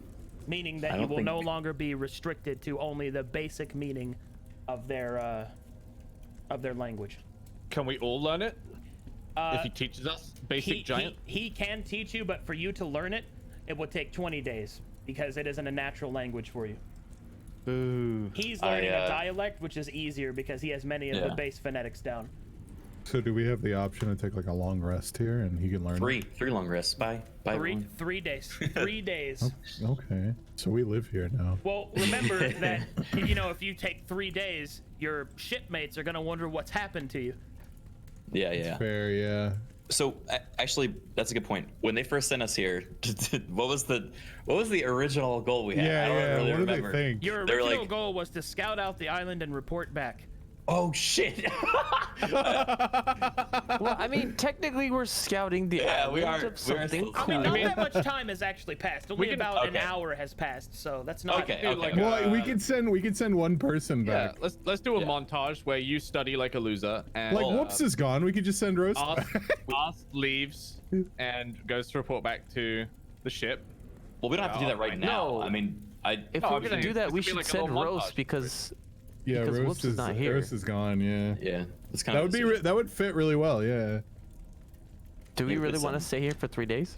Meaning I that you don't will think- no longer be restricted to only the basic meaning of their language. Can we all learn it? Uh, If he teaches us basic giant. he can teach you, but for you to learn it, it would take 20 days because it isn't a natural language for you. Boo. He's learning a uh, dialect, which is easier because he has many of the Yeah. base phonetics down. So do we have the option to take like a long rest here and he can learn? Three long rests. Bye. Bye. everyone. 3 days. 3 days. Okay. So we live here now. Well, remember that, if you take 3 days, your shipmates are going to wonder what's happened to you. Yeah. Fair, yeah. So actually, that's a good point. When they first sent us here, what was the original goal we had? Yeah, I don't yeah. really What do remember. they think? Your They're original like- goal was to scout out the island and report back. Oh shit! Well, I mean, technically we're scouting the Yeah, we island are- of we are something still- cool. I mean, not that much time has actually passed. Only can- about an okay. hour has passed, so that's not. Okay. Okay. Well, we could send one person Yeah, back. let's do a montage where you study like a loser and Like Whoops is gone. We could just send Rose. Ast leaves and goes to report back to the ship. Well, we don't have to do that right now. No. I mean, If No, we're I'm gonna saying do that, this we could be should like a send little Rose montage. because Yeah, because Rose Whoops is not here. Rose is gone. Yeah. yeah, it's kind That of would be that would fit really well. Yeah. Well, I mean, Yeah, I Do we Yeah, really it's, want to stay here for 3 days?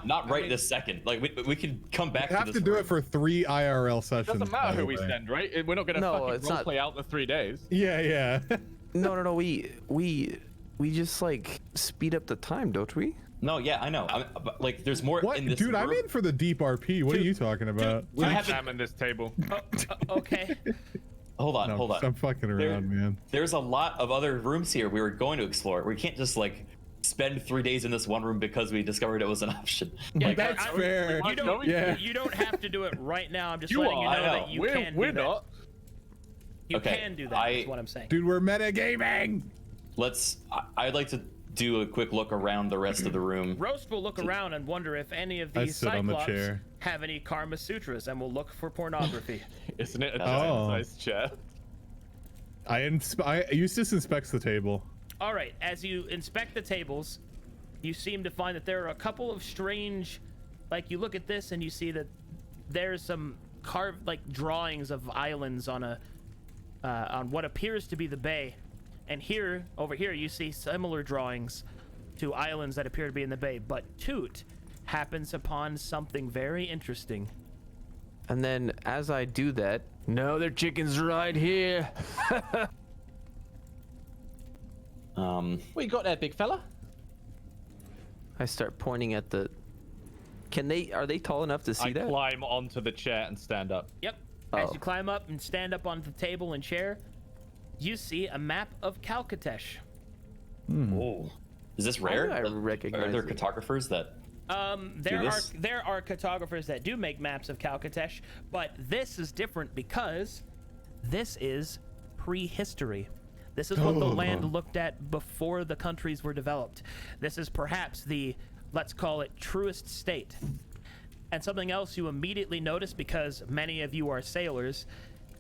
Not right this second. Like we can come back. We have to to this do room. it for 3 IRL sessions. Doesn't by matter the who we way. send, right? We're not gonna No, fucking it's not- roleplay out the 3 days. Yeah, yeah. No. We just like speed up the time, don't we? No, yeah, I know. But, like, there's more What, in this. dude? I'm room. in for the deep RP. What are you talking about? I haven't- Examine this table. Okay. Hold on, No, hold on. I'm fucking around, man. There's a lot of other rooms here we were going to explore. We can't just like spend 3 days in this one room because we discovered it was an option. Yeah, Like, That's fair. You don't, Yeah. you don't have to do it right now. I'm just You letting you know are. that you can We're do that. not. You Okay, can do that. Is what I'm saying. Dude, we're metagaming. I'd like to do a quick look around the rest of the room. Roast will look around and wonder if any of I these sit on the cyclops chair. have any Karma Sutras, and will look for pornography. Isn't it a Oh. nice chair? Eustace inspects the table. All right, as you inspect the tables, you seem to find that there are a couple of strange, like you look at this and you see that there's some carved like drawings of islands on a on what appears to be the bay, and over here you see similar drawings to islands that appear to be in the bay. But Toot happens upon something very interesting. And then as I do that, no, their chicken's right here. What you got there, big fella? I start pointing at the. Are they tall enough to see I that? climb onto the chair and stand up. Yep. As Oh. you climb up and stand up onto the table and chair, you see a map of Calcatesh. Oh, is this rare? I Are recognize there it. cartographers that? There are cartographers that do make maps of Calcatesh, but this is different because this is prehistory. This is what the land looked at before the countries were developed. This is perhaps the, let's call it, truest state. And something else you immediately notice, because many of you are sailors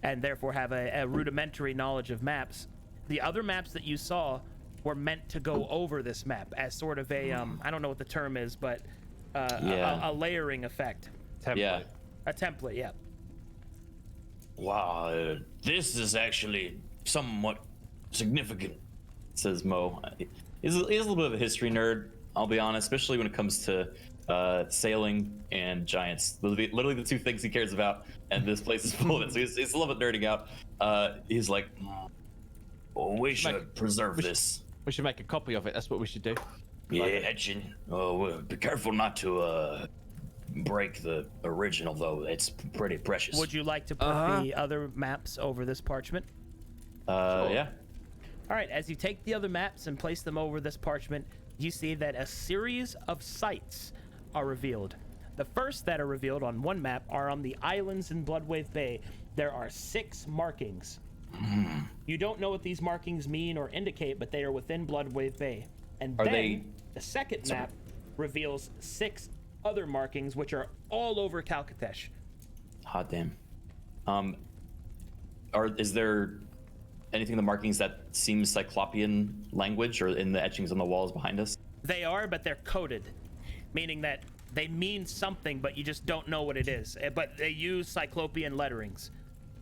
and therefore have a rudimentary knowledge of maps, the other maps that you saw were meant to go over this map as sort of a, I don't know what the term is, but Yeah. a layering effect. Template. Yeah. A template, yeah. Wow, this is actually somewhat significant. Says Mo. He's a little bit of a history nerd. I'll be honest, especially when it comes to sailing and giants. Literally the two things he cares about, and this place is full of it. So he's a little bit nerding out. He's like, Well, we should preserve this. We should make a copy of it. That's what we should do. Yeah, etching. Oh, well, be careful not to break the original, though. It's pretty precious. Would you like to put the other maps over this parchment? yeah. All right, as you take the other maps and place them over this parchment, you see that a series of sites are revealed. The first that are revealed on one map are on the islands in Bloodwave Bay. There are 6 markings. You don't know what these markings mean or indicate, but they are within Bloodwave Bay. And Are then they- the second map reveals 6 other markings, which are all over Calcatesh. Hot damn. Is there anything in the markings that seems Cyclopean language, or in the etchings on the walls behind us? They are, but they're coded, meaning that they mean something, but you just don't know what it is. But they use Cyclopean letterings.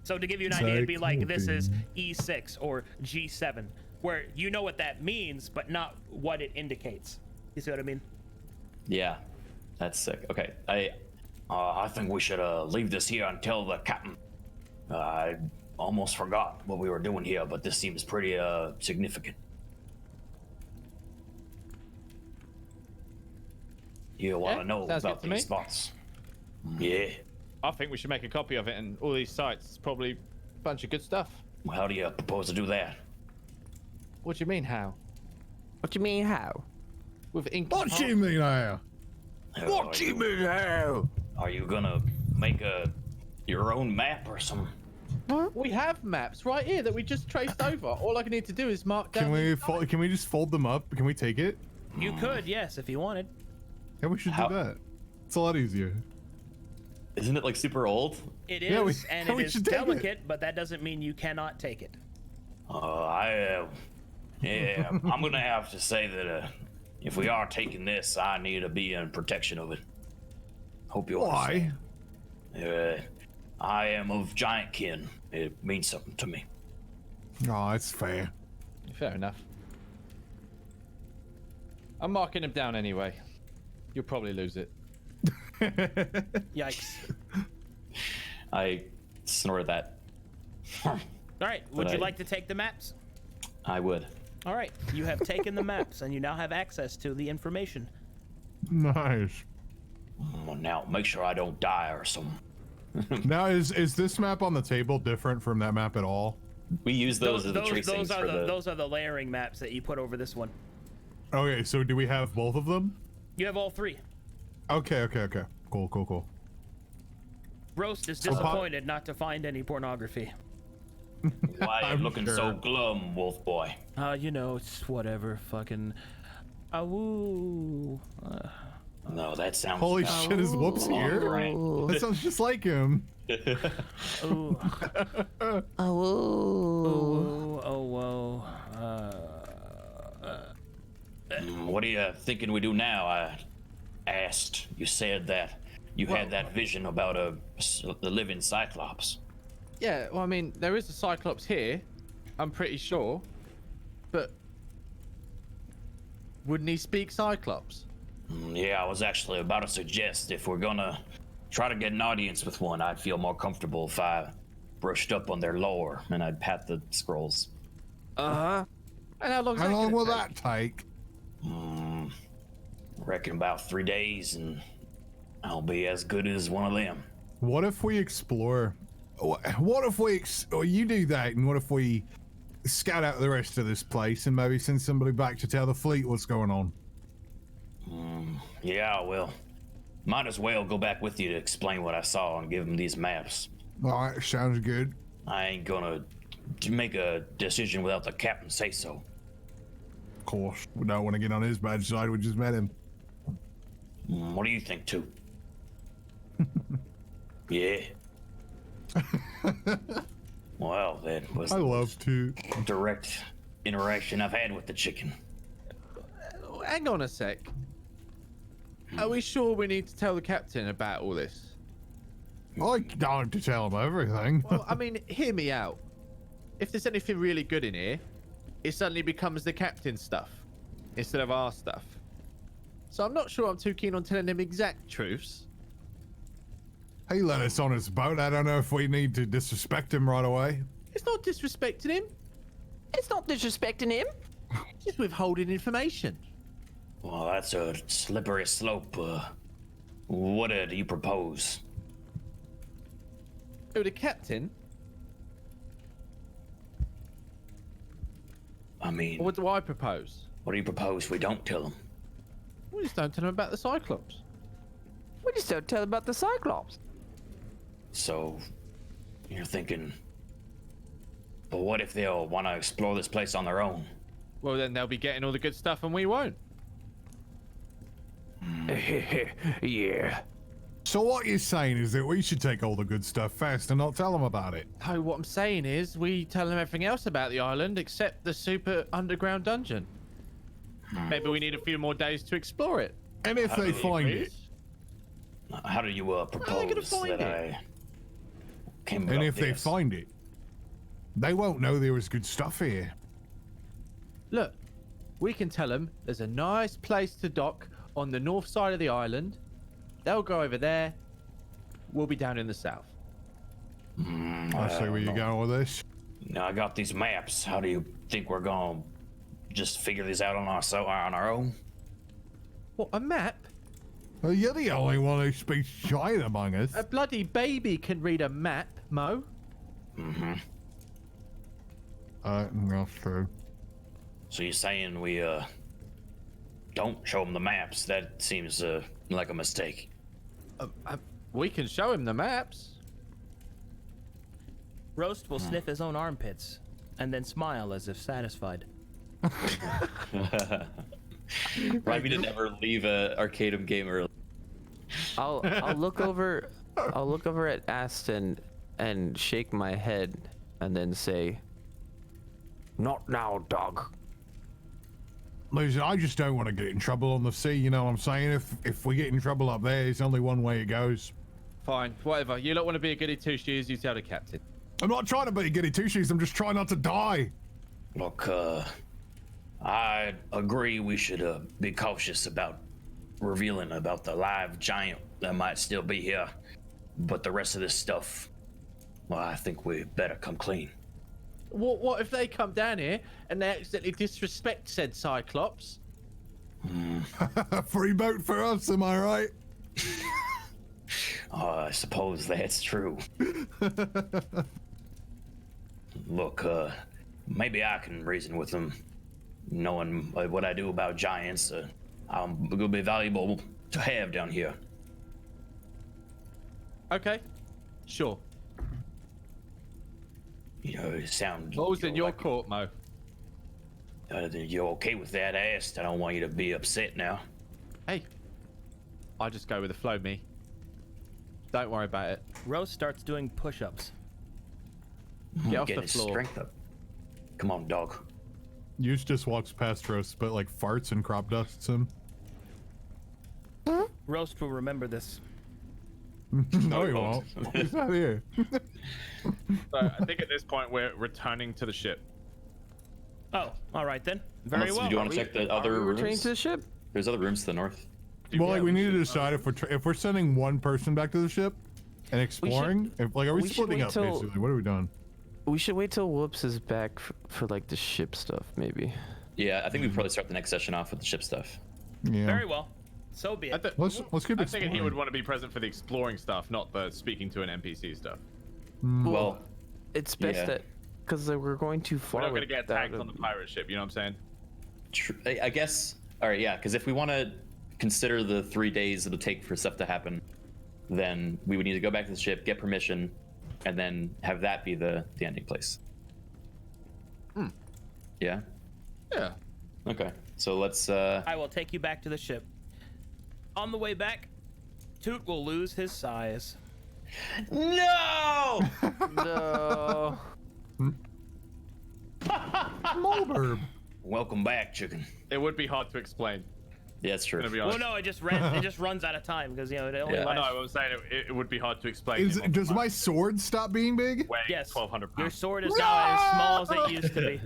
So to give you an idea, it'd be like this is E6 or G7, where you know what that means, but not what it indicates. You see what I mean? Yeah, that's sick. Okay, I think we should leave this here and tell the captain. I almost forgot what we were doing here, but this seems pretty significant. You want to Yeah, know sounds good about to me. these spots? Yeah. I think we should make a copy of it, and all these sites. It's probably a bunch of good stuff. Well, how do you propose to do that? What do you mean, how? What do you mean how? With ink. What do you mean now? What do you mean how? Are you gonna make your own map or some? We have maps right here that we just traced over. All I need to do is mark down. Can we just fold them up? Can we take it? You could, yes, if you wanted. Yeah, we should How- do that. It's a lot easier. isn't it like super old? It is, Yeah, and we it is should take it. delicate, but that doesn't mean you cannot take it. Yeah, I'm gonna have to say that if we are taking this, I need to be in protection of it. Hope you Why? understand. I am of giant kin. It means something to me. Oh, it's fair. Fair enough. I'm marking him down anyway. You'll probably lose it. Yikes. I snorted that. All right, would But you I- like to take the maps? I would. All right, you have taken the maps, and you now have access to the information. Nice. Well, now make sure I don't die or something. Now, is this map on the table different from that map at all? We use those as the tracings for the. Those are the layering maps that you put over this one. Okay, so do we have both of them? You have all three. Okay. Cool. Roast is So disappointed not to find any pornography. Why are you I'm looking sure. so glum, Wolf Boy? You know, it's whatever. Fucking. Awoo. No, that sounds. Holy shit, is Whoops here? Right. That sounds just like him. Ooh. Oh. Oh, whoa. What are you thinking we do now? I asked. You said that you had that vision about the living cyclops. Yeah, well, I mean, there is a cyclops here. I'm pretty sure. But wouldn't he speak cyclops? Yeah, I was actually about to suggest if we're gonna try to get an audience with one, I'd feel more comfortable if I brushed up on their lore and I'd pat the scrolls. And how long will that take? Reckon about 3 days and I'll be as good as one of them. What if we explore? What if we? Or you do that, and what if we scout out the rest of this place and maybe send somebody back to tell the fleet what's going on? Yeah, well, might as well go back with you to explain what I saw and give them these maps. All right, sounds good. I ain't gonna make a decision without the captain say so. Of course, we don't want to get on his bad side. We just met him. What do you think, too? Yeah. Well, that was I love to. the direct interaction I've had with the chicken. Hang on a sec. Are we sure we need to tell the captain about all this? I don't have to tell him everything. Well, I mean, hear me out. If there's anything really good in here, it suddenly becomes the captain's stuff instead of our stuff. So I'm not sure I'm too keen on telling him exact truths. He let us on his boat. I don't know if we need to disrespect him right away. It's not disrespecting him. It's not disrespecting him. It's just withholding information. Well, that's a slippery slope. What do you propose? Oh, the captain? I mean, Or what do I propose? what do you propose we don't tell him? We just don't tell him about the Cyclops. We just don't tell about the Cyclops. So, you're thinking, but what if they'll want to explore this place on their own? Well, then they'll be getting all the good stuff and we won't. Yeah. So what you're saying is that we should take all the good stuff first and not tell them about it. No, what I'm saying is we tell them everything else about the island except the super underground dungeon. Maybe we need a few more days to explore it. And if they find it, How do you they gonna propose find that it? I came and about if they this? find it, they won't know there was good stuff here. Look, we can tell them there's a nice place to dock on the north side of the island. They'll go over there. We'll be down in the south. I see where you're going with this. Now I got these maps. How do you think we're gonna just figure these out on our own? What, a map? Well, you're the only one who speaks giant among us. A bloody baby can read a map, Mo. That's true. So you're saying we don't show them the maps? That seems like a mistake. We can show him the maps. Roast will sniff his own armpits and then smile as if satisfied. Right, we didn't ever leave a Arcadum game early. I'll look over at Aston and shake my head and then say, "Not now, dog." Listen, I just don't want to get in trouble on the sea, you know what I'm saying? If we get in trouble up there, it's only one way it goes. Fine, whatever. You don't want to be a goody two-shoes, you tell the captain. I'm not trying to be a goody two-shoes, I'm just trying not to die. Look, I agree we should be cautious about revealing about the live giant that might still be here. But the rest of this stuff, well, I think we better come clean. What if they come down here and they accidentally disrespect said cyclops? Free boat for us, am I right? I suppose that's true. Look, maybe I can reason with them. Knowing what I do about giants, it'll be valuable to have down here. Okay, sure. You know, it sounds. Balls in your court, Mo. You're okay with that? I asked. I don't want you to be upset now. Hey, I just go with the flow, me. Don't worry about it. Rose starts doing push-ups. Get off Getting the his floor. strength up. Come on, dog. Eustace walks past Roast, but like farts and crop dusts him. Roast will remember this. No, he won't. He's not here. So I think at this point we're returning to the ship. Oh, all right then. Very Unless well. you want to check the other Returning rooms? to the ship? There's other rooms to the north. Well, like we need to decide if we're sending one person back to the ship and exploring. Are we we should splitting wait up till- basically? What are we doing? We should wait till Whoops is back for like the ship stuff, maybe. Yeah, I think we probably start the next session off with the ship stuff. Yeah. Very well. So be it. Let's keep I'm thinking he would exploring. want to be present for the exploring stuff, not the speaking to an NPC stuff. Well, It's best Yeah. that because we're going too We're far. not gonna get without attacked on the pirate ship. You know what I'm saying? I guess. All right, yeah. Because if we want to consider the 3 days it'll take for stuff to happen, then we would need to go back to the ship, get permission, and then have that be the ending place. Yeah. Yeah. Okay. So let's. I will take you back to the ship. On the way back, Toot will lose his size. No. No. Mulberb. Welcome back, chicken. It would be hard to explain. Yeah, that's true. Gonna be Well, honest. no, it just runs out of time because it only Yeah. I know. lasts. I'm saying it would be hard to explain. Does my sword stop being big? weighing Yes. 1,200 Your pounds? sword is now as small as it used to be.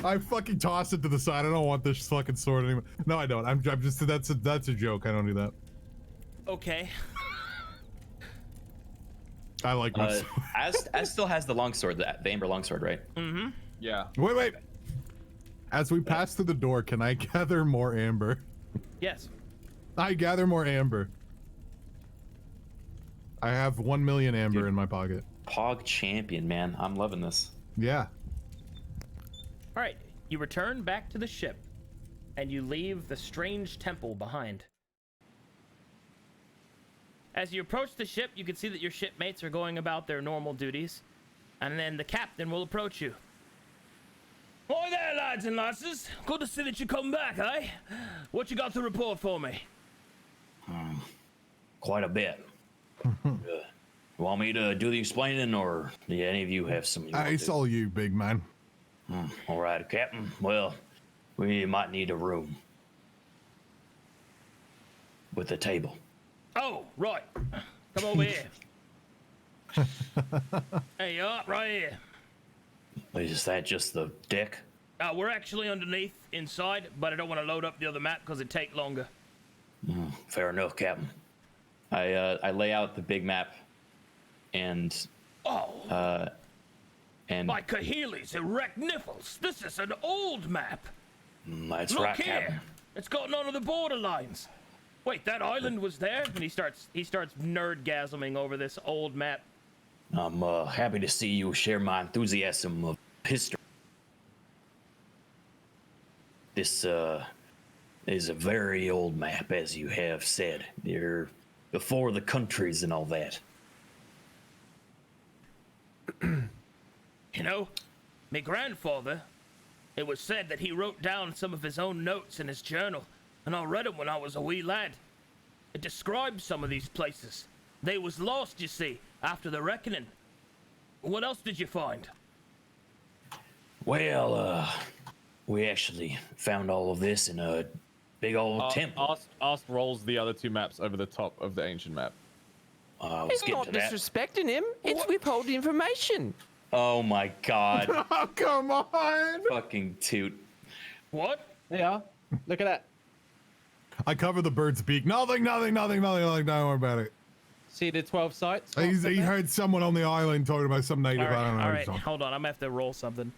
I fucking toss it to the side. I don't want this fucking sword anymore. No, I don't. I'm just that's a joke. I don't do that. Okay. I like my sword. Az still has the longsword, the amber longsword, right? Yeah. Wait. As we pass through the door, can I gather more amber? Yes. I gather more amber. I have 1 million amber in my pocket. Pog champion, man. I'm loving this. Yeah. All right. You return back to the ship, and you leave the strange temple behind. As you approach the ship, you can see that your shipmates are going about their normal duties, and then the captain will approach you. Hi there, lads and lasses. Good to see that you come back, eh? What you got to report for me? Quite a bit. Want me to do the explaining, or do any of you have some? It's all you, big man. All right, Captain. Well, we might need a room with a table. Oh, right. Come over here. There you are, right here. Is that just the deck? We're actually underneath, inside, but I don't want to load up the other map because it'd take longer. Fair enough, Captain. I lay out the big map, and Oh, and my Kahili's erect nipples. This is an old map. That's Look right, here. Captain. It's got none of the borderlines. Wait, that island was there? And he starts nerdgasming over this old map. I'm happy to see you share my enthusiasm of history. This is a very old map, as you have said. You're before the countries and all that. You know, my grandfather, it was said that he wrote down some of his own notes in his journal, and I read them when I was a wee lad. It describes some of these places. They was lost, you see, after the reckoning. What else did you find? Well, we actually found all of this in a big old temple. Ask rolls the other two maps over the top of the ancient map. I was It's getting not to that. disrespecting him. It's withholding information. oh my god, Oh, come on! fucking toot. What? Yeah. Look at that. I cover the bird's beak. Nothing. Don't worry about it. See the 12 sites? He heard someone on the island talking about some native. All right, I don't know. all right. Hold on, I'm gonna have to roll something.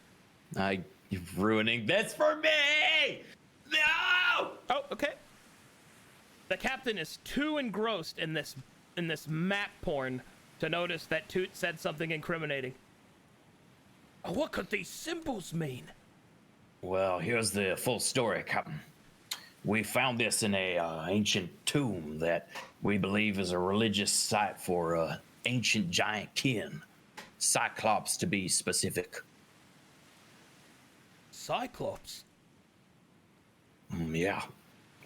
You're ruining this for me. No. Oh, okay. The captain is too engrossed in this map porn to notice that Toot said something incriminating. Oh, what could these symbols mean? Well, here's the full story, Captain. We found this in a ancient tomb that we believe is a religious site for ancient giant kin, cyclops to be specific. Cyclops? Yeah.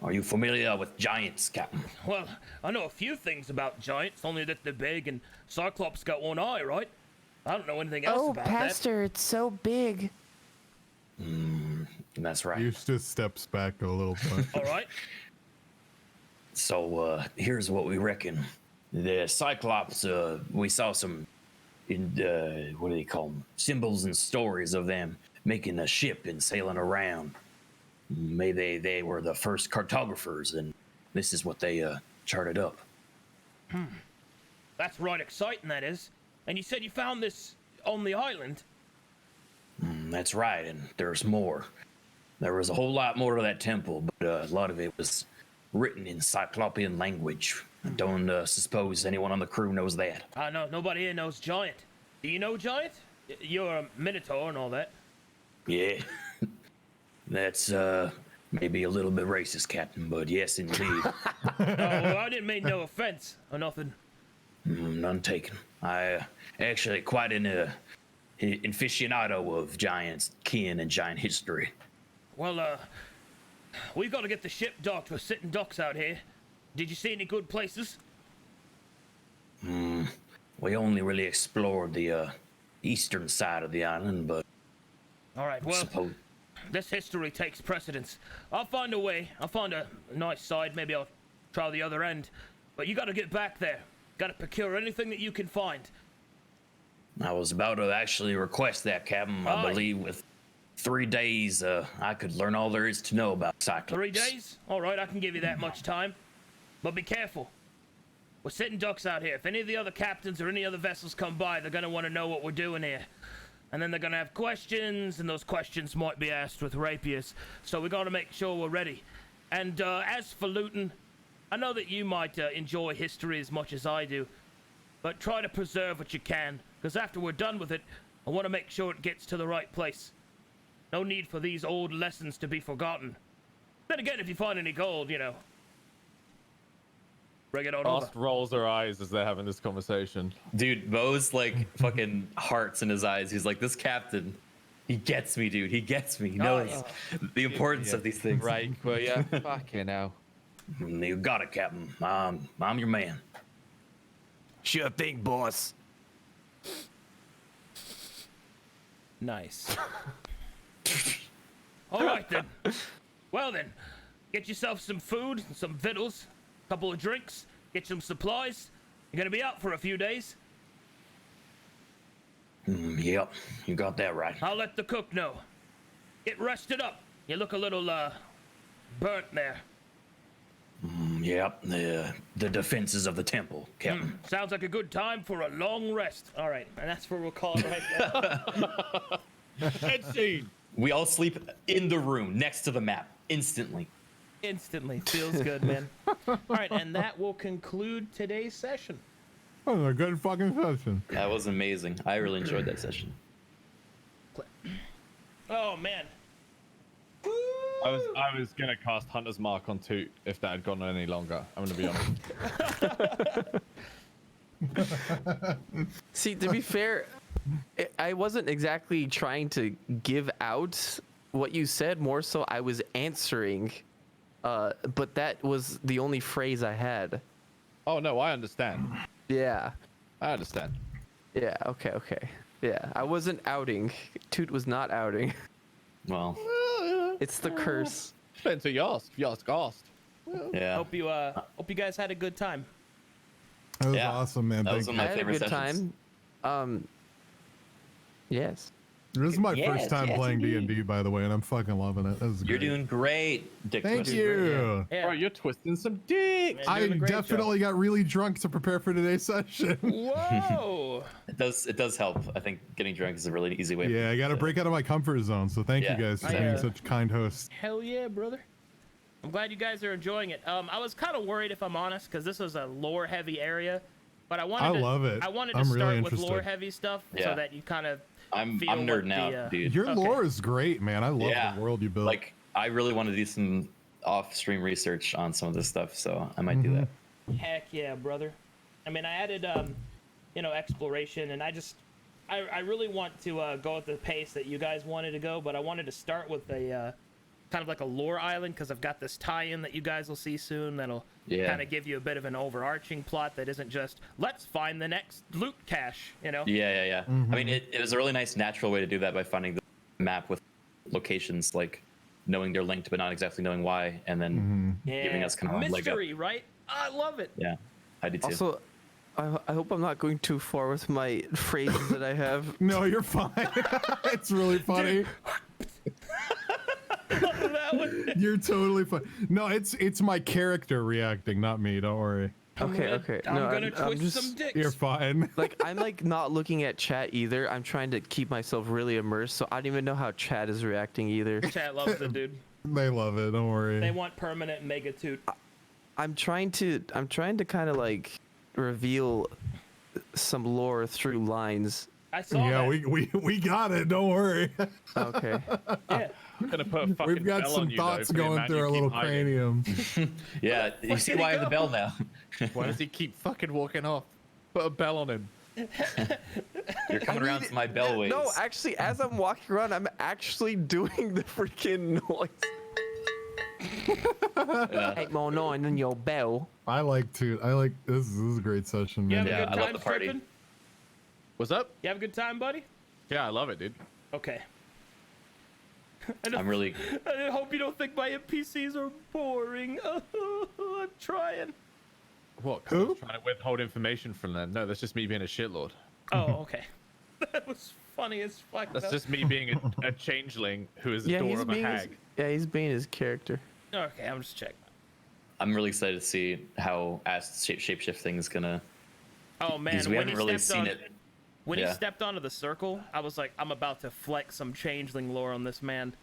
Are you familiar with giants, Captain? Well, I know a few things about giants, only that they're big and Cyclops got one eye, right? I don't know anything else about Pastor, it's so big. That's right. Eustace steps back a little bit. that. All right. So here's what we reckon. The cyclops, we saw some, what do they call them? Symbols and stories of them making a ship and sailing around. Maybe they were the first cartographers, and this is what they charted up. That's right exciting, that is. And you said you found this on the island? That's right, and there's more. There was a whole lot more to that temple, but a lot of it was written in Cyclopean language. I don't suppose anyone on the crew knows that. I know, nobody here knows giant. Do you know giant? You're a minotaur and all that. Yeah. That's maybe a little bit racist, Captain, but yes, indeed. Oh, well, I didn't mean no offense or nothing. None taken. I actually quite an aficionado of giants, kin, and giant history. Well, we've got to get the ship docked. We're sitting ducks out here. Did you see any good places? We only really explored the eastern side of the island, but All right, well, this history takes precedence. I'll find a way. I'll find a nice side. Maybe I'll try the other end. But you got to get back there. Got to procure anything that you can find. I was about to actually request that, Captain. I believe with 3 days, I could learn all there is to know about Cyclops. 3 days? All right, I can give you that much time. But be careful. We're sitting ducks out here. If any of the other captains or any other vessels come by, they're going to want to know what we're doing here. And then they're going to have questions, and those questions might be asked with rapiers. So we got to make sure we're ready. And as for looting, I know that you might enjoy history as much as I do, but try to preserve what you can, because after we're done with it, I want to make sure it gets to the right place. No need for these old lessons to be forgotten. Then again, if you find any gold, you know, bring it on over. Frost rolls her eyes as they're having this conversation. Dude, Mo's like fucking hearts in his eyes. He's like, this captain, he gets me, dude. He gets me. He knows the importance of these things. Right, well, yeah. Fucking hell. You got it, Captain. I'm your man. Sure thing, boss. Nice. All right then. Well then, get yourself some food, some victuals, a couple of drinks, get some supplies. You're gonna be out for a few days. Yep, you got that right. I'll let the cook know. Get rested up. You look a little burnt there. Yep, the defenses of the temple, Captain. Sounds like a good time for a long rest. All right, and that's where we'll call it right now. Head scene. We all sleep in the room next to the map instantly. Instantly. Feels good, man. All right, and that will conclude today's session. That was a good fucking session. That was amazing. I really enjoyed that session. Oh, man. I was gonna cast Hunter's Mark on Toot if that had gone on any longer. I'm gonna be honest. See, to be fair, I wasn't exactly trying to give out what you said. More so, I was answering, but that was the only phrase I had. Oh no, I understand. Yeah. I understand. Yeah. Okay. Yeah. I wasn't outing. Toot was not outing. Well, It's the curse. Depends who you ask. If you ask, asked. yeah. Hope you guys had a good time. That was Yeah. awesome, man. That Thank was you. one of I my had a favorite good sessions. time. Yes. This is my Yes, first time yes, playing indeed. D&D, by the way, and I'm fucking loving it. This is You're great. doing great, Dick. Thank Twister. you. Yeah. Bro, you're twisting some dick. Man, I doing a great job. definitely got really drunk to prepare for today's session. Whoa! It does help. I think getting drunk is a really easy way. Yeah, I got to break out of my comfort zone. So thank Yeah, you guys for exactly. being such kind hosts. Hell yeah, brother. I'm glad you guys are enjoying it. I was kind of worried, if I'm honest, because this was a lore-heavy area, but I love it. I wanted to I'm start really with interested. lore-heavy stuff so Yeah. that you kind of. I'm feel nerding what out, the, dude. Your Okay. lore is great, man. I love Yeah. the world you built. Like, I really want to do some off-stream research on some of this stuff, so I might do that. Heck yeah, brother. I mean, I added, exploration, and I really want to go at the pace that you guys wanted to go, but I wanted to start with a kind of like a lore island, because I've got this tie-in that you guys will see soon that'll Yeah. kind of give you a bit of an overarching plot that isn't just, let's find the next loot cache, you know? Yeah. I mean, it was a really nice, natural way to do that by finding the map with locations, like knowing they're linked, but not exactly knowing why, and then giving us kind of a leg up. mystery, right? I love it. Yeah, I do too. Also, I hope I'm not going too far with my phrases that I have. no, you're fine. It's really funny. That one. You're totally fine. No, it's my character reacting, not me. Don't worry. Okay. I'm No, gonna twist just, some dicks. You're fine. like I'm like not looking at chat either. I'm trying to keep myself really immersed, so I don't even know how chat is reacting either. Chat loves it, dude. They love it. Don't worry. They want permanent megatoot. I'm trying to kind of like reveal some lore through lines. I saw Yeah, that. we got it. Don't worry. Okay. Yeah. I'm gonna put a fucking We've got bell some on you, thoughts though, for the going amount through you our keep little hiding. craniums. Yeah, you see did he why I have the go? bell now. Why does he keep fucking walking off? Put a bell on him. You're coming around to my bell ways. No, actually, as I'm walking around, I'm actually doing the freaking noise. Hey, more noise than your bell. I like this. Is a great session, You man. have a Yeah, good I love time the party. stripping? What's up? You have a good time, buddy? Yeah, I love it, dude. Okay. I'm really. I hope you don't think my NPCs are boring. I'm trying. What? 'Cause I was trying to withhold information from them. No, that's just me being a shitlord. Oh, okay. That was funny as fuck. That's though. just me being a changeling who is the Yeah, door he's of a being hag. he's being his character. Okay, I'm just checking. I'm really excited to see how shapeshifting is gonna. Oh man, Because we when haven't he really stepped seen on, it. when he Yeah. stepped onto the circle, I was like, I'm about to flex some changeling lore on this man.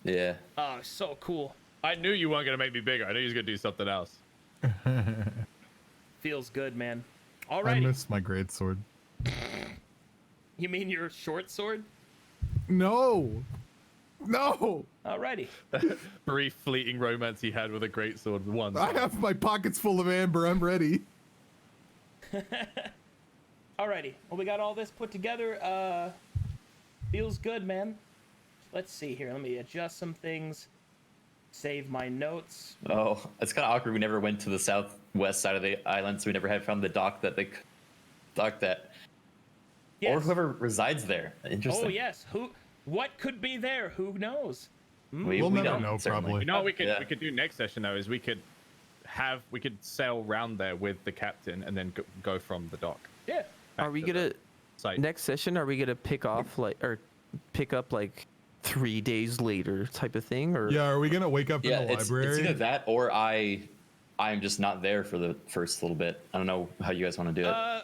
Yeah. Oh, so cool. I knew you weren't gonna make me bigger. I knew you was gonna do something else. Feels good, man. I Alrighty. miss my great sword. You mean your short sword? No. Alrighty. Brief fleeting romance he had with a greatsword once. I have my pockets full of amber. I'm ready. Alrighty. Well, we got all this put together. Feels good, man. Let's see here. Let me adjust some things. Save my notes. Oh, it's kind of awkward. We never went to the southwest side of the island, so we never had found the dock that they docked at. Or Yes. whoever resides there. Interesting. Oh yes. What could be there? Who knows? We'll never don't, know, certainly. probably. You know what we could Yeah. we could do next session though is we could sail round there with the captain and then go from the dock. Yeah. Are we to gonna the site. next session? Are we gonna pick up like 3 days later type of thing, or Yeah, are we gonna wake up Yeah, in the it's library? either that or I'm just not there for the first little bit. I don't know how you guys want to do it.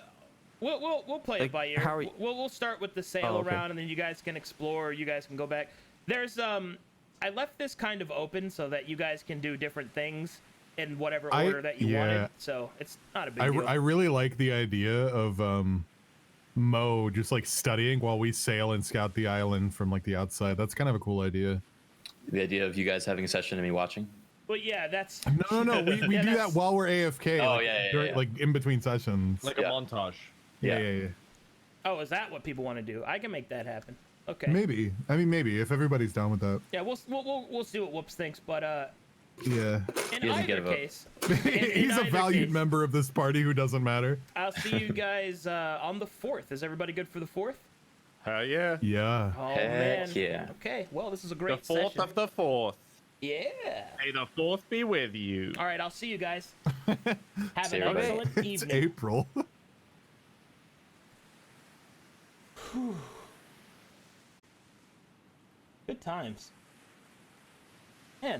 We'll play it Like, by ear. how are you- We'll start with the sail Oh, okay. around, and then you guys can explore. You guys can go back. There's I left this kind of open so that you guys can do different things in whatever order that you wanted. So it's not a big deal. I really like the idea of Mo just like studying while we sail and scout the island from like the outside. That's kind of a cool idea. The idea of you guys having a session and me watching. But yeah, that's No. We Yeah, do that that's- while we're AFK. Oh, like, yeah. like in between sessions. Like Yeah. a montage. Yeah. Oh, is that what people want to do? I can make that happen. Okay. Maybe. I mean, maybe if everybody's down with that. Yeah, we'll see what Whoops thinks, but Yeah. in He doesn't get either a vote. case, He's a either valued case, member of this party who doesn't matter. I'll see you guys on the 4th. Is everybody good for the 4th? Hell yeah. Yeah. Oh Heck man. yeah. Okay. Well, this is a The great 4th session. of the 4th. Yeah. May the 4th be with you. All right. I'll see you guys. Have See an everybody. excellent It's evening. April. Good times.